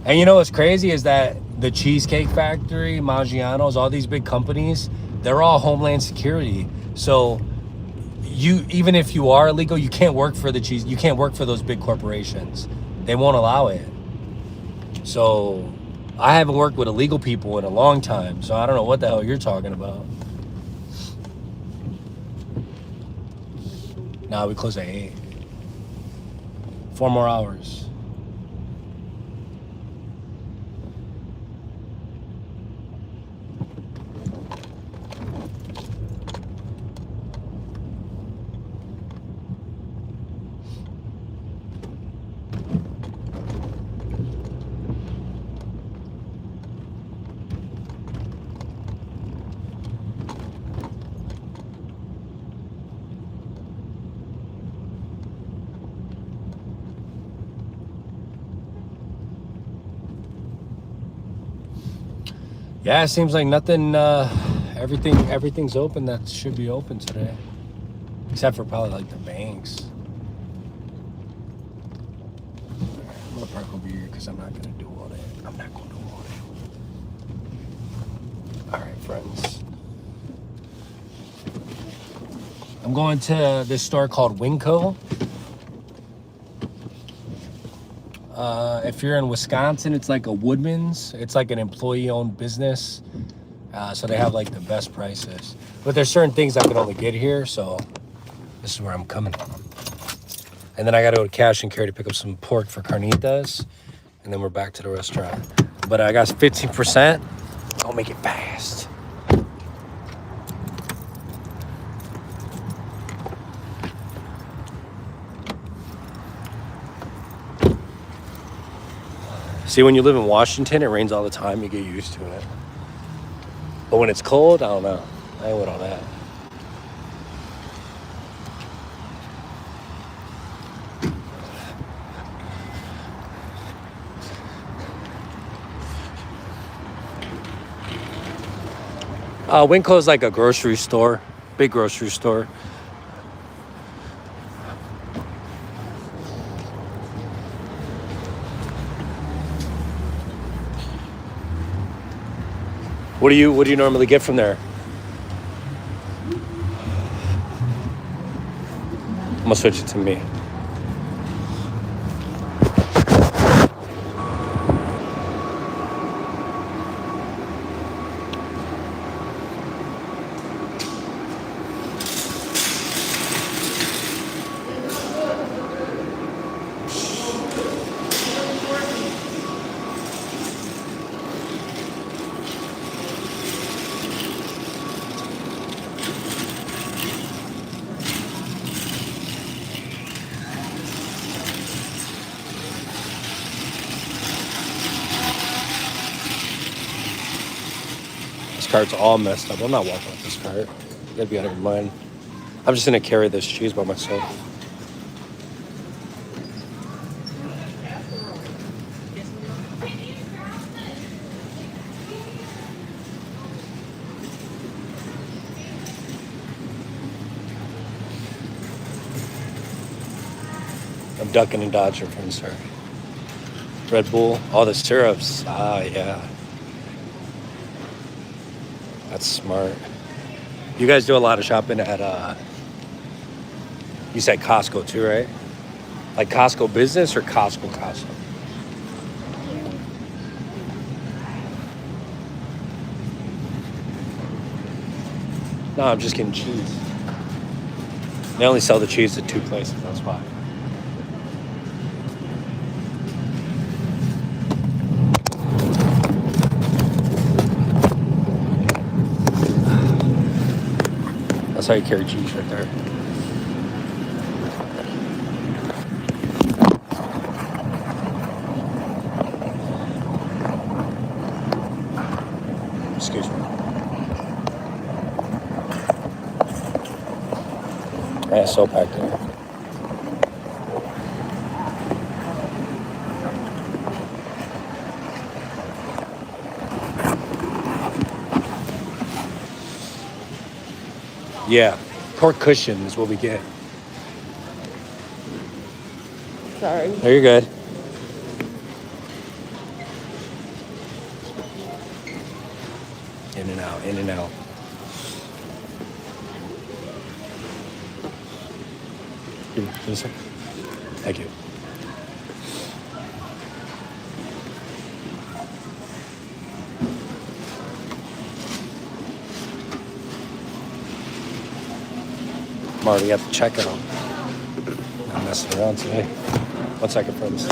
And you know what's crazy is that the Cheesecake Factory, Maggiano's, all these big companies, they're all Homeland Security. So even if you are illegal, you can't work for the cheese. You can't work for those big corporations. They won't allow it. So I haven't worked with illegal people in a long time. So I don't know what the hell you're talking about. Nah, we close at 8. 4 more hours. Yeah, it seems like nothing, everything's open that should be open today. Except for probably like the banks. I'm gonna park over here because I'm not gonna do all that. I'm not gonna do all that. All right, friends. I'm going to this store called Winco. If you're in Wisconsin, it's like a Woodman's. It's like an employee-owned business. So they have like the best prices. But there's certain things I can only get here, so this is where I'm coming from. And then I gotta go to Cash and Carry to pick up some pork for carnitas. And then we're back to the restaurant. But I got 15%. I'll make it fast. See, when you live in Washington, it rains all the time. You get used to it. But when it's cold, I don't know. I ain't with all that. Winco is like a grocery store, big grocery store. What do you normally get from there? I'm gonna switch it to me. This cart's all messed up. I'm not walking with this cart. You gotta be out of your mind. I'm just gonna carry this cheese by myself. I'm ducking and dodging from this. Red Bull, all the syrups. Ah, yeah. That's smart. You guys do a lot of shopping at, you said Costco too, right? Like Costco business or Costco? No, I'm just getting cheese. They only sell the cheese at 2 places, that's why. That's how you carry cheese right there. Excuse me. Yeah, it's so packed in. Yeah, pork cushion is what we get. Sorry. Oh, you're good. In and out, in and out. Just a second. Thank you. I'm already at the checkout. I'm messing around today. 1 second for this.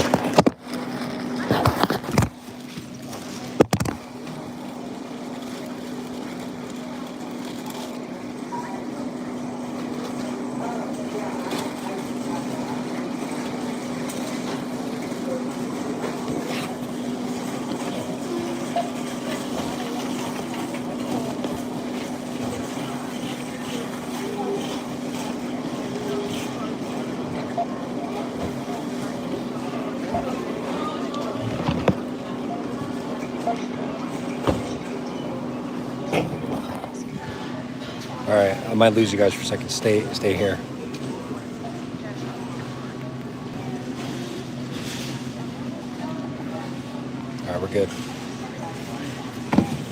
All right, I might lose you guys for a second. Stay here. All right, we're good.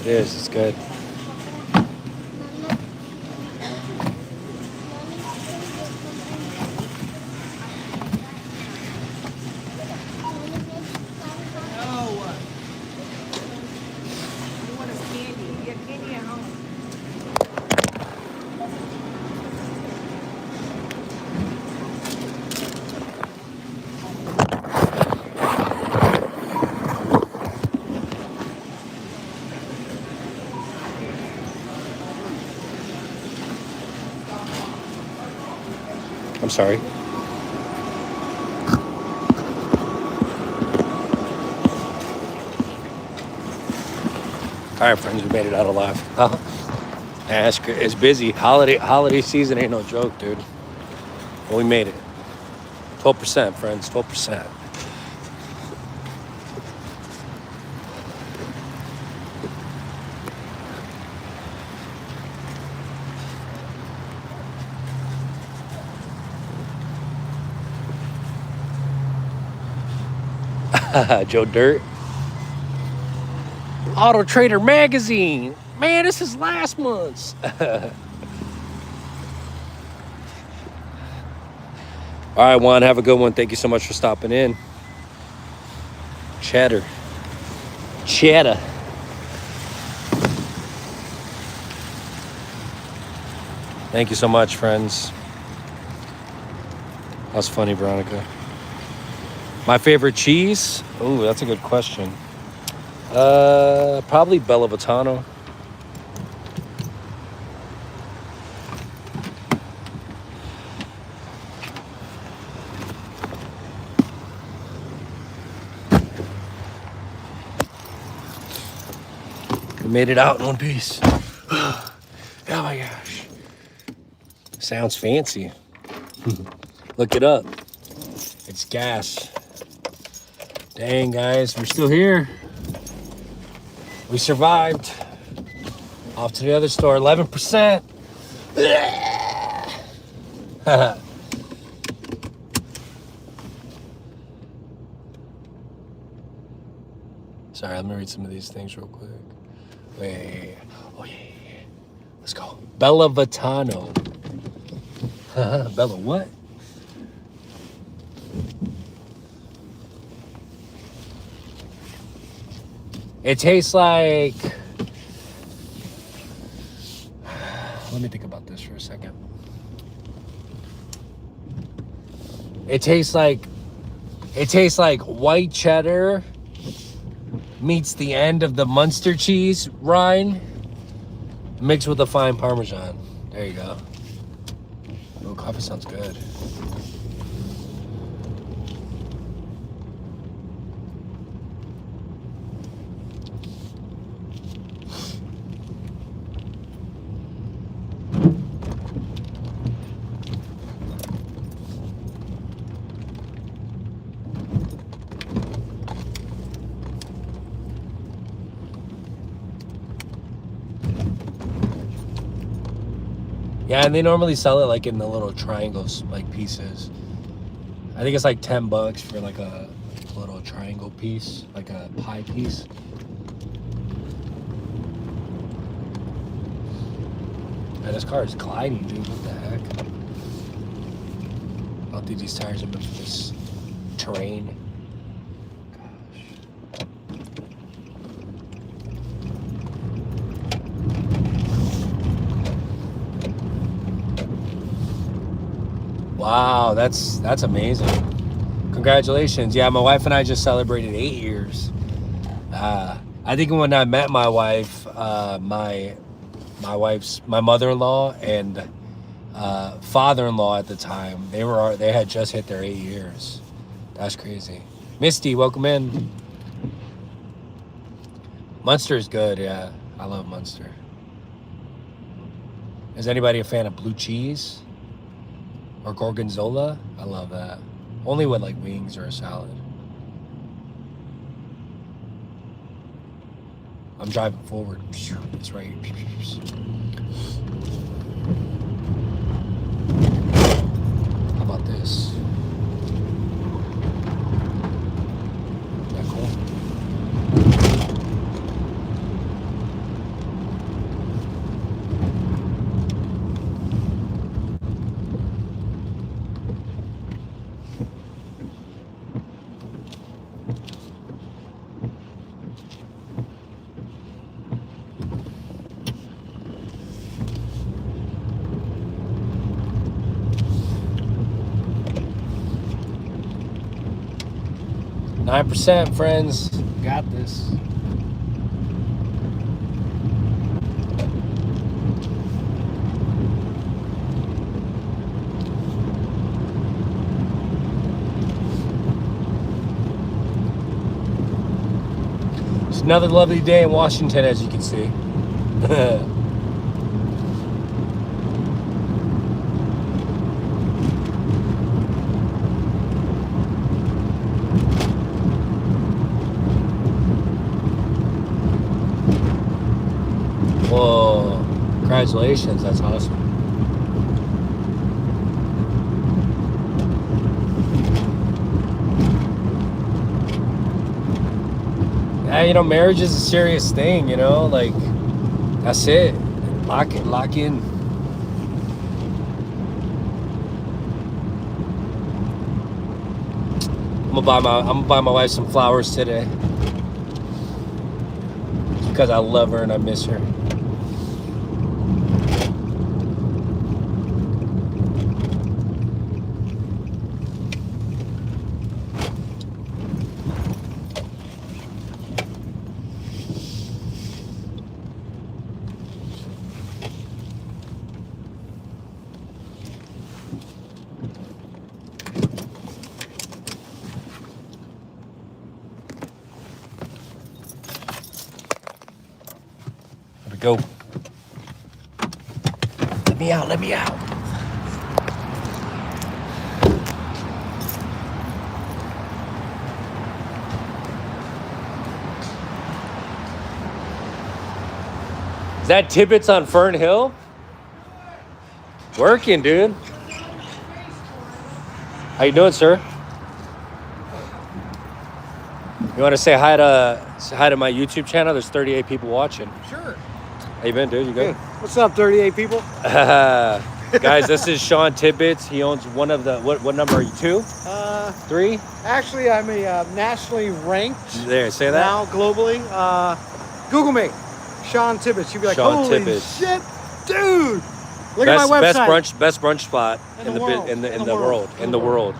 It is. It's good. I'm sorry. All right, friends, we made it out alive. Yeah, it's busy. Holiday season ain't no joke, dude. But we made it. 12%, friends. 12%. Joe Dirt. Auto Trader Magazine. Man, this is last month's. All right, Juan, have a good one. Thank you so much for stopping in. Cheddar. Thank you so much, friends. That's funny, Veronica. My favorite cheese? Oh, that's a good question. Probably Bella Vitano. We made it out in one piece. Oh my gosh. Sounds fancy. Look it up. It's gas. Dang, guys, we're still here. We survived. Off to the other store, 11%. Sorry, let me read some of these things real quick. Wait. Oh, yeah. Let's go. Bella Vitano. Bella what? It tastes like... Let me think about this for a second. It tastes like white cheddar meets the end of the Munster cheese rind mixed with a fine Parmesan. There you go. Oh, coffee sounds good. Yeah, and they normally sell it like in the little triangles, like pieces. I think it's like $10 for like a little triangle piece, like a pie piece. Man, this car is gliding, dude. What the heck? I don't think these tires are meant for this terrain. Wow, that's amazing. Congratulations. Yeah, my wife and I just celebrated 8 years. I think when I met my wife, my mother-in-law and father-in-law at the time, they had just hit their 8 years. That's crazy. Misty, welcome in. Munster is good, yeah. I love Munster. Is anybody a fan of blue cheese? Or gorgonzola? I love that. Only with like wings or a salad. I'm driving forward. That's right. How about this? Is that cool? Nine percent, friends. Got this. It's another lovely day in Washington, as you can see. Whoa, congratulations, that's awesome. Yeah, you know, marriage is a serious thing, you know, like, that's it. Lock in. I'm gonna buy my wife some flowers today. Because I love her and I miss her. There we go. Let me out. Is that Tibbetts on Fern Hill? Working, dude. How you doing, sir? You want to say hi to my YouTube channel? There's 38 people watching. Sure. How you been, dude? You good? Hey, what's up, 38 people? Guys, this is Sean Tibbetts. He owns one of the what number are you? 2? 3? Actually, I'm a nationally ranked There, say that. now globally. Google me, Sean Tibbetts. You'll be like, Sean holy Tibbetts. shit, dude! Look at my website. Best brunch spot in the world.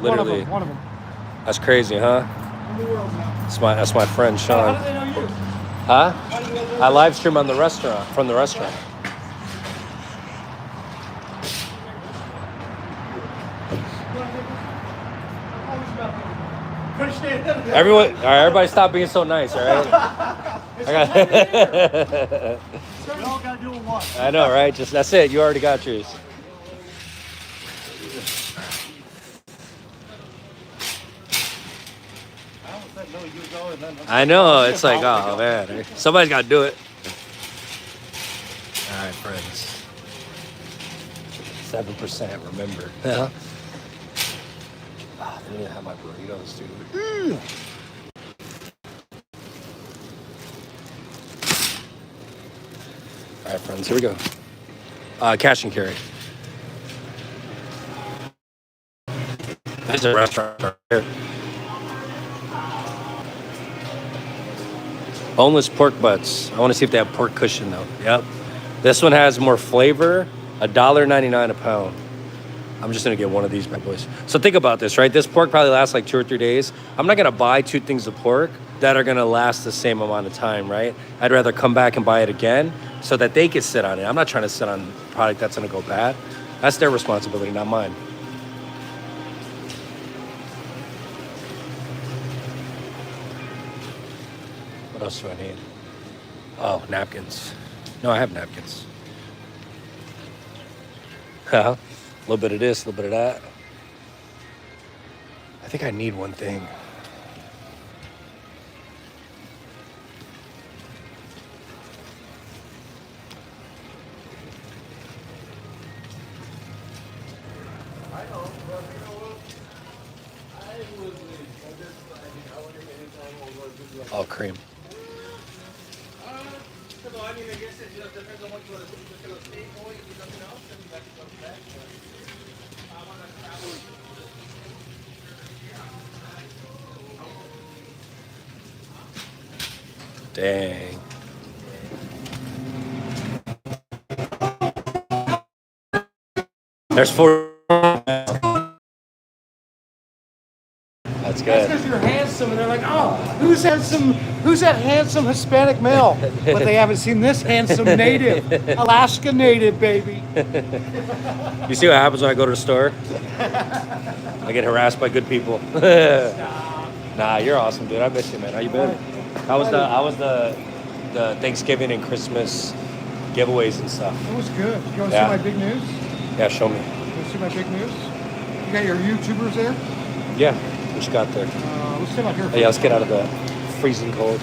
literally. One of them. That's crazy, huh? In the world now. That's my friend Sean. How do they know you? Huh? How do you know I live stream on the restaurant from the restaurant. Everyone, all right, everybody, stop being so nice, all right? We all gotta do it once. I know, right? Just that's it. You already got yours. I know. It's like, oh man, somebody's got to do it. All right, friends. 7%. Remember. Yeah. I didn't even have my burritos, dude. All right, friends. Here we go. Cash and carry. There's a restaurant right here. Boneless pork butts. I want to see if they have pork cushion though. Yep. This one has more flavor. $1.99 a pound. I'm just gonna get one of these bad boys. So think about this, right? This pork probably lasts like 2 or 3 days. I'm not gonna buy 2 things of pork that are gonna last the same amount of time, right? I'd rather come back and buy it again so that they can sit on it. I'm not trying to sit on a product that's gonna go bad. That's their responsibility, not mine. What else do I need? Oh, napkins. No, I have napkins. A little bit of this, a little bit of that. I think I need one thing. Oh, cream. Dang. There's 4. That's good. That's because you're handsome, and they're like, oh, who's that handsome Hispanic male? But they haven't seen this handsome native, Alaska native, baby. You see what happens when I go to the store? I get harassed by good people. Nah, you're awesome, dude. I miss you, man. How you been? How was the Thanksgiving and Christmas giveaways and stuff? It was good. You want to Yeah. see my big news? Yeah, show me. You want to see my big news? You got your YouTubers there? Yeah, what you got there? Let's come out here. Oh, yeah, let's get out of the freezing cold.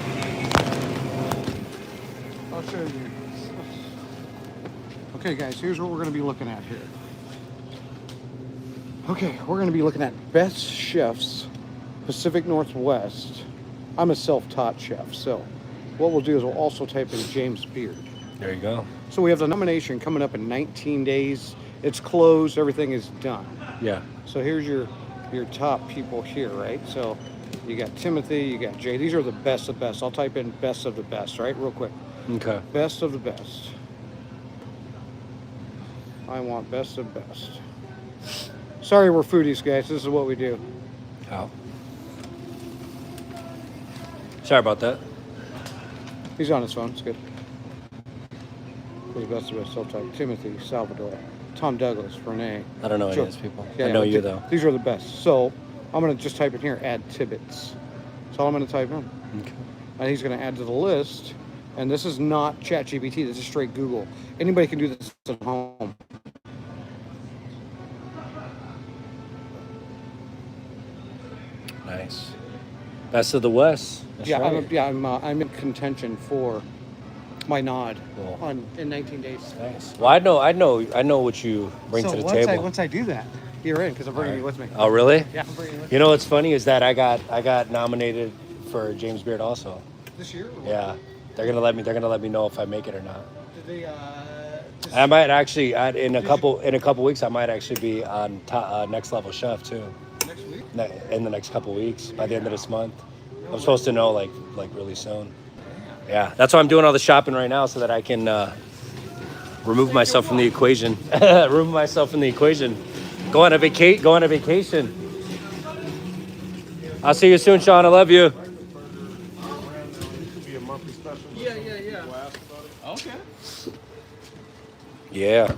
I'll show you. Okay, guys, here's what we're going to be looking at here. Okay, we're going to be looking at best chefs, Pacific Northwest. I'm a self-taught chef, so what we'll do is we'll also type in James Beard. There you go. So we have the nomination coming up in 19 days. It's closed. Everything is done. Yeah. So here's your top people here, right? So you got Timothy, you got Jay. These are the best of the best. I'll type in best of the best, right? Real quick. Okay. Best of the best. I want best of best. Sorry, we're foodies, guys. This is what we do. Oh. Sorry about that. He's on his phone. It's good. Who's best of best? I'll type Timothy, Salvador, Tom Douglas, Renee. I don't know any Joe. of these people. Yeah, I know yeah, you, though. These are the best. So I'm going to just type in here, add Tibbets. That's all I'm going to type in. Okay. And he's going to add to the list. And this is not ChatGPT. This is straight Google. Anybody can do this at home. Nice. Best of the West. That's Yeah, right. I'm in contention for my nod Cool. in 19 days. Nice. Well, I know what you bring So to the once table. once I do that, you're in because I'm bringing you with me. Oh, really? Yeah, I'm bringing you with You know what's funny is that I got nominated for James Beard also. me. This year? Yeah. They're gonna let me know if I make it or not. Did they, I might actually in a couple weeks I might actually be on Next Level Chef too. next week? In the next couple weeks by the end of this month. I'm supposed to know like really soon. Yeah, that's why I'm doing all the shopping right now so that I can remove myself from the equation. Remove myself from the equation. Go on a vacation. I'll see you soon, Sean. I love you. Yeah. Okay. Yeah.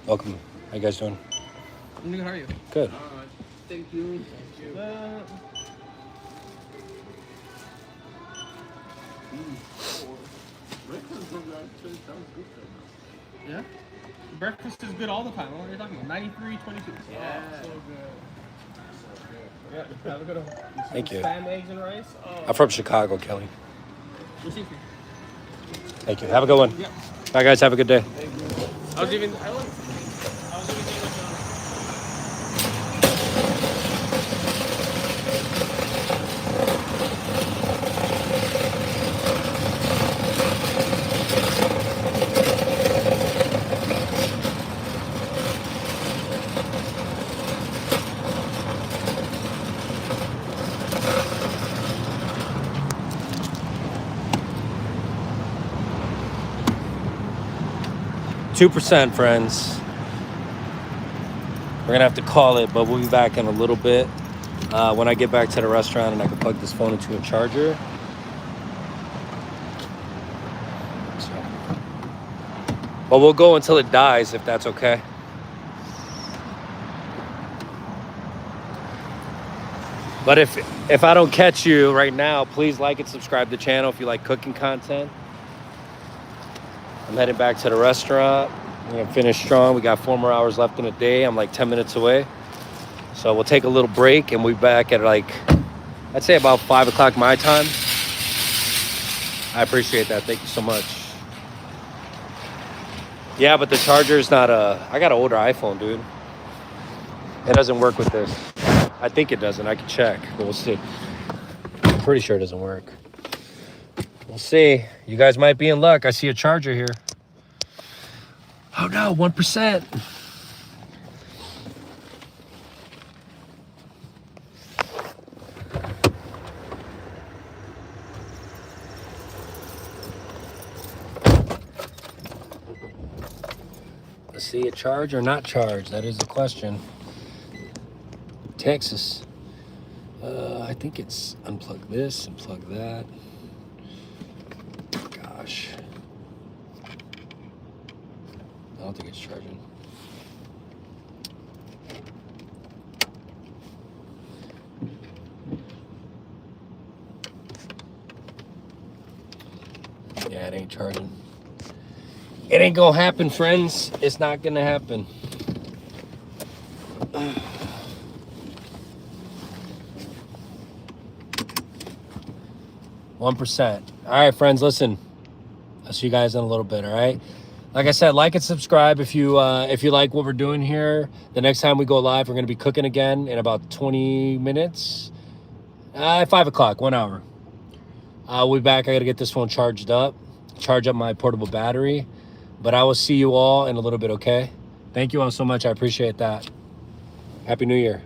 Welcome. How you guys doing? I'm good. How are you? Good. Thank you. Yeah. Breakfast is good all the time. What are you talking about? 93, 22. Yeah. So good. Yeah. Have a good one. Thank you. Spam, eggs, and rice. Oh. I'm from Chicago, Kelly. Receipt for you. Thank you. Have a good one. Yeah. Bye, guys. Have a good day. I was even thinking 2%, friends. We're gonna have to call it, but we'll be back in a little bit when I get back to the restaurant and I can plug this phone into a charger. So. But we'll go until it dies, if that's okay. But if I don't catch you right now, please like and subscribe to the channel if you like cooking content. I'm heading back to the restaurant. We're gonna finish strong. We got 4 more hours left in the day. I'm like 10 minutes away. So we'll take a little break and we'll be back at like, I'd say about 5 o'clock my time. I appreciate that. Thank you so much. Yeah, but the charger's not I got an older iPhone, dude. It doesn't work with this. I think it doesn't. I can check, but we'll see. I'm pretty sure it doesn't work. We'll see. You guys might be in luck. I see a charger here. Oh no, 1%. Let's see it charge or not charge. That is the question. Texas. I think it's unplug this, unplug that. Gosh. I don't think it's charging. Yeah, it ain't charging. It ain't gonna happen, friends. It's not gonna happen. 1%. All right, friends, listen. I'll see you guys in a little bit, all right? Like I said, like and subscribe if you like what we're doing here. The next time we go live, we're going to be cooking again in about 20 minutes. 5 o'clock, 1 hour. We'll be back. I got to get this phone charged up, charge up my portable battery. But I will see you all in a little bit, okay? Thank you all so much. I appreciate that. Happy New Year.